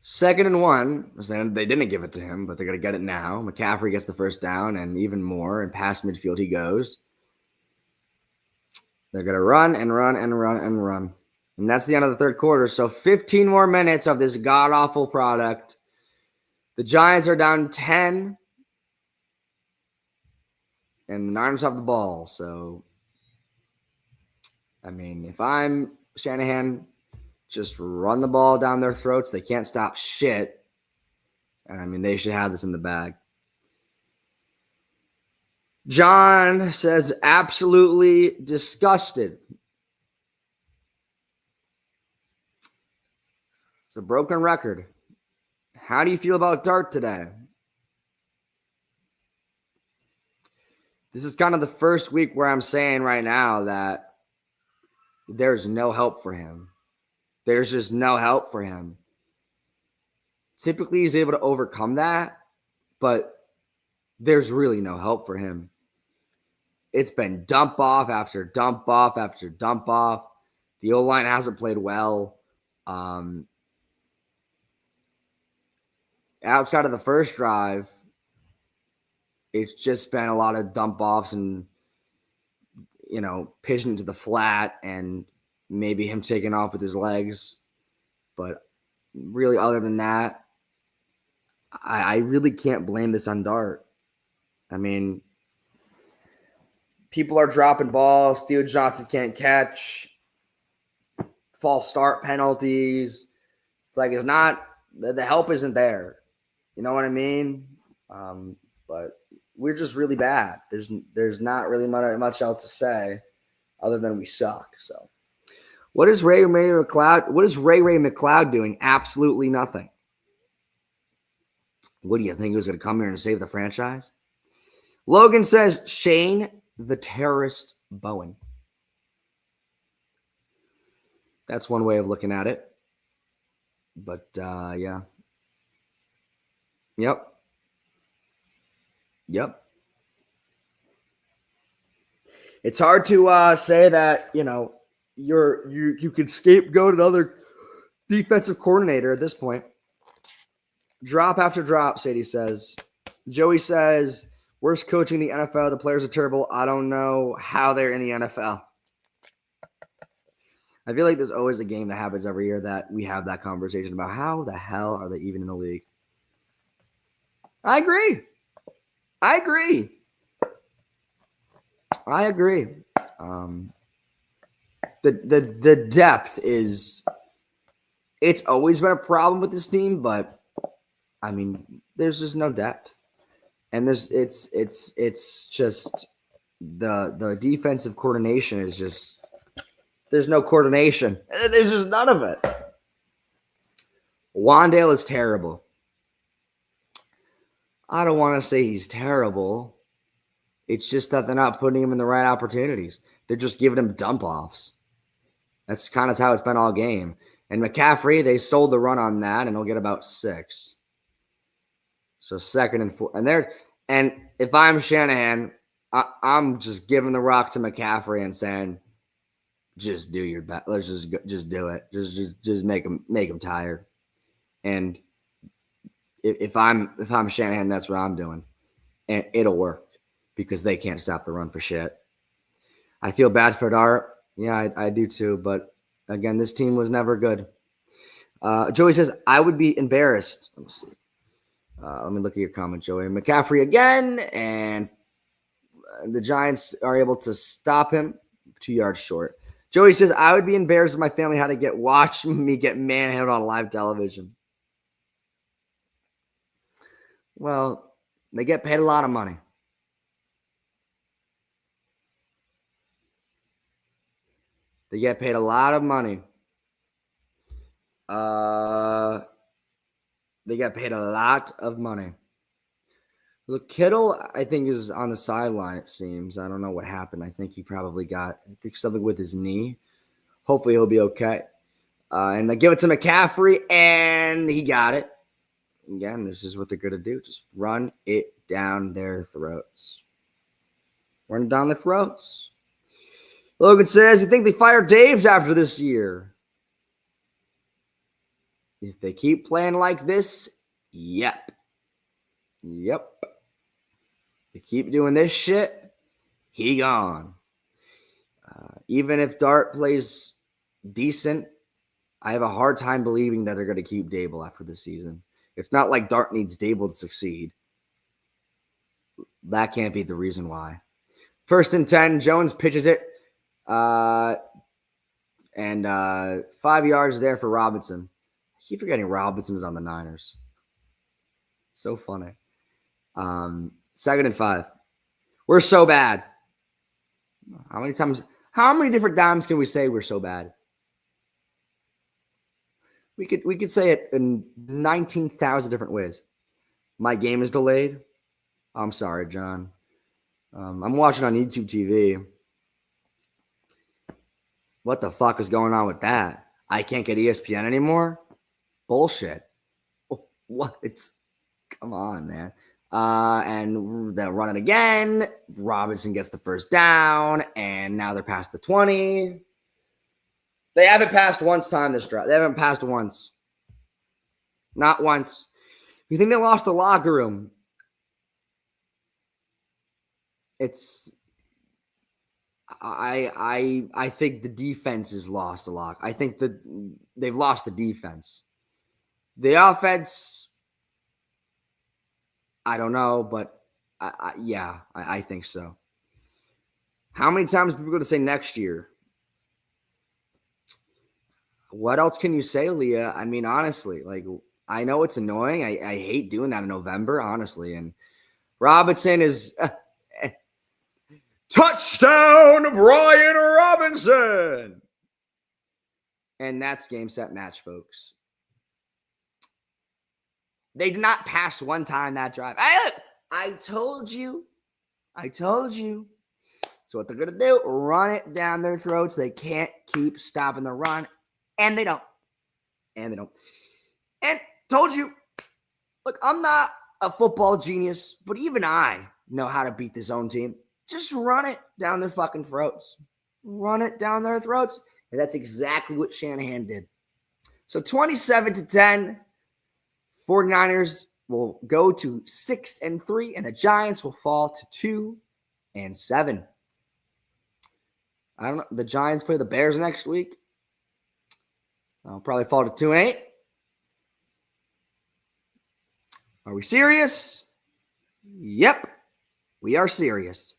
2nd and 1. They didn't give it to him, but they're going to get it now. McCaffrey gets the first down and even more. And past midfield he goes. They're going to run and run and run and run. And that's the end of the third quarter. So 15 more minutes of this god-awful product. The Giants are down 10. And the Niners have the ball. So, I mean, if I'm Shanahan, just run the ball down their throats. They can't stop shit. And, I mean, they should have this in the bag. John says, absolutely disgusted. It's a broken record. How do you feel about Dart today? This is kind of the first week where I'm saying right now that there's no help for him. There's just no help for him. Typically, he's able to overcome that, but there's really no help for him. It's been dump off after dump off after dump off. The O-line hasn't played well. Outside of the first drive, it's just been a lot of dump offs and, pitching to the flat and maybe him taking off with his legs. But really, other than that, I really can't blame this on Dart. I mean, people are dropping balls. Theo Johnson can't catch. False start penalties. It's like it's not the help isn't there. You know what I mean? But we're just really bad. There's not really much else to say other than we suck. So, what is Ray McLeod? What is Ray McLeod doing? Absolutely nothing. What do you think he was going to come here and save the franchise? Logan says Shane the Terrorist Bowen. That's one way of looking at it. But yeah. Yep. It's hard to say that, you could scapegoat another defensive coordinator at this point. Drop after drop, Sadie says. Joey says, worst coaching in the NFL. The players are terrible. I don't know how they're in the NFL. I feel like there's always a game that happens every year that we have that conversation about how the hell are they even in the league. I agree. The depth is, it's always been a problem with this team, but I mean, there's just no depth, and it's just the defensive coordination is just, there's no coordination. There's just none of it. Wandale is terrible. I don't want to say he's terrible. It's just that they're not putting him in the right opportunities. They're just giving him dump offs. That's kind of how it's been all game. And McCaffrey, they sold the run on that, and he'll get about 6. So 2nd and 4. And if I'm Shanahan, I'm just giving the rock to McCaffrey and saying, just do your best. Let's just do it. Just make him tired. And if I'm Shanahan, that's what I'm doing, and it'll work because they can't stop the run for shit. I feel bad for Dart. Yeah, I do too. But again, this team was never good. Joey says, I would be embarrassed. Let me see. Let me look at your comment, Joey. McCaffrey again, and the Giants are able to stop him 2 yards short. Joey says, I would be embarrassed if my family had to watch me get manhandled on live television. Well, they get paid a lot of money. They get paid a lot of money. They get paid a lot of money. Look, Kittle, I think, is on the sideline, it seems. I don't know what happened. I think he probably got something with his knee. Hopefully he'll be okay. And they give it to McCaffrey, and he got it. Again, this is what they're going to do. Just run it down their throats. Run it down their throats. Logan says, you think they fired Daves after this year? If they keep playing like this, yep. They keep doing this shit, he gone. Even if Dart plays decent, I have a hard time believing that they're going to keep Dable after this season. It's not like Dart needs Dable to succeed. That can't be the reason why. 1st and 10, Jones pitches it. And 5 yards there for Robinson. I keep forgetting Robinson is on the Niners. So funny. 2nd and 5. We're so bad. How many different times can we say we're so bad? We could say it in 19,000 different ways. My game is delayed. I'm sorry, John. I'm watching on YouTube TV. What the fuck is going on with that? I can't get ESPN anymore? Bullshit. What? Come on, man. And they'll run it again. Robinson gets the first down, and now they're past the 20. They haven't passed once time this drive. They haven't passed once. Not once. You think they lost the locker room? I think the defense has lost a lot. I think that they've lost the defense. The offense, I don't know, but I think so. How many times are people going to say next year? What else can you say, Leah? I mean, honestly, like, I know it's annoying. I hate doing that in November, honestly. And Robinson is touchdown, Brian Robinson. And that's game, set, match, folks. They did not pass one time that drive. I told you. So what they're going to do, run it down their throats. They can't keep stopping the run. And they don't. And told you. Look, I'm not a football genius, but even I know how to beat this own team. Just run it down their fucking throats. Run it down their throats. And that's exactly what Shanahan did. So 27-10, 49ers will go to 6-3, and the Giants will fall to 2-7. I don't know. The Giants play the Bears next week. I'll probably fall to 2-8. Are we serious? Yep, we are serious.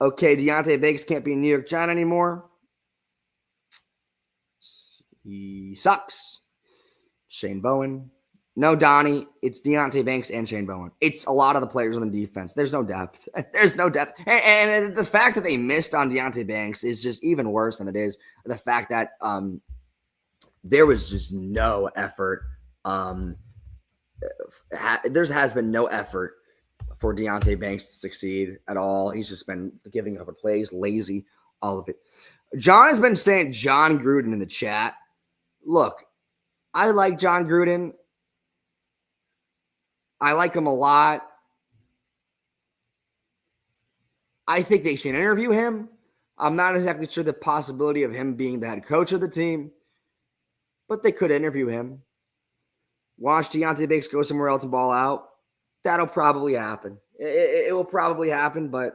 Okay, Deontay Banks can't be a New York Giant anymore. He sucks. Shane Bowen. No, Donnie. It's Deontay Banks and Shane Bowen. It's a lot of the players on the defense. There's no depth. And the fact that they missed on Deontay Banks is just even worse than it is the fact that there was just no effort. There has been no effort for Deontay Banks to succeed at all. He's just been giving up plays, lazy, all of it. John has been saying John Gruden in the chat. Look, I like John Gruden. I like him a lot. I think they should interview him. I'm not exactly sure the possibility of him being the head coach of the team, but they could interview him. Watch Deontay Banks go somewhere else and ball out. That'll probably happen. It will probably happen, but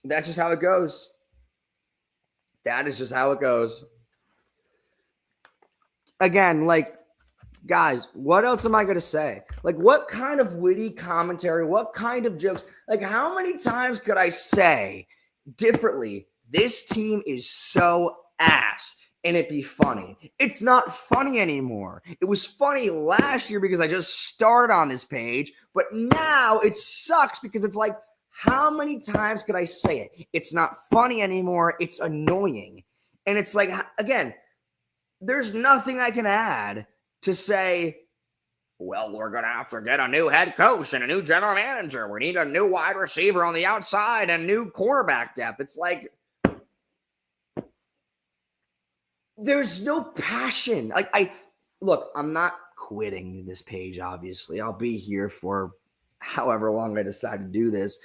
that's just how it goes. That is just how it goes. Again, like, guys, what else am I going to say? Like, what kind of witty commentary, what kind of jokes? Like, how many times could I say differently, this team is so ass, and it'd be funny? It's not funny anymore. It was funny last year because I just started on this page, but now it sucks because it's like, how many times could I say it? It's not funny anymore. It's annoying. And it's like, again, there's nothing I can add to say, well, we're going to have to get a new head coach and a new general manager. We need a new wide receiver on the outside and new cornerback depth. It's like, there's no passion. Like, look, I'm not quitting this page, obviously. I'll be here for however long I decide to do this.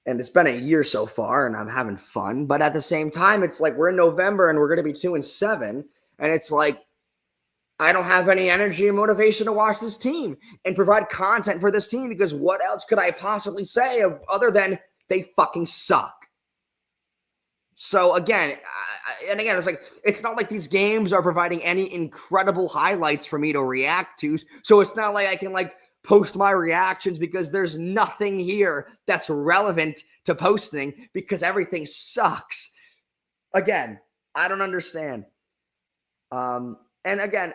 And it's been a year so far, and I'm having fun. But at the same time, it's like we're in November, and we're going to be 2-7. And it's like, I don't have any energy and motivation to watch this team and provide content for this team because what else could I possibly say other than they fucking suck? So again, it's like, it's not like these games are providing any incredible highlights for me to react to. So it's not like I can post my reactions because there's nothing here that's relevant to posting because everything sucks. Again, I don't understand. And again,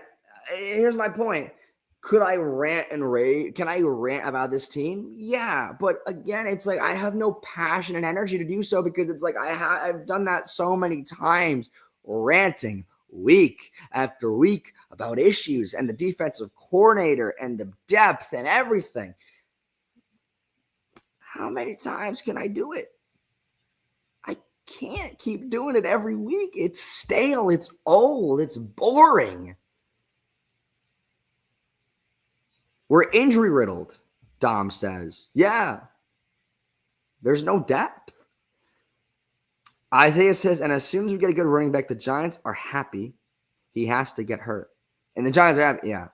here's my point. Could I rant and rave? Can I rant about this team? Yeah, but again, it's like I have no passion and energy to do so because it's like I've done that so many times, ranting week after week about issues and the defensive coordinator and the depth and everything. How many times can I do it? I can't keep doing it every week. It's stale, it's old, it's boring. We're injury riddled, Dom says. Yeah. There's no depth. Isaiah says, and as soon as we get a good running back, the Giants are happy. He has to get hurt. And the Giants are happy. Yeah.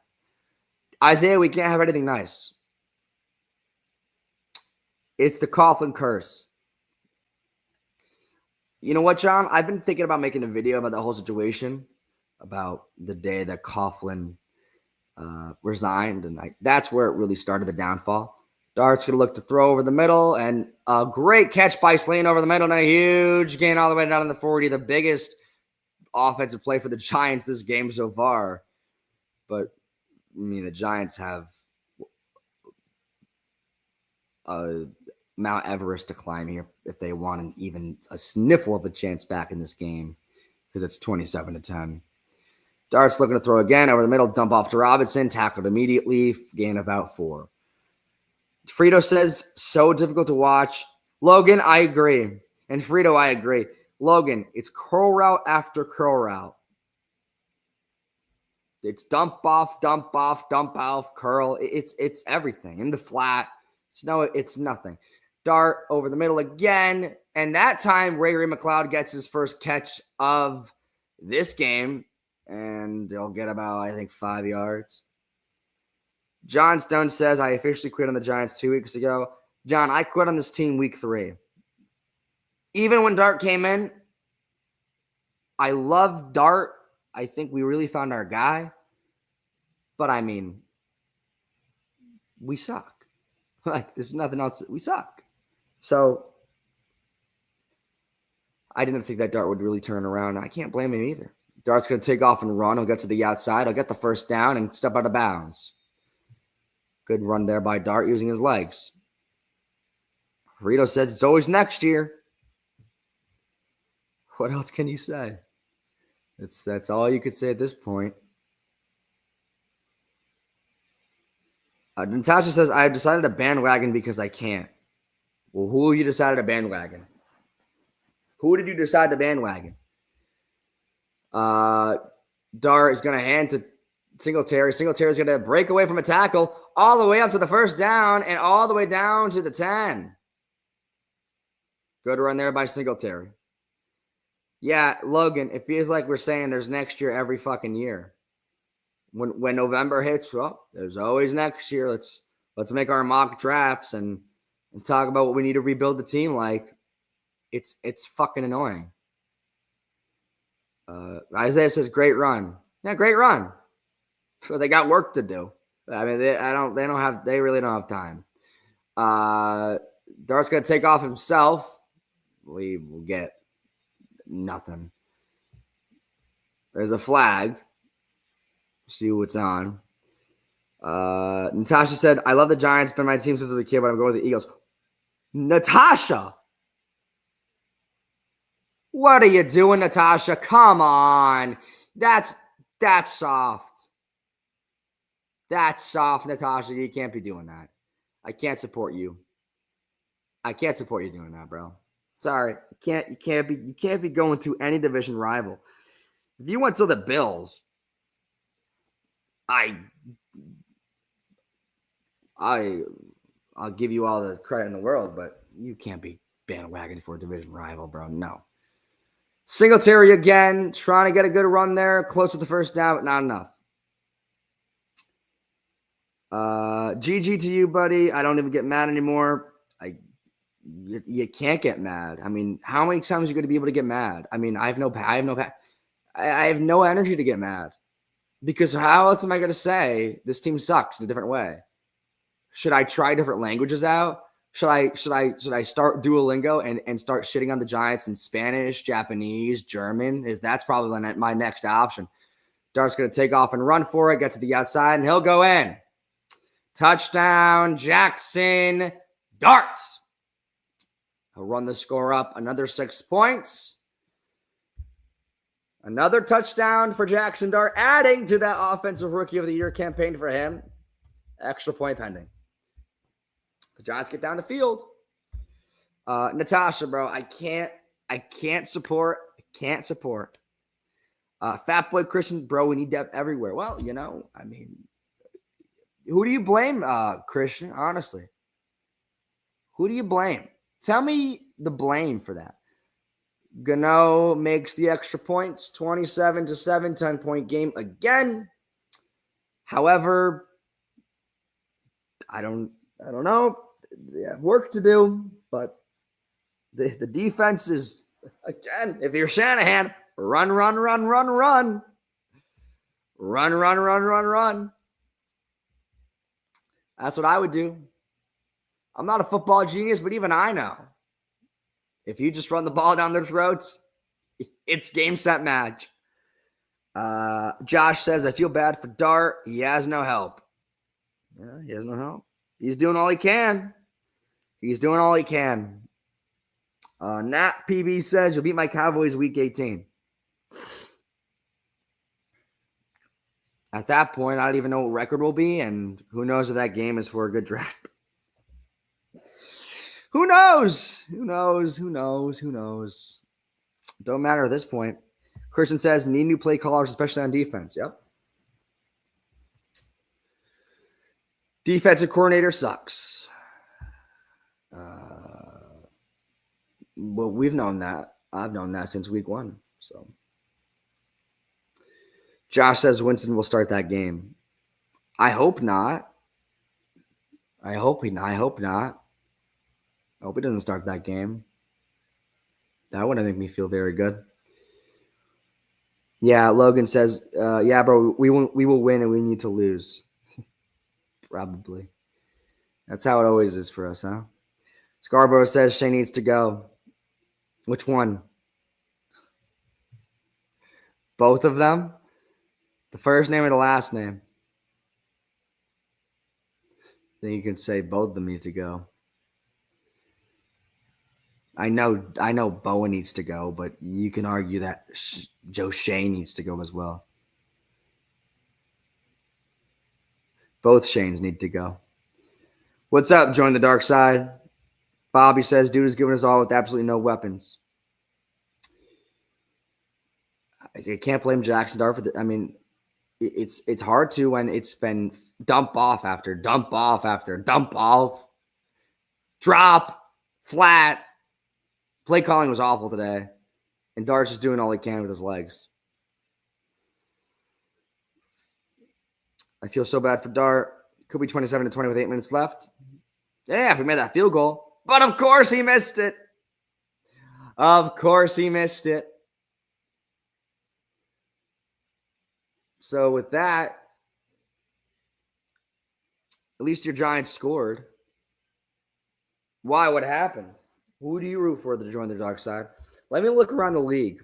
Isaiah, we can't have anything nice. It's the Coughlin curse. You know what, John? I've been thinking about making a video about the whole situation, about the day that Coughlin resigned, and that's where it really started the downfall. Dart's going to look to throw over the middle, and a great catch by Slayton over the middle, and a huge gain all the way down in the 40, the biggest offensive play for the Giants this game so far. But, I mean, the Giants have Mount Everest to climb here if they want even a sniffle of a chance back in this game, because it's 27-10. Dart's looking to throw again over the middle, dump off to Robinson, tackled immediately, gain about 4. Frito says, so difficult to watch. Logan, I agree. And Frito, I agree. Logan, it's curl route after curl route. It's dump off, curl. It's everything. In the flat. It's nothing. Dart over the middle again. And that time, Ray McLeod gets his first catch of this game. And they'll get about, I think, 5 yards. John Stone says, I officially quit on the Giants 2 weeks ago. John, I quit on this team week 3. Even when Dart came in, I love Dart. I think we really found our guy. But, I mean, we suck. Like, there's nothing else. We suck. So, I didn't think that Dart would really turn around. I can't blame him either. Dart's going to take off and run. He'll get to the outside. He'll get the first down and step out of bounds. Good run there by Dart using his legs. Rito says it's always next year. What else can you say? That's all you could say at this point. Natasha says, I've decided to bandwagon because I can't. Well, who you decided to bandwagon? Who did you decide to bandwagon? Dart is going to hand to Singletary. Singletary is going to break away from a tackle all the way up to the first down and all the way down to the 10. Good run there by Singletary. Yeah, Logan, it feels like we're saying there's next year every fucking year. When November hits, well, there's always next year. Let's make our mock drafts and talk about what we need to rebuild the team like. It's fucking annoying. Isaiah says, great run. Yeah, great run. So they got work to do. I mean, they really don't have time. Dart's going to take off himself. We will get nothing. There's a flag. See what's on. Natasha said, I love the Giants. Been my team since I was a kid, but I'm going with the Eagles. Natasha! What are you doing, Natasha? Come on. That's soft. That's soft, Natasha. You can't be doing that. I can't support you. I can't support you doing that, bro. Sorry. You can't be going through any division rival. If you went to the Bills, I'll give you all the credit in the world, but you can't be bandwagoning for a division rival, bro. No. Singletary again, trying to get a good run there, close to the first down, but not enough. GG to you, buddy. I don't even get mad anymore. You can't get mad. I mean, how many times are you going to be able to get mad? I mean, I have no energy to get mad, because how else am I going to say this team sucks in a different way? Should I try different languages out? Should I start Duolingo and start shitting on the Giants in Spanish, Japanese, German? That's probably my next option. Dart's going to take off and run for it, get to the outside, and he'll go in. Touchdown, Jackson Dart. He'll run the score up another 6 points. Another touchdown for Jackson Dart, adding to that Offensive Rookie of the Year campaign for him. Extra point pending. The Giants get down the field. Natasha, bro, I can't support. Fat Boy Christian, bro, we need depth everywhere. Well, I mean, who do you blame, Christian, honestly? Who do you blame? Tell me the blame for that. Gano makes the extra points, 27-7, 10-point game again. However, I don't know. They have work to do, but the defense is, again, if you're Shanahan, run. Run. That's what I would do. I'm not a football genius, but even I know. If you just run the ball down their throats, it's game, set, match. Josh says, I feel bad for Dart. He has no help. Yeah, he has no help. He's doing all he can. Nat PB says, you'll beat my Cowboys week 18. At that point, I don't even know what record will be, and who knows if that game is for a good draft. Who knows? Don't matter at this point. Christian says, need new play callers, especially on defense. Yep. Defensive coordinator sucks. Well, we've known that. I've known that since week 1. So, Josh says Winston will start that game. I hope not. I hope he doesn't start that game. That wouldn't make me feel very good. Yeah, Logan says, yeah, bro, we will win and we need to lose. Probably. That's how it always is for us, huh? Scarborough says Shane needs to go. Which one? Both of them? The first name or the last name? Then you can say both of them need to go. I know Bowen needs to go, but you can argue that Joe Shane needs to go as well. Both Shanes need to go. What's up? Join the dark side. Bobby says, dude is giving us all with absolutely no weapons. I can't blame Jackson Dart for that. I mean, it's hard to when it's been dump off after dump off, drop, flat. Play calling was awful today, and Dart's just doing all he can with his legs. I feel so bad for Dart. Could be 27-20 with 8 minutes left. Yeah, if we made that field goal. But of course he missed it. So with that, at least your Giants scored. Why? What happened? Who do you root for to join the dark side? Let me look around the league.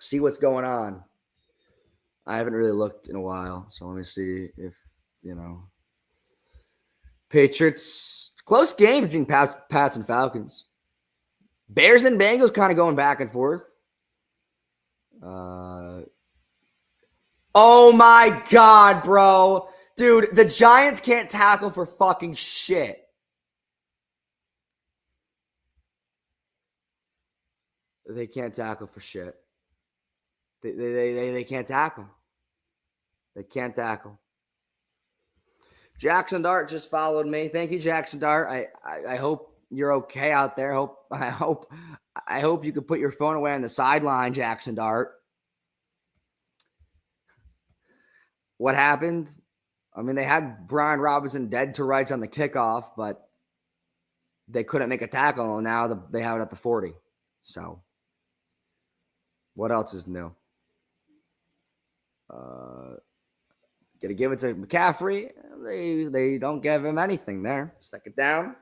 See what's going on. I haven't really looked in a while, so let me see if, Patriots, close game between Pats and Falcons. Bears and Bengals kind of going back and forth. Oh my God, bro. Dude, the Giants can't tackle for fucking shit. They can't tackle for shit. They can't tackle. They can't tackle. Jackson Dart just followed me. Thank you, Jackson Dart. I hope you're okay out there. I hope you can put your phone away on the sideline, Jackson Dart. What happened? I mean, they had Brian Robinson dead to rights on the kickoff, but they couldn't make a tackle, and now they have it at the 40. So, what else is new? Gonna give it to McCaffrey. They don't give him anything there. Second down.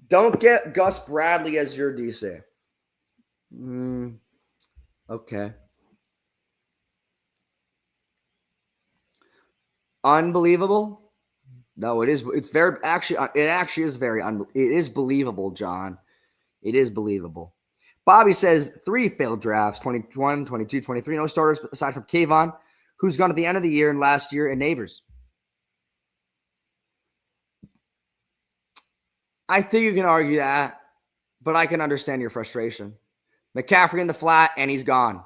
Don't get Gus Bradley as your DC. Okay. Unbelievable? No, it is. It's very actually. It actually is very. It is believable, John. It is believable. Bobby says 3 failed drafts: 21, 22, 23. No starters aside from Kayvon, who's gone at the end of the year and last year, and Neighbors. I think you can argue that, but I can understand your frustration. McCaffrey in the flat, and he's gone.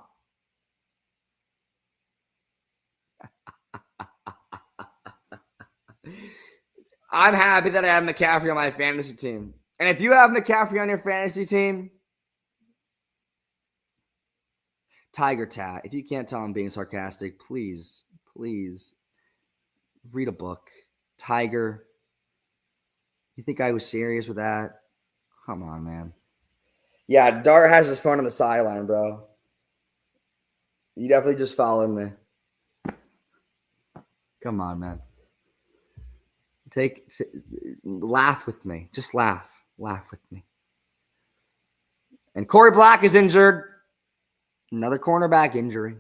I'm happy that I have McCaffrey on my fantasy team. And if you have McCaffrey on your fantasy team, Tiger Tat, if you can't tell I'm being sarcastic, please read a book. Tiger. You think I was serious with that? Come on, man. Yeah, Dart has his phone on the sideline, bro. You definitely just followed me. Come on, man. Laugh with me. Just laugh. Laugh with me. And Corey Black is injured. Another cornerback injury.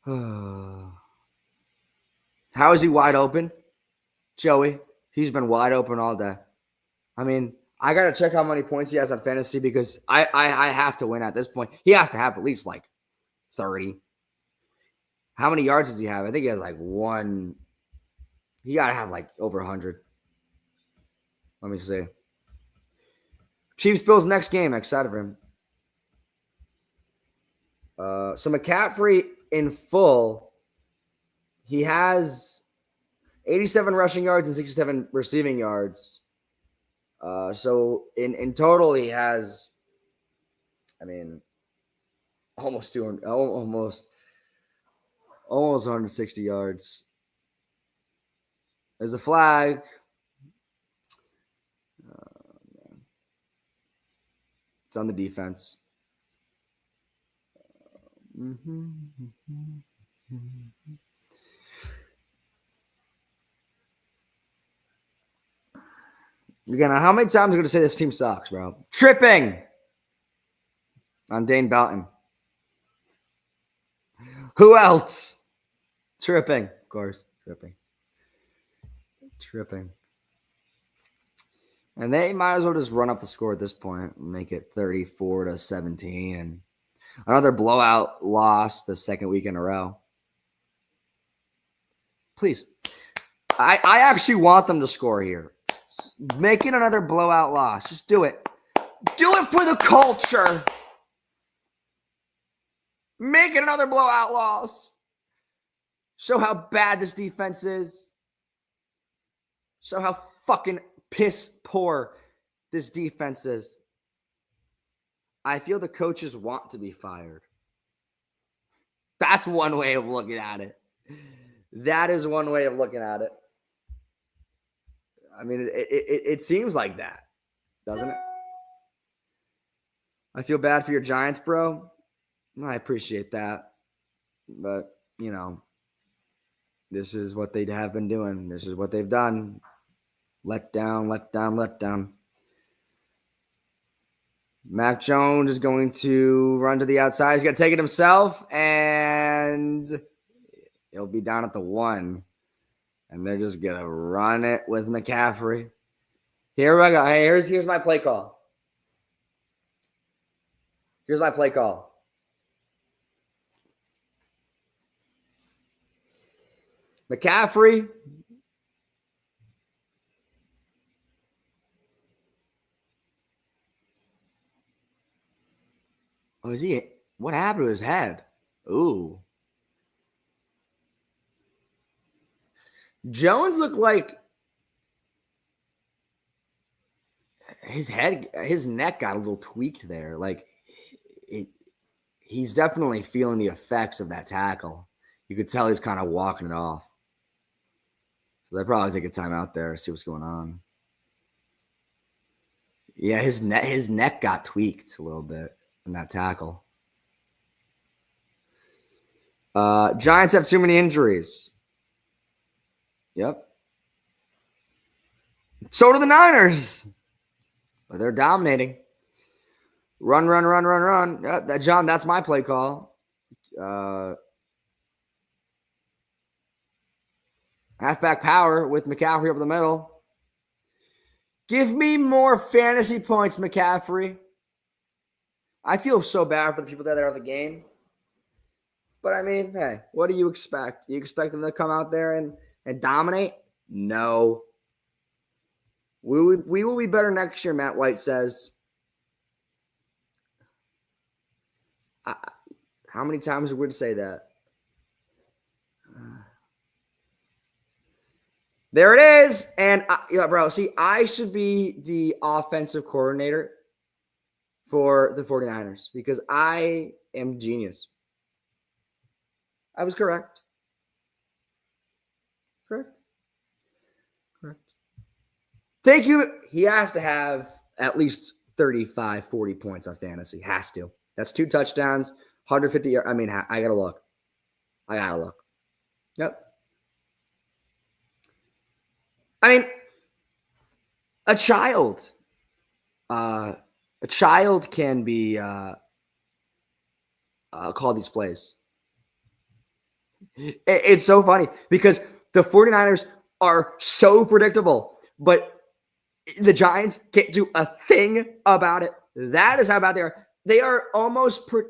How is he wide open? Joey, he's been wide open all day. I mean, I got to check how many points he has on fantasy because I have to win at this point. He has to have at least like 30. How many yards does he have? I think he has like 1. He got to have like over 100. Let me see. Chiefs Bills next game. Excited for him. So McCaffrey in full, he has 87 rushing yards and 67 receiving yards. So in total, he has, I mean, almost 200, almost 160 yards. There's a flag. It's on the defense. Again, how many times am I going to say this team sucks, bro? Tripping on Dane Belton. Who else? Tripping, of course. Tripping. And they might as well just run up the score at this point and make it 34-17. And another blowout loss the second week in a row. Please. I actually want them to score here. Make it another blowout loss. Just do it. Do it for the culture. Make it another blowout loss. Show how bad this defense is. Show how fucking piss poor this defense is. I feel the coaches want to be fired. That's one way of looking at it. That is one way of looking at it. I mean, it seems like that, doesn't it? I feel bad for your Giants, bro. I appreciate that. But, you know, this is what they have been doing. This is what they've done. Let down. Mac Jones is going to run to the outside. He's going to take it himself, and he'll be down at the 1. And they're just going to run it with McCaffrey. Here we go. Hey, here's my play call. Here's my play call. McCaffrey. Oh, is he? What happened to his head? Ooh. Jones looked like his neck got a little tweaked there. Like he's definitely feeling the effects of that tackle. You could tell he's kind of walking it off. So they probably take a time out there, see what's going on. Yeah, his neck got tweaked a little bit in that tackle. Giants have too many injuries. Yep. So do the Niners. But they're dominating. Run. Yeah, John, that's my play call. Halfback power with McCaffrey over the middle. Give me more fantasy points, McCaffrey. I feel so bad for the people that are at the game. But I mean, hey, what do you expect? You expect them to come out there and dominate? No. We will be better next year, Matt White says. How many times would we say that? There it is. And, bro, see, I should be the offensive coordinator for the 49ers because I am genius. I was correct. Correct. Thank you. He has to have at least 35, 40 points on fantasy. Has to. That's 2 touchdowns, 150 yards. I mean, I got to look. Yep. I mean, a child can be call these plays. It's so funny because the 49ers are so predictable, but the Giants can't do a thing about it. That is how bad they are. They are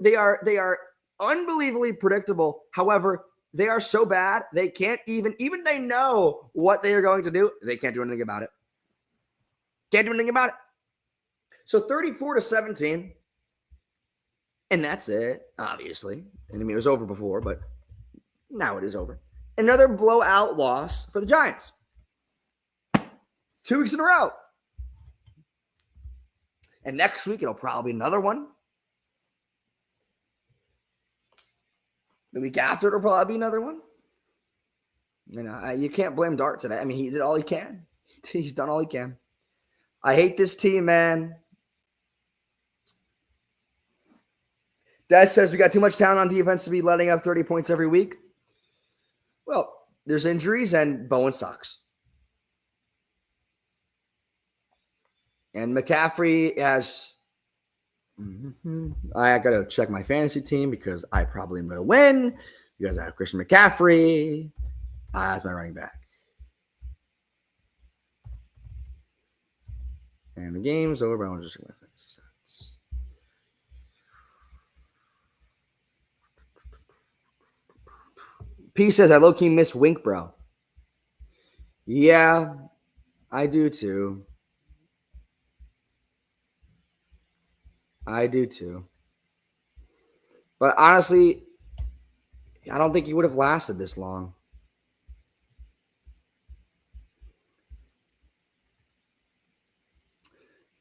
they are unbelievably predictable. However, they are so bad, they can't even they know what they are going to do. They can't do anything about it. So 34-17. And that's it, obviously. And I mean, it was over before, but now it is over. Another blowout loss for the Giants. 2 weeks in a row. And next week, it'll probably be another one. The week after, it'll probably be another one. You know, you can't blame Dart today. I mean, he did all he can. He's done all he can. I hate this team, man. Dad says we got too much talent on defense to be letting up 30 points every week. Well, there's injuries, and Bowen sucks. And McCaffrey has I got to check my fantasy team because I probably am going to win because I have Christian McCaffrey as my running back. And the game's over, but I want to just check my fantasy stats. P says, I low-key miss Wink, bro. Yeah, I do too. But honestly, I don't think he would have lasted this long.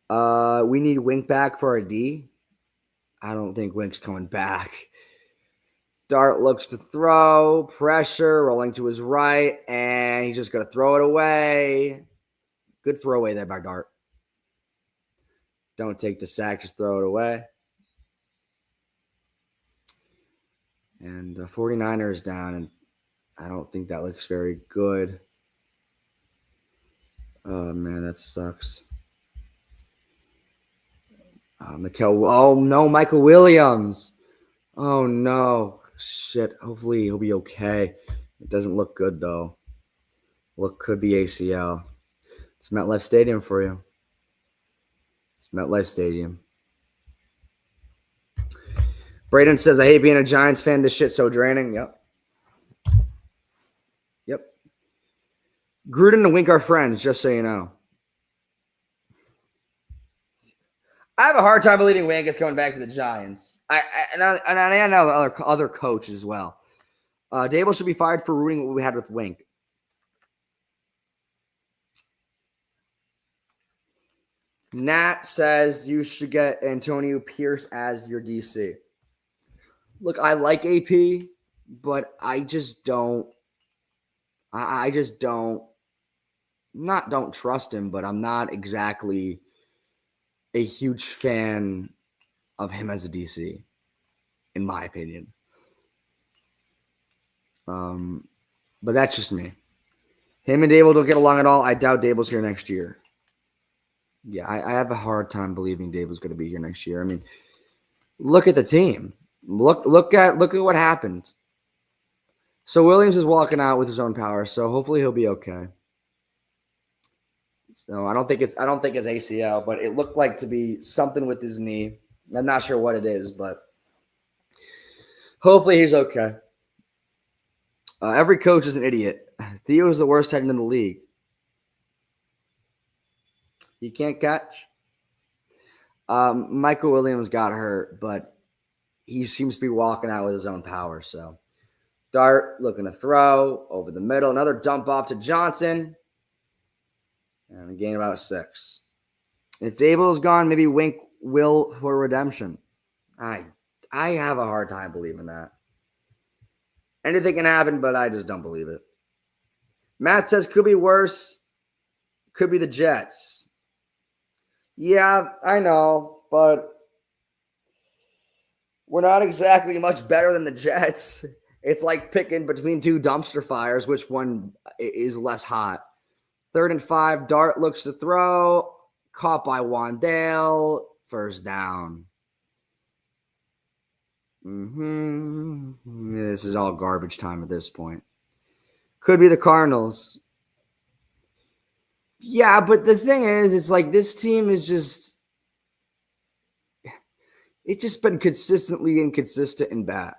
We need Wink back for a D. I don't think Wink's coming back. Dart looks to throw, pressure, rolling to his right, and he's just going to throw it away. Good throw away there by Dart. Don't take the sack, just throw it away. And the 49ers down, and I don't think that looks very good. Oh, man, that sucks. Michael Williams. Oh, no. Shit. Hopefully he'll be okay. It doesn't look good, though. Could be ACL. It's MetLife Stadium for you. It's MetLife Stadium. Braden says, I hate being a Giants fan. This shit's so draining. Yep. Gruden and Wink are friends, just so you know. I have a hard time believing Wink is coming back to the Giants. I know the other coach as well. Dable should be fired for ruining what we had with Wink. Nat says you should get Antonio Pierce as your DC. Look, I like AP, but I just don't. Don't trust him, but I'm not exactly a huge fan of him as a DC, in my opinion. But that's just me. Him and Dable don't get along at all. I doubt Dable's here next year. Yeah, I have a hard time believing Dable's going to be here next year. I mean, look at the team. Look at what happened. So Williams is walking out with his own power, so hopefully he'll be okay. So I don't think it's ACL, but it looked like to be something with his knee. I'm not sure what it is, but hopefully he's okay. Every coach is an idiot. Theo is the worst head in the league. He can't catch. Michael Williams got hurt, but he seems to be walking out with his own power. So Dart looking to throw over the middle. Another dump off to Johnson. And a gain about 6. If Dable is gone, maybe Wink will for redemption. I have a hard time believing that. Anything can happen, but I just don't believe it. Matt says could be worse. Could be the Jets. Yeah, I know, but we're not exactly much better than the Jets. It's like picking between 2 dumpster fires, which one is less hot. 3rd and 5, Dart looks to throw. Caught by Wandale. First down. This is all garbage time at this point. Could be the Cardinals. Yeah, but the thing is, it's like this team is just... It's just been consistently inconsistent and bad.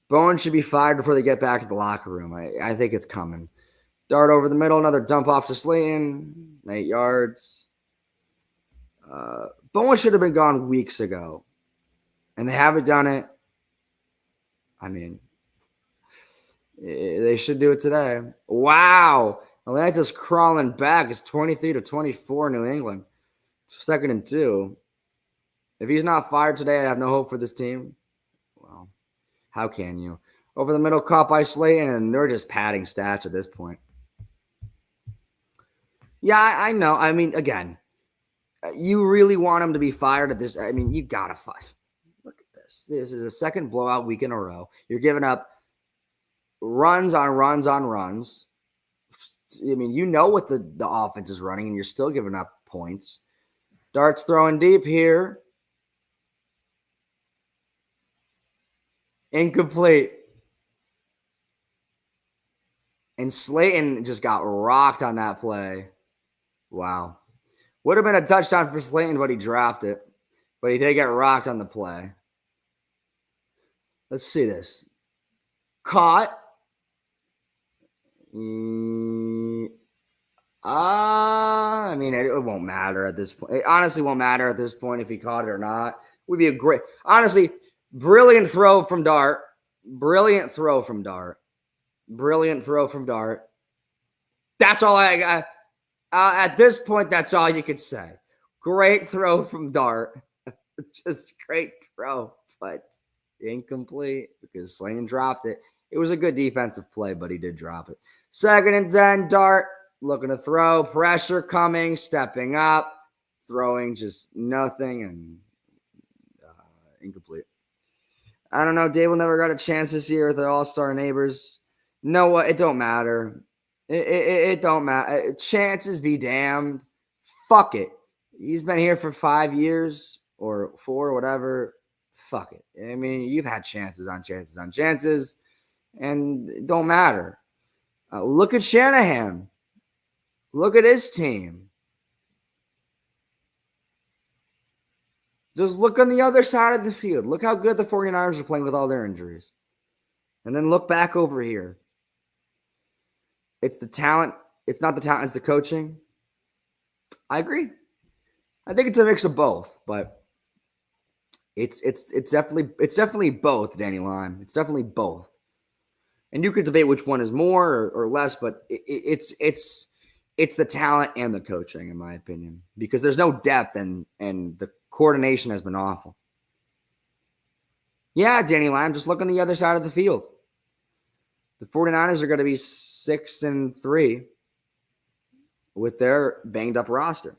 Bowen should be fired before they get back to the locker room. I think it's coming. Dart over the middle, another dump off to Slayton, 8 yards. Bowen should have been gone weeks ago, and they haven't done it. I mean, they should do it today. Wow. Atlanta's crawling back. It's 23-24 New England. 2nd and 2. If he's not fired today, I have no hope for this team. Well, how can you? Over the middle, caught by Slayton, and they're just padding stats at this point. Yeah, I know. I mean, again, you really want him to be fired at this. I mean, you got to fire. Look at this. This is a second blowout week in a row. You're giving up runs on runs on runs. I mean, you know what the offense is running, and you're still giving up points. Dart's throwing deep here. Incomplete. And Slayton just got rocked on that play. Wow. Would have been a touchdown for Slayton, but he dropped it. But he did get rocked on the play. Let's see this. Caught. I mean, it won't matter at this point. It honestly won't matter at this point if he caught it or not. It would be a great, honestly, brilliant throw from Dart. Brilliant throw from Dart. Brilliant throw from Dart. That's all I got. At this point, that's all you could say. Great throw from Dart. Just great throw, but incomplete because Slayton dropped it. It was a good defensive play, but he did drop it. 2nd and 10, Dart looking to throw. Pressure coming, stepping up, throwing just nothing and incomplete. I don't know. Dable never got a chance this year with the All-Star neighbors. No, what? It don't matter. It don't matter. Chances be damned. Fuck it. He's been here for 5 years or 4, whatever. Fuck it. I mean, you've had chances on chances on chances, and it don't matter. Look at Shanahan. Look at his team. Just look on the other side of the field. Look how good the 49ers are playing with all their injuries. And then look back over here. It's the talent. It's not the talent. It's the coaching. I agree. I think it's a mix of both, but it's definitely both, Danny Lime. It's definitely both. And you could debate which one is more or less, but it's the talent and the coaching, in my opinion, because there's no depth and the coordination has been awful. Yeah, Danny Lime, just look on the other side of the field. The 49ers are going to be 6-3 with their banged up roster.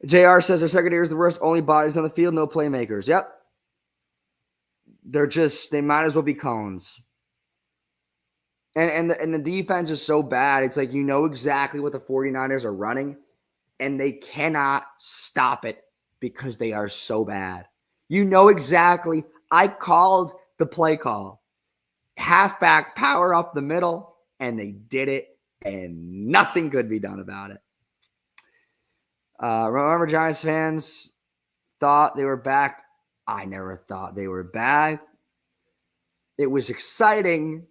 JR says their secondary is the worst, only bodies on the field, no playmakers. Yep. They might as well be cones. And the defense is so bad. It's like, you know exactly what the 49ers are running, and they cannot stop it because they are so bad. You know exactly. I called the play call. Halfback power up the middle, and they did it, and nothing could be done about it. Remember, Giants fans thought they were back. I never thought they were back. It was exciting,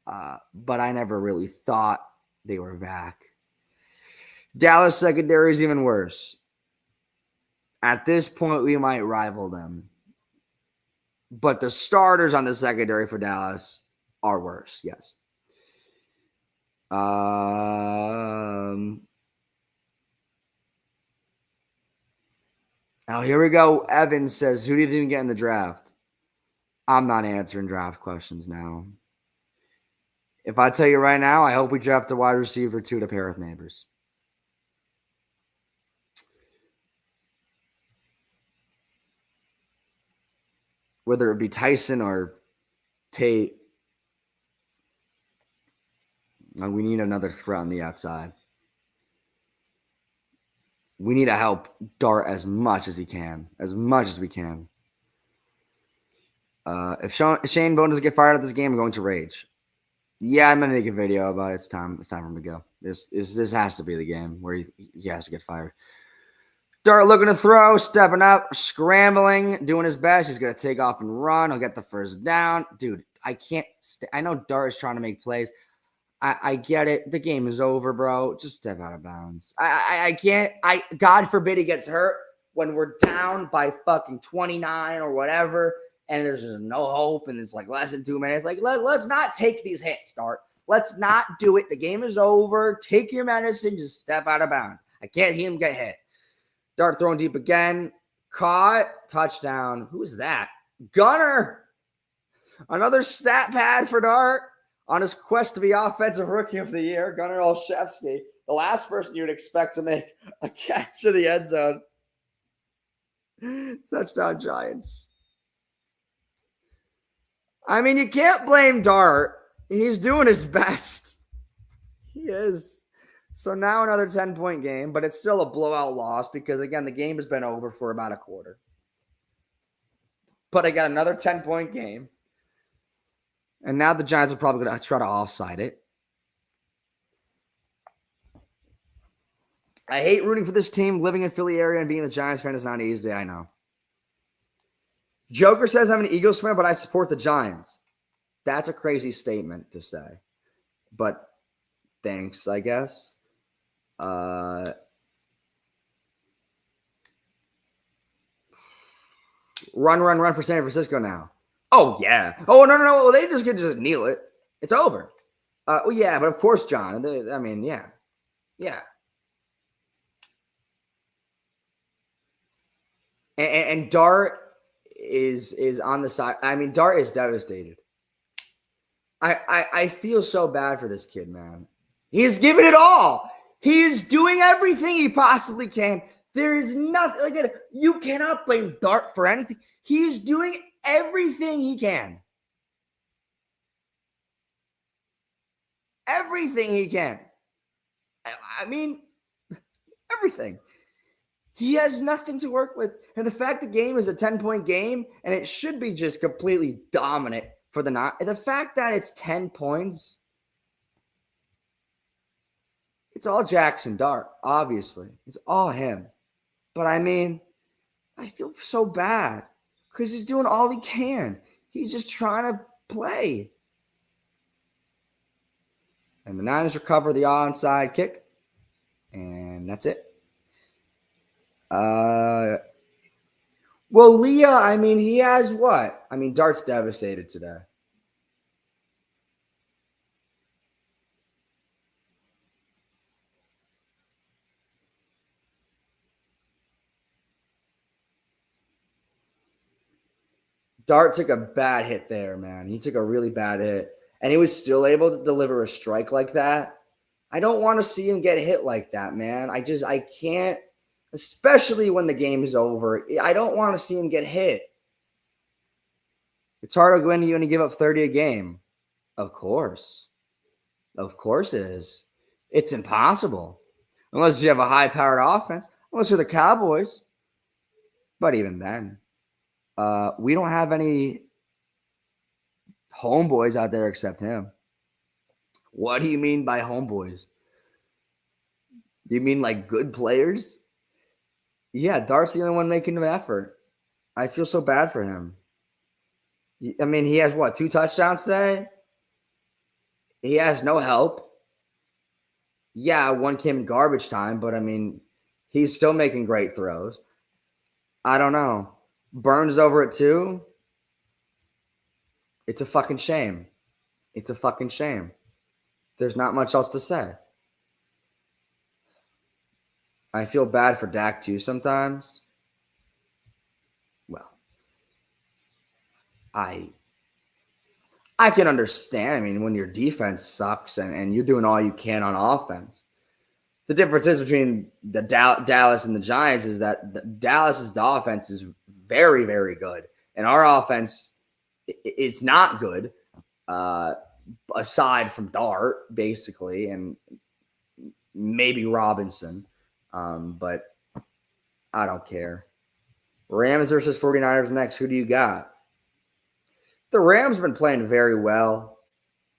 but I never really thought they were back. Dallas secondary is even worse. At this point, we might rival them. But the starters on the secondary for Dallas are worse, yes. Now, here we go. Evans says, who do you think we get in the draft? I'm not answering draft questions now. If I tell you right now, I hope we draft a wide receiver too to pair with Neighbors. Whether it be Tyson or Tate, we need another threat on the outside. We need to help Dart as much as he can, as much as we can. If Shane Bone doesn't get fired out this game, I'm going to rage. Yeah, I'm gonna make a video about it. It's time for him to go. This has to be the game where he has to get fired. Dart looking to throw, stepping up, scrambling, doing his best. He's gonna take off and run. He'll get the first down, dude. I can't. I know Dart is trying to make plays. I get it. The game is over, bro. Just step out of bounds. I can't. God forbid he gets hurt when we're down by fucking 29 or whatever, and there's just no hope, and it's like less than 2 minutes. Like, let's not take these hits, Dart. Let's not do it. The game is over. Take your medicine. Just step out of bounds. I can't hear him get hit. Dart throwing deep again. Caught. Touchdown. Who is that? Gunner. Another stat pad for Dart. On his quest to be Offensive Rookie of the Year, Gunnar Olszewski, the last person you'd expect to make a catch in the end zone. Touchdown, Giants. I mean, you can't blame Dart. He's doing his best. He is. So now another 10-point game, but it's still a blowout loss because, again, the game has been over for about a quarter. But I got another 10-point game. And now the Giants are probably going to try to offside it. I hate rooting for this team. Living in Philly area and being a Giants fan is not easy, I know. Joker says I'm an Eagles fan, but I support the Giants. That's a crazy statement to say. But thanks, I guess. Run for San Francisco now. Oh, yeah. Oh, no. They just could just kneel it. It's over. Well, yeah, but of course, John. I mean, yeah. Yeah. And Dart is on the side. I mean, Dart is devastated. I feel so bad for this kid, man. He's given it all. He is doing everything he possibly can. There is nothing like it. You cannot blame Dart for anything. He is doing everything he can. Everything he can. I mean, everything. He has nothing to work with. And the fact the game is a 10-point game and it should be just completely dominant for the night. The fact that it's 10 points, it's all Jackson Dart, obviously. It's all him. But I mean, I feel so bad because he's doing all he can. He's just trying to play. And the Niners recover the onside kick. And that's it. Well, Leah, I mean, he has what? I mean, Dart's devastated today. Dart took a bad hit there, man. He took a really bad hit. And he was still able to deliver a strike like that. I don't want to see him get hit like that, man. I can't, especially when the game is over. I don't want to see him get hit. It's hard when you give up 30 a game. Of course. Of course it is. It's impossible. Unless you have a high-powered offense. Unless you're the Cowboys. But even then. We don't have any homeboys out there except him. What do you mean by homeboys? Do you mean like good players? Yeah, Dart's the only one making an effort. I feel so bad for him. I mean, he has what, 2 touchdowns today? He has no help. Yeah, one came in garbage time, but I mean, he's still making great throws. I don't know. Burns over it too. It's a fucking shame. It's a fucking shame. There's not much else to say. I feel bad for Dak too sometimes. Well, I can understand. I mean, when your defense sucks and you're doing all you can on offense. The difference is between the Dallas and the Giants is that Dallas's offense is very, very good, and our offense is not good, aside from Dart, basically, and maybe Robinson. But I don't care. Rams versus 49ers next. Who do you got? The Rams have been playing very well.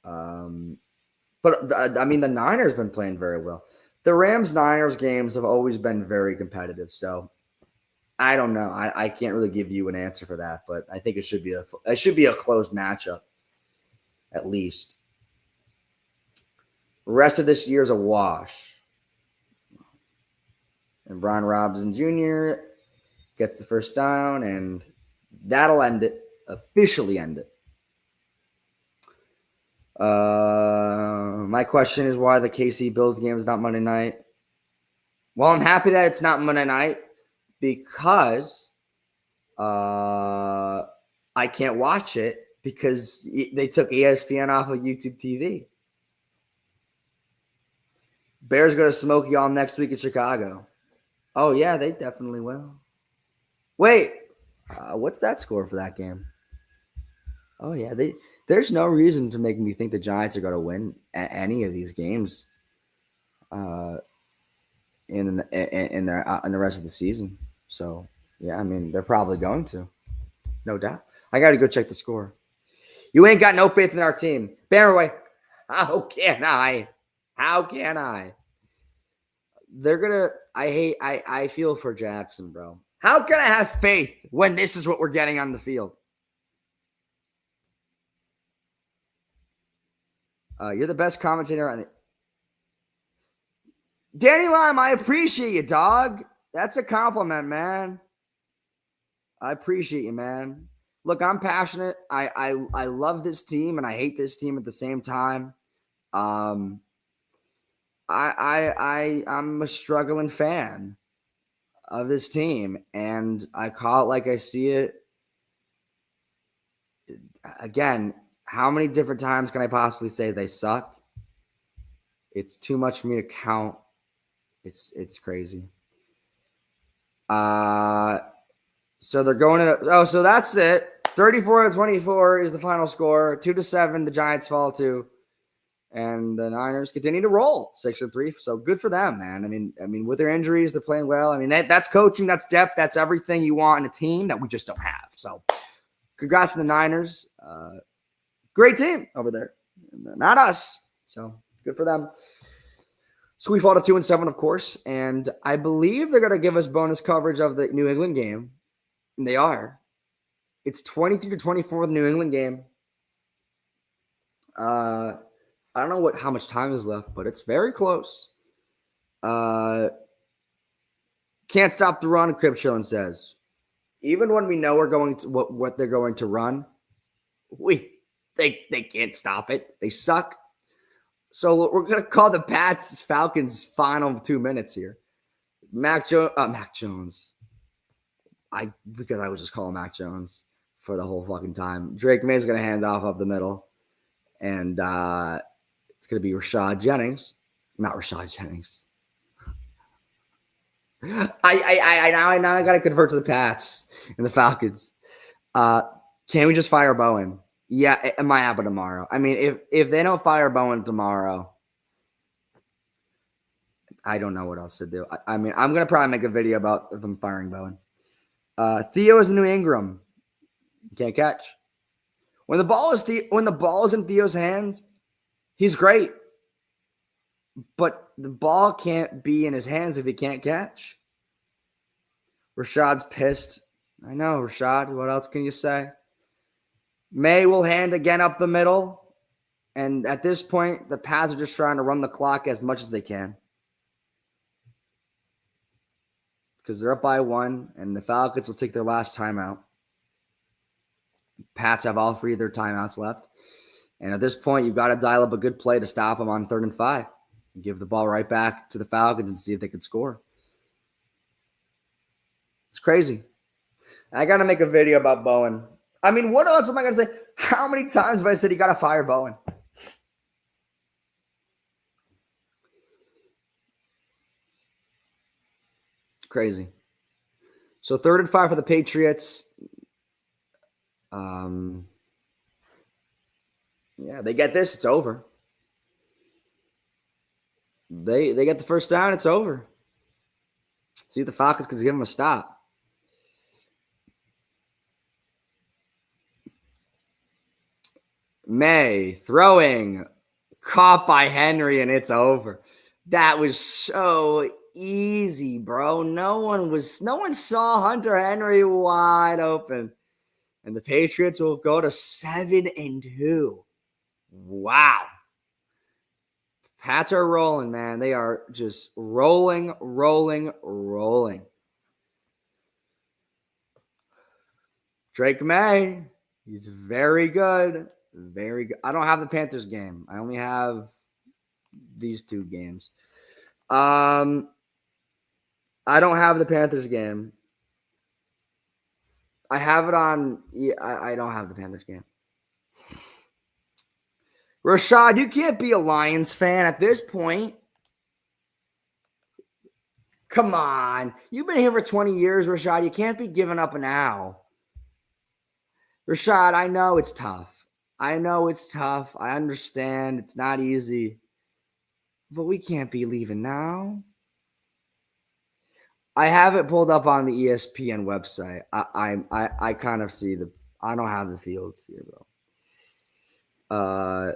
But I mean, the Niners have been playing very well. The Rams-Niners games have always been very competitive. So I don't know. I can't really give you an answer for that, but I think it should be a close matchup, at least. The rest of this year's a wash. And Brian Robinson Jr. gets the first down, and that'll end it. Officially end it. My question is why the KC Bills game is not Monday night. Well, I'm happy that it's not Monday night because I can't watch it because they took ESPN off of YouTube TV. Bears going to smoke y'all next week in Chicago. Oh, yeah, they definitely will. Wait, what's that score for that game? Oh, yeah, there's no reason to make me think the Giants are going to win any of these games in the rest of the season. So, yeah, I mean, they're probably going to. No doubt. I got to go check the score. You ain't got no faith in our team. Barroway, how can I? How can I? They're going to – I feel for Jackson, bro. How can I have faith when this is what we're getting on the field? You're the best commentator on it. Danny Lime, I appreciate you, dog. That's a compliment, man. I appreciate you, man. Look, I'm passionate. I love this team and I hate this team at the same time. I'm a struggling fan of this team, and I call it like I see it. Again, how many different times can I possibly say they suck? It's too much for me to count. It's crazy. So they're going in. Oh, so that's it. 34-24 is the final score. 2-7, the Giants fall to, and the Niners continue to roll 6-3. So good for them, man. I mean, with their injuries, they're playing well. I mean, that's coaching, that's depth, that's everything you want in a team that we just don't have. So congrats to the Niners. Great team over there. Not us. So good for them. So we fall to 2-7, of course. And I believe they're going to give us bonus coverage of the New England game. And they are. It's 23-24 the New England game. I don't know how much time is left, but it's very close. Can't stop the run, Crib Chillin says. Even when we know we're going to what they're going to run, they can't stop it. They suck. So we're gonna call the Pats Falcons final 2 minutes here. Mac Jones. Because I was just calling Mac Jones for the whole fucking time. Drake May's gonna hand off up the middle, and it's gonna be Rashad Jennings, not Rashad Jennings. Now I gotta convert to the Pats and the Falcons. Can we just fire Bowen? Yeah, it might happen tomorrow. I mean, if they don't fire Bowen tomorrow, I don't know what else to do. I mean, I'm gonna probably make a video about if I'm firing Bowen. Theo is the new Ingram. He can't catch. When the ball is in Theo's hands, he's great. But the ball can't be in his hands if he can't catch. Rashad's pissed. I know, Rashad. What else can you say? May will hand again up the middle. And at this point, the Pats are just trying to run the clock as much as they can. Because they're up by 1, and the Falcons will take their last timeout. Pats have all 3 of their timeouts left. And at this point, you've got to dial up a good play to stop them on 3rd and 5. And give the ball right back to the Falcons and see if they can score. It's crazy. I got to make a video about Bowen. I mean, what else am I going to say? How many times have I said you got to fire Bowen? Crazy. So 3rd and 5 for the Patriots. Yeah, they get this, it's over. They get the first down, it's over. See if the Falcons can give them a stop. May throwing, caught by Henry, and it's over. That was so easy, bro. No one saw Hunter Henry wide open. And the Patriots will go to 7-2. Wow. Pats are rolling, man. They are just rolling. Drake May, he's very good. Very good. I don't have the Panthers game. I only have these 2 games. I don't have the Panthers game. I have it on. I don't have the Panthers game. Rashad, you can't be a Lions fan at this point. Come on. You've been here for 20 years, Rashad. You can't be giving up now. Rashad, I know it's tough. I understand. It's not easy. But we can't be leaving now. I have it pulled up on the ESPN website. I kind of see I don't have the fields here, though.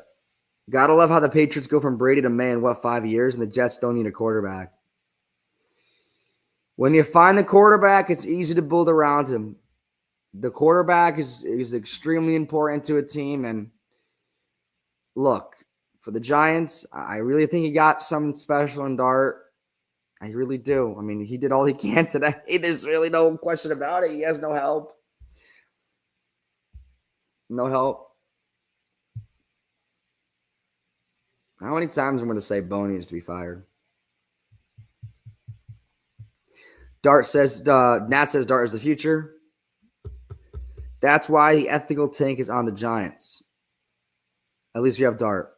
Gotta love how the Patriots go from Brady to May in 5 years, and the Jets don't need a quarterback. When you find the quarterback, it's easy to build around him. The quarterback is extremely important to a team. And look, for the Giants, I really think he got something special in Dart. I really do. I mean, he did all he can today. There's really no question about it. He has no help. No help. How many times I'm going to say Bo needs to be fired? Nat says Dart is the future. That's why the ethical tank is on the Giants. At least we have Dart.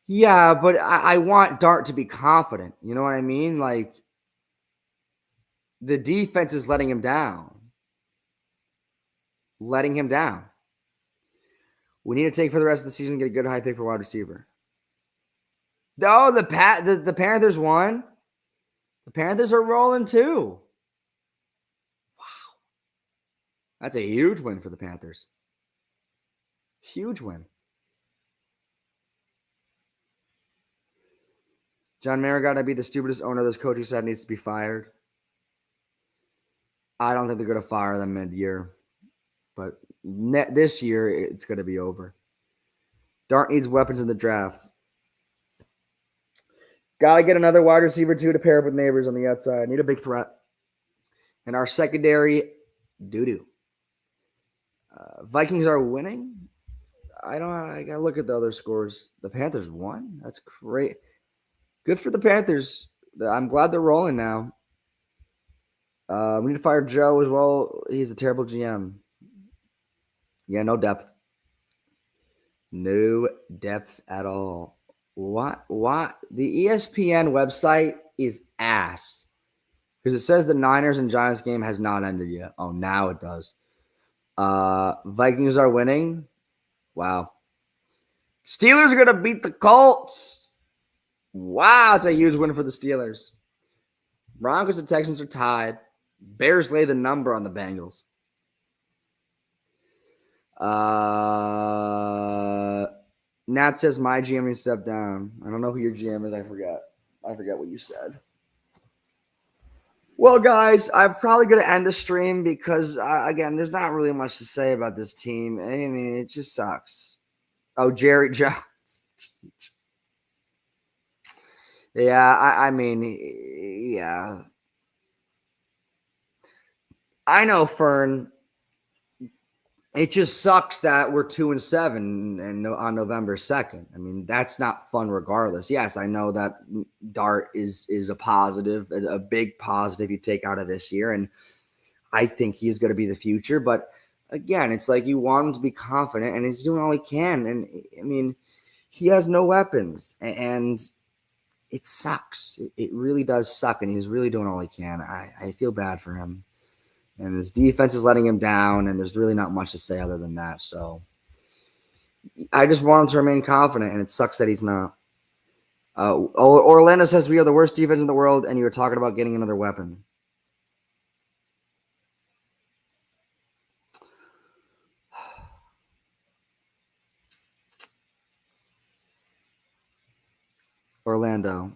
Yeah, but I want Dart to be confident. You know what I mean? Like, the defense is letting him down. We need to take for the rest of the season, get a good high pick for wide receiver. Oh, the Panthers won. The Panthers are rolling too. Wow. That's a huge win for the Panthers. Huge win. John Mara got to be the stupidest owner this coaching staff needs to be fired. I don't think they're going to fire them mid-year. But this year, it's going to be over. Dart needs weapons in the draft. Got to get another wide receiver, too, to pair up with Neighbors on the outside. Need a big threat. And our secondary, doo-doo. Vikings are winning. I got to look at the other scores. The Panthers won. That's great. Good for the Panthers. I'm glad they're rolling now. We need to fire Joe as well. He's a terrible GM. Yeah, no depth. No depth at all. What? The ESPN website is ass. Because it says the Niners and Giants game has not ended yet. Oh, now it does. Vikings are winning. Wow. Steelers are going to beat the Colts. Wow, it's a huge win for the Steelers. Broncos and Texans are tied. Bears lay the number on the Bengals. Nat says my GM needs to step down. I don't know who your GM is. I forget what you said. Well, guys, I'm probably going to end the stream because, again, there's not really much to say about this team. I mean, it just sucks. Oh, Jerry Jones. Yeah, I mean, yeah. I know, Fern. It just sucks that we're 2-7 and on November 2nd. I mean, that's not fun regardless. Yes, I know that Dart is a positive, a big positive you take out of this year. And I think he's going to be the future. But again, it's like you want him to be confident and he's doing all he can. And I mean, he has no weapons and it sucks. It really does suck. And he's really doing all he can. I feel bad for him. And his defense is letting him down, and there's really not much to say other than that. So I just want him to remain confident, and it sucks that he's not. Orlando says we are the worst defense in the world, and you were talking about getting another weapon. Orlando,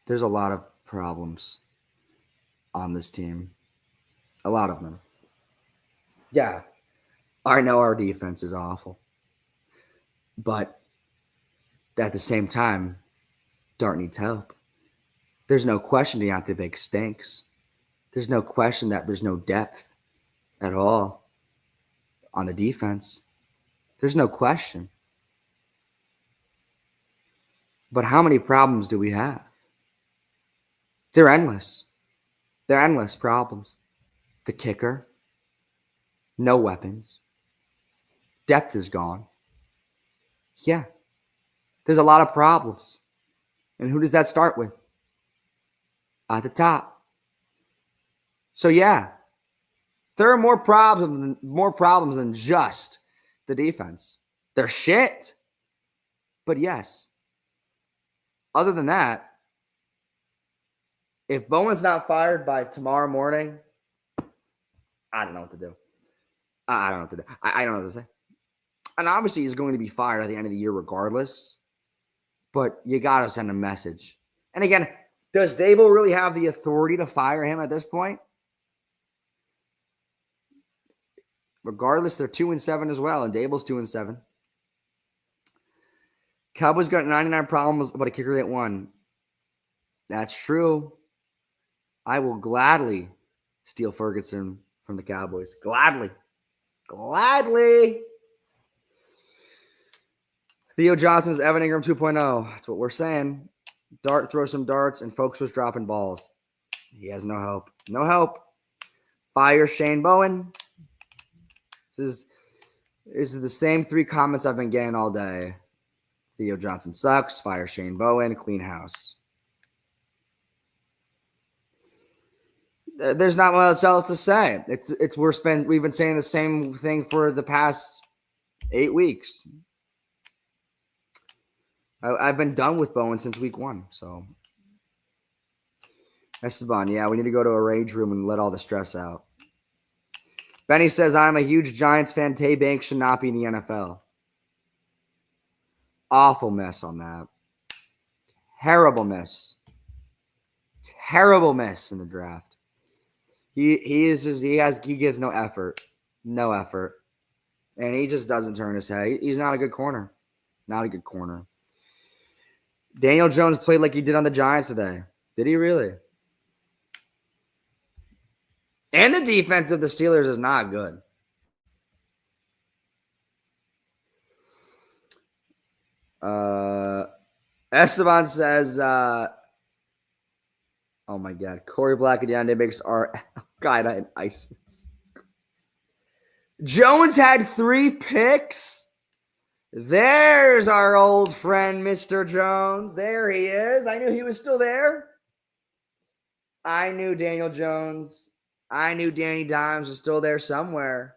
there's a lot of problems on this team. A lot of them. Yeah, I know our defense is awful. But at the same time, Dart needs help. There's no question Deontay Big stinks. There's no question that there's no depth at all on the defense. There's no question. But how many problems do we have? They're endless. They're endless problems. The kicker, no weapons. Depth is gone. Yeah. There's a lot of problems. And who does that start with? At the top. So yeah, there are more problems than just the defense. They're shit. But yes. Other than that, if Bowen's not fired by tomorrow morning, I don't know what to do. I don't know what to do. I don't know what to say. And obviously he's going to be fired at the end of the year regardless. But you got to send a message. And again, does Dable really have the authority to fire him at this point? Regardless, they're 2-7 as well, and Dable's 2-7. Cowboys got 99 problems, but a kicker at 1. That's true. I will gladly steal Ferguson from the Cowboys. Gladly. Theo Johnson's Evan Ingram 2.0. That's what we're saying. Dart throws some darts, and folks was dropping balls. He has no help. No help. Fire Shane Bowen. This is the same 3 comments I've been getting all day. Theo Johnson sucks. Fire Shane Bowen. Clean house. There's not much else to say. We've been saying the same thing for the past 8 weeks. I've been done with Bowen since week 1. So Esteban, yeah, we need to go to a rage room and let all the stress out. Benny says, I'm a huge Giants fan. Tay Banks should not be in the NFL. Awful mess on that. Terrible miss. Terrible miss in the draft. He gives no effort. No effort. And he just doesn't turn his head. He's not a good corner. Not a good corner. Daniel Jones played like he did on the Giants today. Did he really? And the defense of the Steelers is not good. Esteban says, oh my God, Corey Black and DeAndre Baker are Al-Qaeda and ISIS. Jones had 3 picks. There's our old friend, Mr. Jones. There he is. I knew he was still there. I knew Daniel Jones. I knew Danny Dimes was still there somewhere.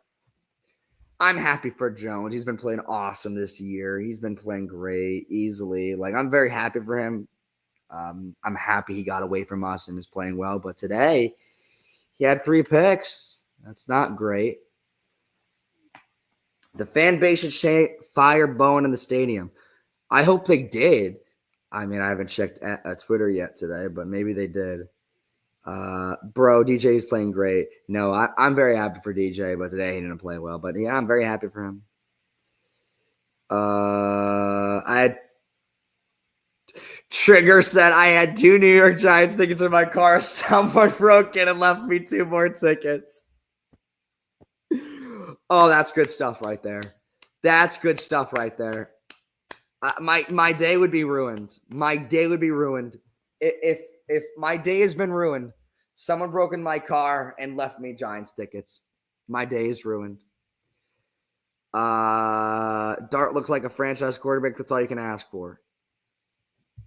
I'm happy for Jones. He's been playing awesome this year. He's been playing great, easily. Like, I'm very happy for him. I'm happy he got away from us and is playing well. But today, he had 3 picks. That's not great. The fan base should fire Bowen in the stadium. I hope they did. I mean, I haven't checked Twitter yet today, but maybe they did. Bro, DJ is playing great. No, I'm very happy for DJ, but today he didn't play well. But yeah, I'm very happy for him. I had Trigger said I had 2 New York Giants tickets in my car. Someone broke in and left me 2 more tickets. Oh, that's good stuff right there. That's good stuff right there. My day would be ruined. My day would be ruined if my day has been ruined. Someone broke in my car and left me Giants tickets. My day is ruined. Dart looks like a franchise quarterback. That's all you can ask for.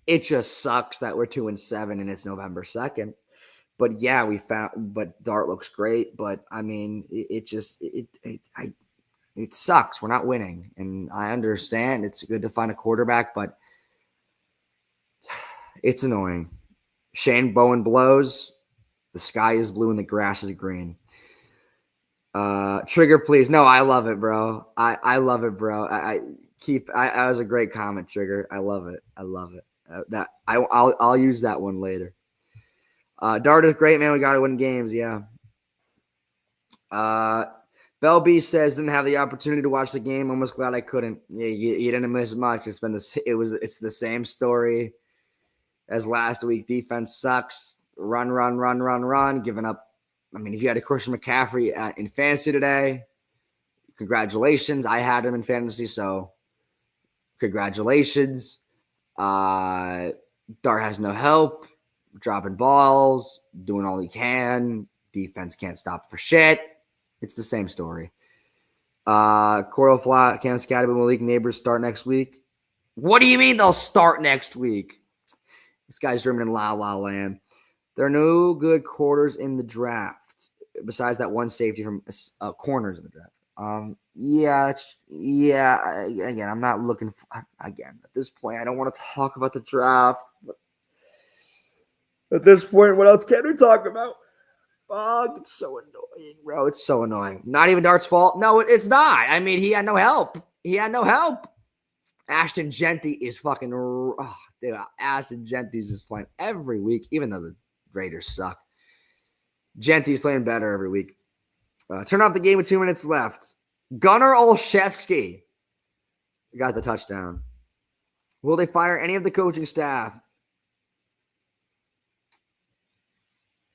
It just sucks that we're 2-7 and it's November 2nd. But yeah, but Dart looks great. But I mean, it sucks. We're not winning. And I understand it's good to find a quarterback, but it's annoying. Shane Bowen blows. The sky is blue and the grass is green. Trigger, please. No, I love it, bro. I love it, bro. I was a great comment, Trigger. I love it. I love it. I'll use that one later. Dart is great, man. We got to win games. Yeah. Bell B says didn't have the opportunity to watch the game. Almost glad I couldn't. Yeah, you didn't miss much. It's the same story as last week. Defense sucks. Run. Giving up. I mean, if you had a Christian McCaffrey in fantasy today, congratulations. I had him in fantasy, so congratulations. Dart has no help. Dropping balls, doing all he can. Defense can't stop for shit. It's the same story. Coral Flat, Cam Scatterby, Malik Neighbors start next week. What do you mean they'll start next week? This guy's dreaming in La La Land. There are no good quarters in the draft besides that one safety from corners in the draft. Again, I'm not looking for, again, at this point, I don't want to talk about the draft. But at this point, what else can we talk about? Fuck, it's so annoying, bro. It's so annoying. Not even Dart's fault. No, it's not. I mean, he had no help. Ashton Genty is fucking, dude, Ashton Genty's just playing every week, even though the Raiders suck. Genty's playing better every week. Turn off the game with 2 minutes left. Gunnar Olszewski got the touchdown. Will they fire any of the coaching staff?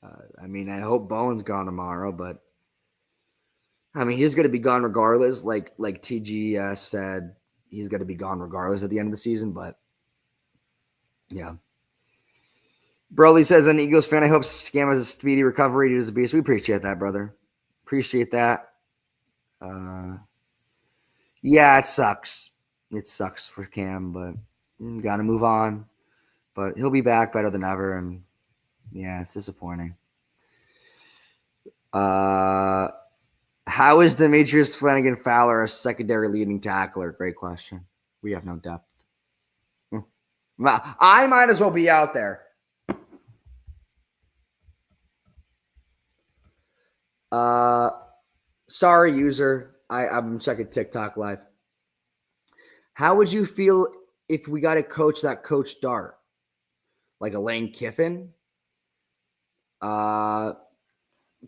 I mean, I hope Bowen's gone tomorrow, but I mean, he's going to be gone regardless. Like TG said, he's going to be gone regardless at the end of the season, but yeah. Broly says, an Eagles fan, I hope Scam has a speedy recovery to his abuse. We appreciate that, brother. Appreciate that. Yeah, it sucks. It sucks for Cam, but got to move on. But he'll be back better than ever, and yeah, it's disappointing. How is Demetrius Flanagan-Fowler a secondary leading tackler? Great question. We have no depth. I might as well be out there. Sorry, user. I'm checking TikTok live. How would you feel if we got a coach that coached Dart? Like a Lane Kiffin?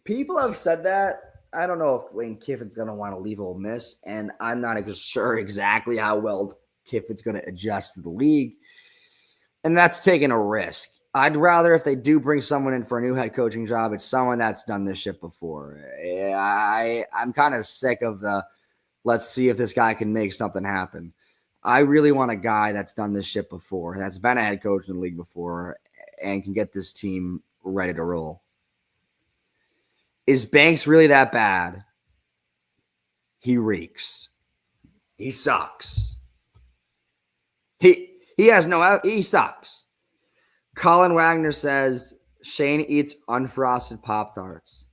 People have said that. I don't know if Lane Kiffin's going to want to leave Ole Miss, and I'm not sure exactly how well Kiffin's going to adjust to the league. And that's taking a risk. I'd rather if they do bring someone in for a new head coaching job, it's someone that's done this shit before. I'm kind of sick of the let's see if this guy can make something happen. I really want a guy that's done this shit before, that's been a head coach in the league before, and can get this team ready to roll. Is Banks really that bad? He reeks. He sucks. He sucks. Colin Wagner says Shane eats unfrosted Pop-Tarts.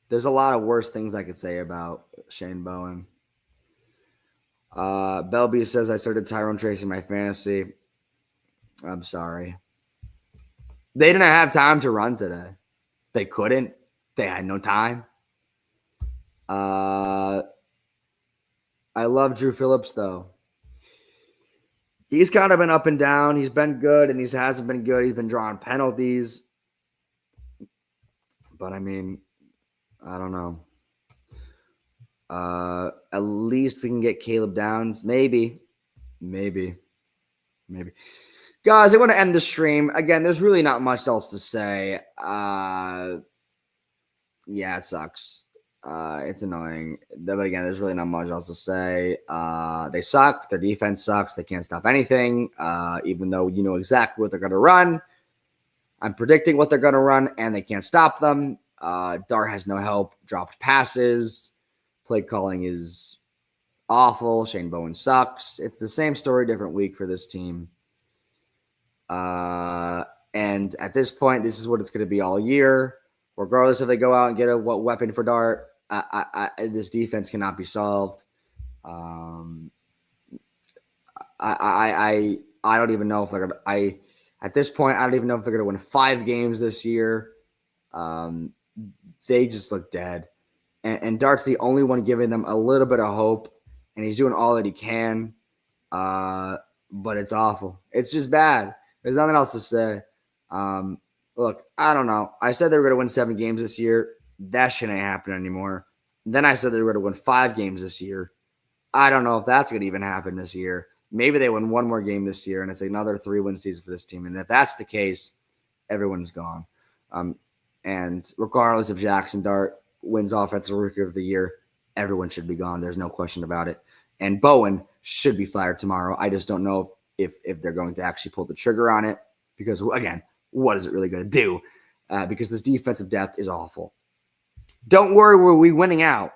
There's a lot of worse things I could say about Shane Bowen. Belby says I started Tyrone Tracy in my fantasy. I'm sorry. They didn't have time to run today. They couldn't. They had no time. I love Drew Phillips, though. He's kind of been up and down. He's been good, and he hasn't been good. He's been drawing penalties. But, I mean, I don't know. At least we can get Caleb Downs. Maybe. Guys, I want to end the stream. Again, there's really not much else to say. Yeah, it sucks. It's annoying. But again, there's really not much else to say. They suck. Their defense sucks. They can't stop anything, even though you know exactly what they're going to run. I'm predicting what they're going to run, and they can't stop them. Dart has no help. Dropped passes. Play calling is awful. Shane Bowen sucks. It's the same story, different week for this team. And at this point, this is what it's going to be all year. Regardless if they go out and get a weapon for Dart, this defense cannot be solved. I don't even know if they're gonna. At this point, I don't even know if they're gonna win 5 games this year. They just look dead, and Dart's the only one giving them a little bit of hope, and he's doing all that he can. But it's awful. It's just bad. There's nothing else to say. Look, I don't know. I said they were going to win 7 games this year. That shit ain't happening anymore. Then I said they were going to win 5 games this year. I don't know if that's going to even happen this year. Maybe they win 1 more game this year, and it's another 3-win season for this team. And if that's the case, everyone's gone. And regardless if Jackson Dart wins Offensive Rookie of the Year, everyone should be gone. There's no question about it. And Bowen should be fired tomorrow. I just don't know if they're going to actually pull the trigger on it because, again, what is it really going to do? Because this defensive depth is awful. Don't worry, we're winning out.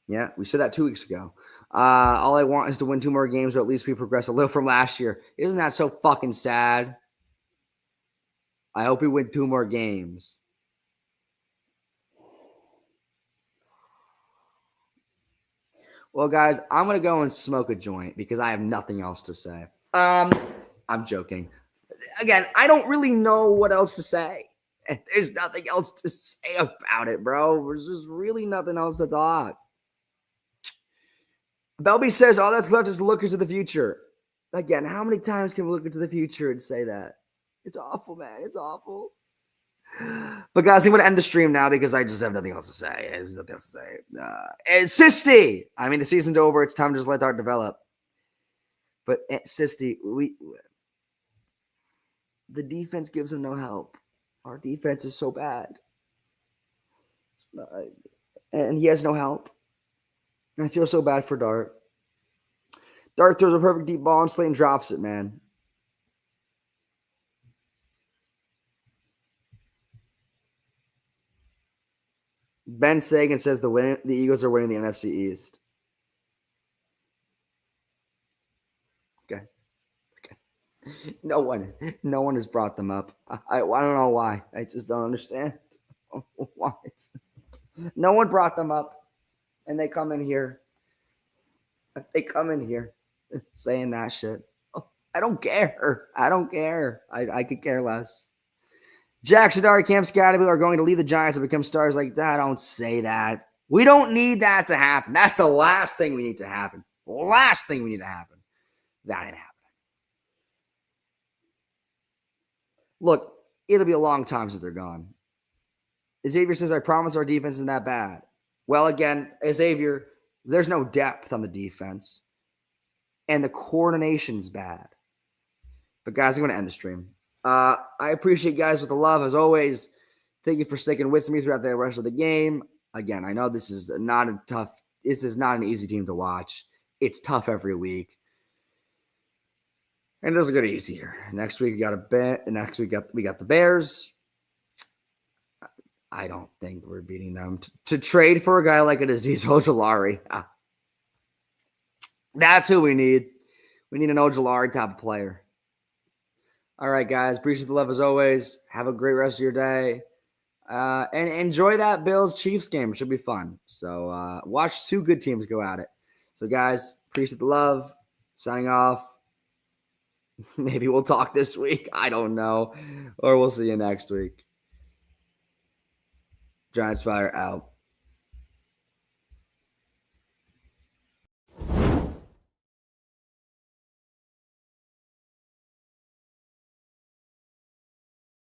Yeah, we said that 2 weeks ago. All I want is to win 2 more games, or at least we progress a little from last year. Isn't that so fucking sad? I hope we win 2 more games. Well, guys, I'm going to go and smoke a joint because I have nothing else to say. I'm joking. Again, I don't really know what else to say. There's nothing else to say about it, bro. There's just really nothing else to talk. Belby says all that's left is to look into the future. Again, how many times can we look into the future and say that? It's awful, man. It's awful. But guys, I'm going to end the stream now because I just have nothing else to say. There's nothing else to say. And Sisty, I mean, the season's over. It's time to just let Dart develop. But Sisty, the defense gives him no help. Our defense is so bad. And he has no help. And I feel so bad for Dart. Dart throws a perfect deep ball and Slayton drops it, man. Ben Sagan says the Eagles are winning the NFC East. Okay. No one has brought them up. I don't know why. I just don't understand why. No one brought them up, and they come in here. Saying that shit. Oh, I don't care. I could care less. Jackson Dart, Cam Scatterby are going to leave the Giants and become stars like that. Don't say that. We don't need that to happen. That's the last thing we need to happen. That ain't happening. Look, it'll be a long time since they're gone. Xavier says, I promise our defense isn't that bad. Well, again, Xavier, there's no depth on the defense. And the coordination's bad. But guys, I'm going to end the stream. I appreciate you guys with the love as always. Thank you for sticking with me throughout the rest of the game. Again, I know this is not an easy team to watch. It's tough every week. And it doesn't get easier. Next week we got a bet. Next week we got the Bears. I don't think we're beating them. To trade for a guy like a Azeez Ojulari. That's who we need. We need an Ojulari type of player. All right, guys. Appreciate the love as always. Have a great rest of your day. And enjoy that Bills-Chiefs game. It should be fun. So watch 2 good teams go at it. So, guys, appreciate the love. Signing off. Maybe we'll talk this week. I don't know. Or we'll see you next week. Giant Spire out.